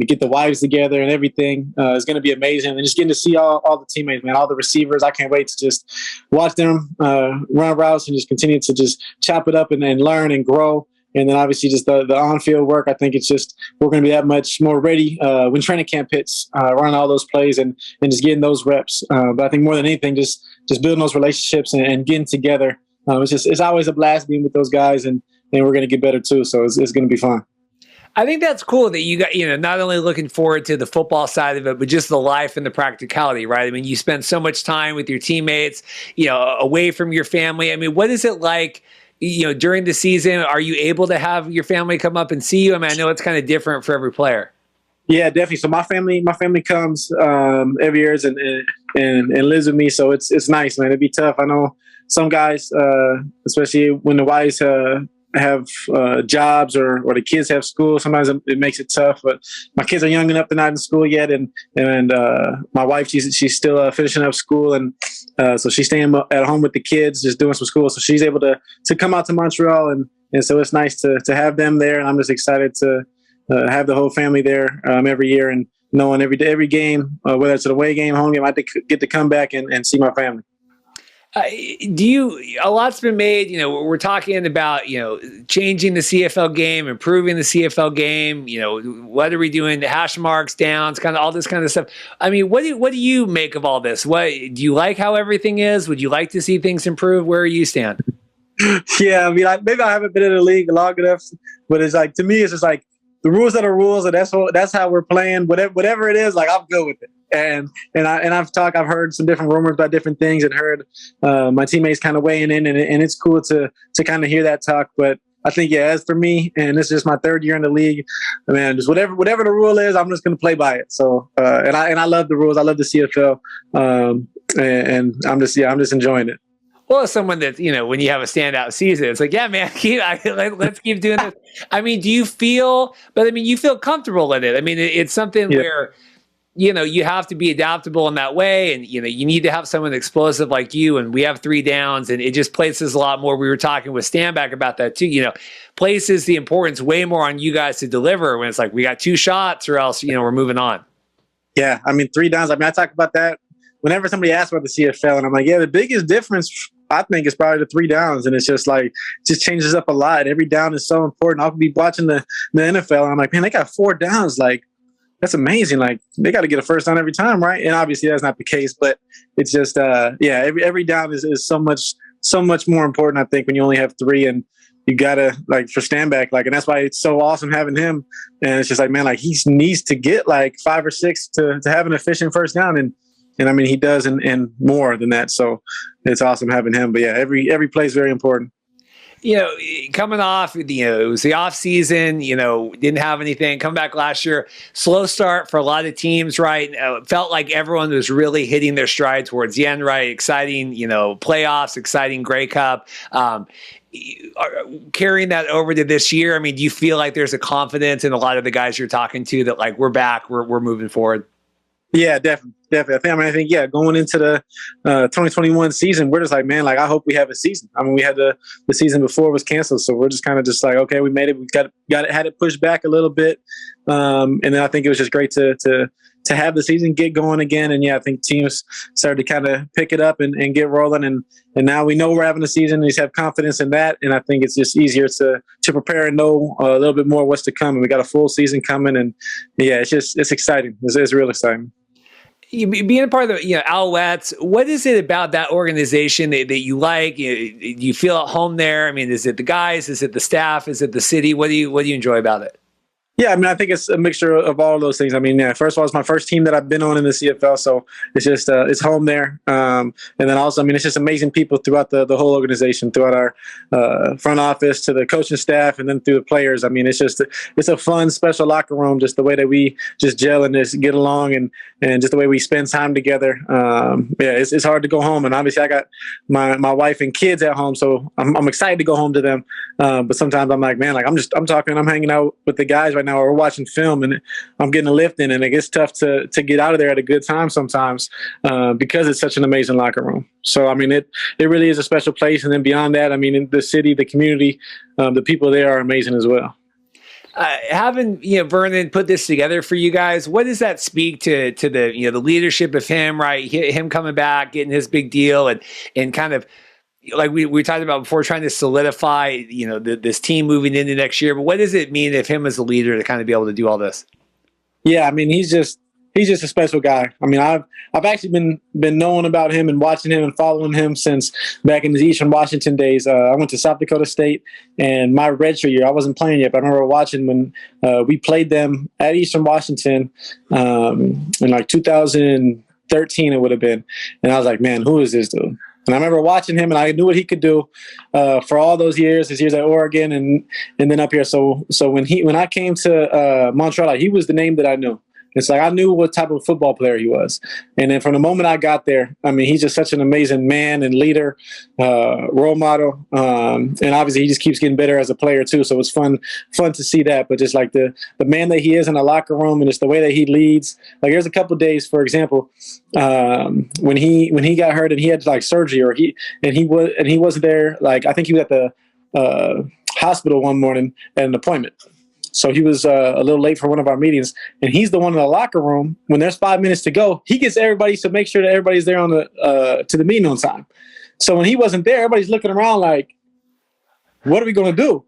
get the wives together and everything is going to be amazing. And just getting to see all the teammates, man, all the receivers. I can't wait to just watch them run routes and just continue to just chop it up and learn and grow And then obviously just the on-field work, I think it's just we're going to be that much more ready when training camp hits, running all those plays and just getting those reps. But I think more than anything, just building those relationships and getting together. It's always a blast being with those guys, and we're going to get better too. So it's going to be fun. I think that's cool that you got, not only looking forward to the football side of it, but just the life and the practicality, right? I mean, you spend so much time with your teammates, away from your family. I mean, what is it like, during the season? Are you able to have your family come up and see you? I mean, I know it's kind of different for every player. Yeah, definitely. So my family comes every year and lives with me. So it's nice, man. It'd be tough. I know some guys, especially when the wives have jobs or the kids have school, sometimes it makes it tough. But my kids are young enough; they're not in school yet, and my wife she's still finishing up school, and so she's staying at home with the kids, just doing some school. So she's able to come out to Montreal, and so it's nice to have them there, and I'm just excited to have the whole family there every year, and knowing every game, whether it's an away game, home game, I get to come back and see my family. A lot's been made, we're talking about, changing the CFL game, improving the CFL game, what are we doing, the hash marks, downs, kind of all this kind of stuff. I mean, what do you make of all this? What do you like how everything is? Would you like to see things improve? Where you stand? Yeah, I mean, maybe I haven't been in the league long enough, but it's like, to me, it's just like the rules are the rules, and that's how we're playing. Whatever it is, like, I'm good with it. And I've heard some different rumors about different things, and heard my teammates kind of weighing in, and it's cool to kind of hear that talk. But I think, as for me, and this is just my third year in the league, man, just whatever the rule is, I'm just going to play by it. So and I love the rules. I love the CFL, and I'm just enjoying it. Well, as someone that, when you have a standout season, it's like, yeah, man, let's keep doing this. I mean, you feel comfortable in it. I mean, it's something where, you have to be adaptable in that way. And, you need to have someone explosive like you. And we have 3 downs, and it just places a lot more. We were talking with Stanback about that too, places the importance way more on you guys to deliver when it's like, we got 2 shots or else, we're moving on. Yeah. I mean, 3 downs. I mean, I talk about that whenever somebody asks about the CFL, and I'm like, the biggest difference, I think, is probably the 3 downs. And it's just like, just changes up a lot. Every down is so important. I'll be watching the NFL, and I'm like, man, they got 4 downs. Like, that's amazing. Like, they got to get a first down every time, right? And obviously that's not the case, but it's just, every down is so much more important, I think, when you only have 3, and you got to, like, for Stanback, like, and that's why it's so awesome having him. And it's just like, man, like, he needs to get like 5 or 6 to have an efficient first down. And I mean, he does, and more than that. So it's awesome having him. But yeah, every play is very important. Coming off, it was the off season, didn't have anything. Come back last year, slow start for a lot of teams, right? It felt like everyone was really hitting their stride towards the end, right? Exciting, playoffs, exciting Grey Cup. Carrying that over to this year, I mean, do you feel like there's a confidence in a lot of the guys you're talking to that, like, we're back, we're moving forward? Yeah, definitely. I think, going into the 2021 season, we're just like, man, like, I hope we have a season. I mean, we had the season before was canceled, so we're just kind of just like, okay, we made it. We got it, had it pushed back a little bit, and then I think it was just great to have the season get going again. And I think teams started to kind of pick it up and get rolling, and now we know we're having a season, and we just have confidence in that. And I think it's just easier to prepare and know a little bit more what's to come. And we got a full season coming, and it's exciting. It's real exciting. Being a part of the Alouettes, what is it about that organization that you like? Do you feel at home there? I mean, is it the guys? Is it the staff? Is it the city? What do you enjoy about it? Yeah, I mean, I think it's a mixture of all of those things. I mean, first of all, it's my first team that I've been on in the CFL, so it's just it's home there. And then also, I mean, it's just amazing people throughout the whole organization, throughout our front office to the coaching staff, and then through the players. I mean, it's a fun, special locker room. Just the way that we just gel and just get along, and just the way we spend time together. It's hard to go home, and obviously, I got my wife and kids at home, so I'm excited to go home to them. But sometimes I'm like, man, like I'm hanging out with the guys right now, or we're watching film, and I'm getting a lift in, and it gets tough to get out of there at a good time sometimes because it's such an amazing locker room. So, I mean, it really is a special place. And then beyond that, I mean, in the city, the community, the people there are amazing as well. Having Vernon put this together for you guys, what does that speak to the the leadership of him, right? Him coming back, getting his big deal, and kind of like we talked about before, trying to solidify, this team moving into next year. But what does it mean if him as a leader to kind of be able to do all this? Yeah, I mean, he's just a special guy. I mean, I've actually been knowing about him and watching him and following him since back in his Eastern Washington days. I went to South Dakota State, and my redshirt year, I wasn't playing yet, but I remember watching when we played them at Eastern Washington in like 2013 it would have been. And I was like, man, who is this dude? And I remember watching him, and I knew what he could do for all those years, his years at Oregon and then up here. So when I came to Montreal, he was the name that I knew. It's like I knew what type of football player he was. And then from the moment I got there, I mean, he's just such an amazing man and leader, role model. And obviously he just keeps getting better as a player too. So it's fun to see that. But just like the man that he is in the locker room, and it's the way that he leads. Like there's a couple of days, for example, when he got hurt and he had like surgery, or he wasn't there. Like I think he was at the hospital one morning at an appointment. So he was a little late for one of our meetings, and he's the one in the locker room. When there's 5 minutes to go, he gets everybody to make sure that everybody's there on to the meeting on time. So when he wasn't there, everybody's looking around like, what are we going to do?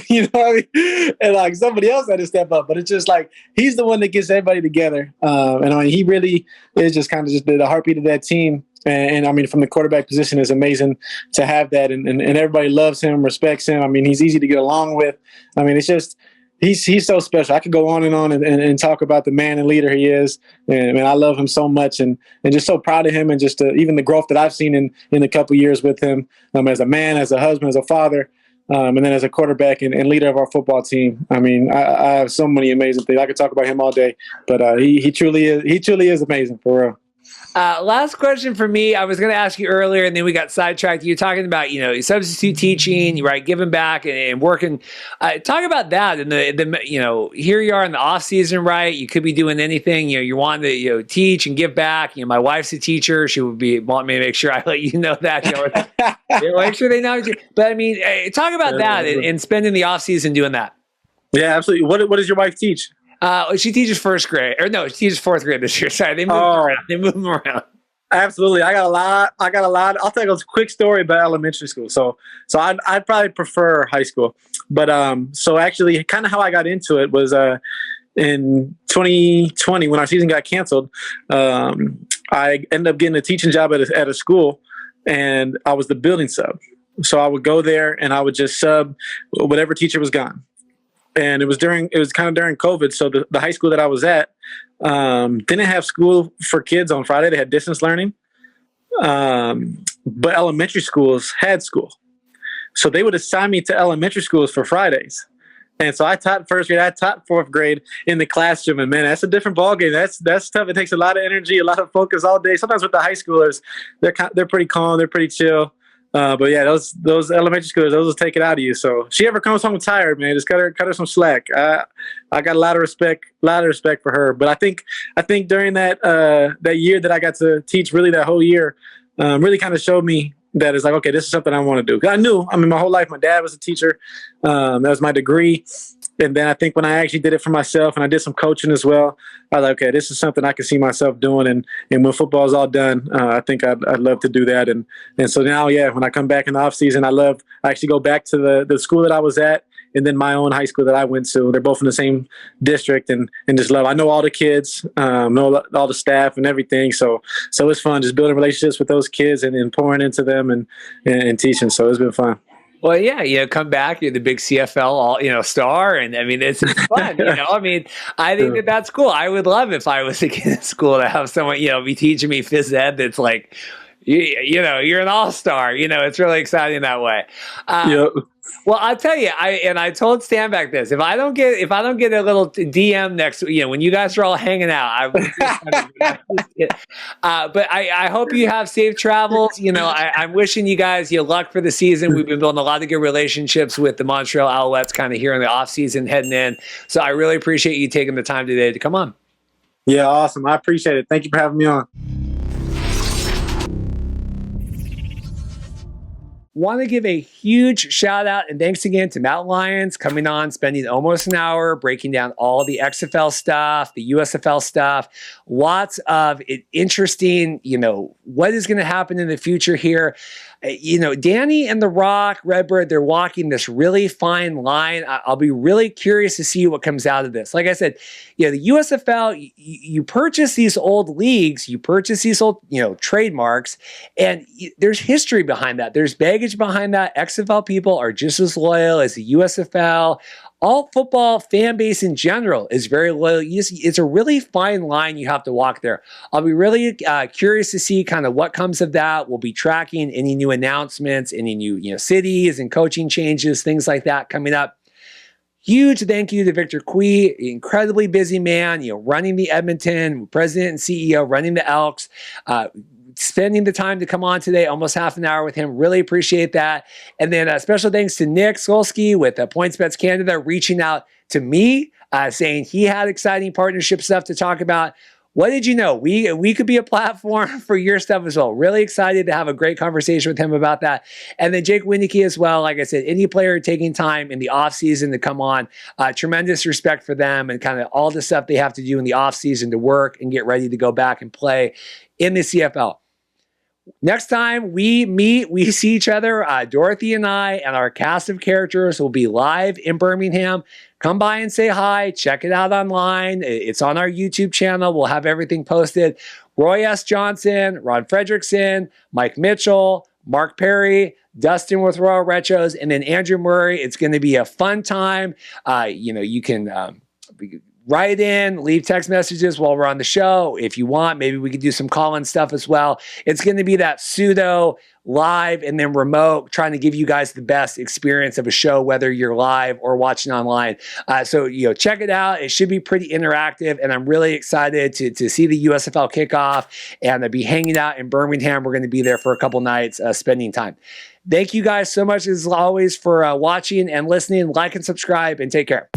You know what I mean? And like somebody else had to step up, but it's just like he's the one that gets everybody together. And I mean, he really is just kind of just the heartbeat of that team. And I mean, from the quarterback position, is amazing to have that, and everybody loves him, respects him. I mean, he's easy to get along with. I mean, it's just. He's so special. I could go on and talk about the man and leader he is. And I love him so much, and just so proud of him, and just even the growth that I've seen in a couple years with him as a man, as a husband, as a father, and then as a quarterback and leader of our football team. I mean, I have so many amazing things. I could talk about him all day, but he truly is amazing for real. Last question for me. I was going to ask you earlier, and then we got sidetracked. You talking about, substitute teaching, right? Giving back and working. Talk about that. And the here you are in the off season, right? You could be doing anything. You want to teach and give back. My wife's a teacher. She would want me to make sure I let you know that. Make sure they know. But I mean, talk about that and spending the off season doing that. Yeah, absolutely. What does your wife teach? She teaches first grade, or no, she teaches fourth grade this year. Sorry, they move them around. Absolutely, I got a lot. I'll tell you a quick story about elementary school. So I'd probably prefer high school, but so actually, kind of how I got into it was in 2020 when our season got canceled. I ended up getting a teaching job at a school, and I was the building sub. So I would go there and I would just sub whatever teacher was gone. And it was kind of during COVID. So the high school that I was at didn't have school for kids on Friday. They had distance learning. But elementary schools had school. So they would assign me to elementary schools for Fridays. And so I taught first grade, I taught fourth grade in the classroom. And man, that's a different ballgame. That's tough. It takes a lot of energy, a lot of focus all day. Sometimes with the high schoolers, they're pretty calm, they're pretty chill. But yeah, those elementary schoolers, those will take it out of you. So she ever comes home tired, man, just cut her some slack. I got a lot of respect for her. But I think during that year that I got to teach, really that whole year, really kind of showed me that it's like, okay, this is something I want to do. 'Cause I mean, my whole life, my dad was a teacher. That was my degree. And then I think when I actually did it for myself and I did some coaching as well, I was like, okay, this is something I can see myself doing. And when football is all done, I think I'd love to do that. And so now, yeah, when I come back in the off season, I actually go back to the school that I was at, and then my own high school that I went to. They're both in the same district, and just love. I know all the kids, know all the staff and everything. So it's fun just building relationships with those kids and pouring into them and teaching. So it's been fun. Well, yeah, come back. You're the big CFL, star, and I mean, it's fun. I mean, I think that's cool. I would love if I was a kid in school to have someone, be teaching me phys ed that's like, you're an all-star. It's really exciting that way. Yep. Well, I'll tell you, I told Stanback this. If I don't get a little DM next, when you guys are all hanging out, but I hope you have safe travels. I'm wishing you guys luck for the season. We've been building a lot of good relationships with the Montreal Alouettes kind of here in the off season heading in. So I really appreciate you taking the time today to come on. Yeah, awesome. I appreciate it. Thank you for having me on. Want to give a huge shout out and thanks again to Matt Lyons coming on, spending almost an hour breaking down all the XFL stuff, the USFL stuff, lots of interesting, what is going to happen in the future here. Danny and The Rock, Redbird, they're walking this really fine line. I'll be really curious to see what comes out of this. Like I said, the USFL, you purchase these old leagues, you purchase these old, trademarks, and there's history behind that. There's baggage behind that. XFL people are just as loyal as the USFL. All football fan base in general is very loyal. It's a really fine line you have to walk there. I'll be really curious to see kind of what comes of that. We'll be tracking any new announcements, any new cities and coaching changes, things like that coming up. Huge thank you to Victor Cui, incredibly busy man, running the Edmonton, president and CEO, running the Elks, spending the time to come on today, almost half an hour with him. Really appreciate that. And then special thanks to Nick Sulsky with PointsBet Canada reaching out to me, saying he had exciting partnership stuff to talk about. What did you know? We could be a platform for your stuff as well. Really excited to have a great conversation with him about that. And then Jake Wieneke as well. Like I said, any player taking time in the offseason to come on, tremendous respect for them and kind of all the stuff they have to do in the offseason to work and get ready to go back and play in the CFL. Next time we meet, we see each other, Dorothy and I and our cast of characters will be live in Birmingham. Come by and say hi. Check it out online. It's on our YouTube channel. We'll have everything posted. Roy S. Johnson, Ron Fredrickson, Mike Mitchell, Mark Perry, Dustin with Royal Retros, and then Andrew Murray. It's going to be a fun time. You can write in, leave text messages while we're on the show. If you want, maybe we could do some call-in stuff as well. It's going to be that pseudo live and then remote, trying to give you guys the best experience of a show, whether you're live or watching online. So check it out. It should be pretty interactive, and I'm really excited to see the USFL kickoff and be hanging out in Birmingham. We're going to be there for a couple nights, spending time. Thank you guys so much, as always, for watching and listening. Like and subscribe, and take care.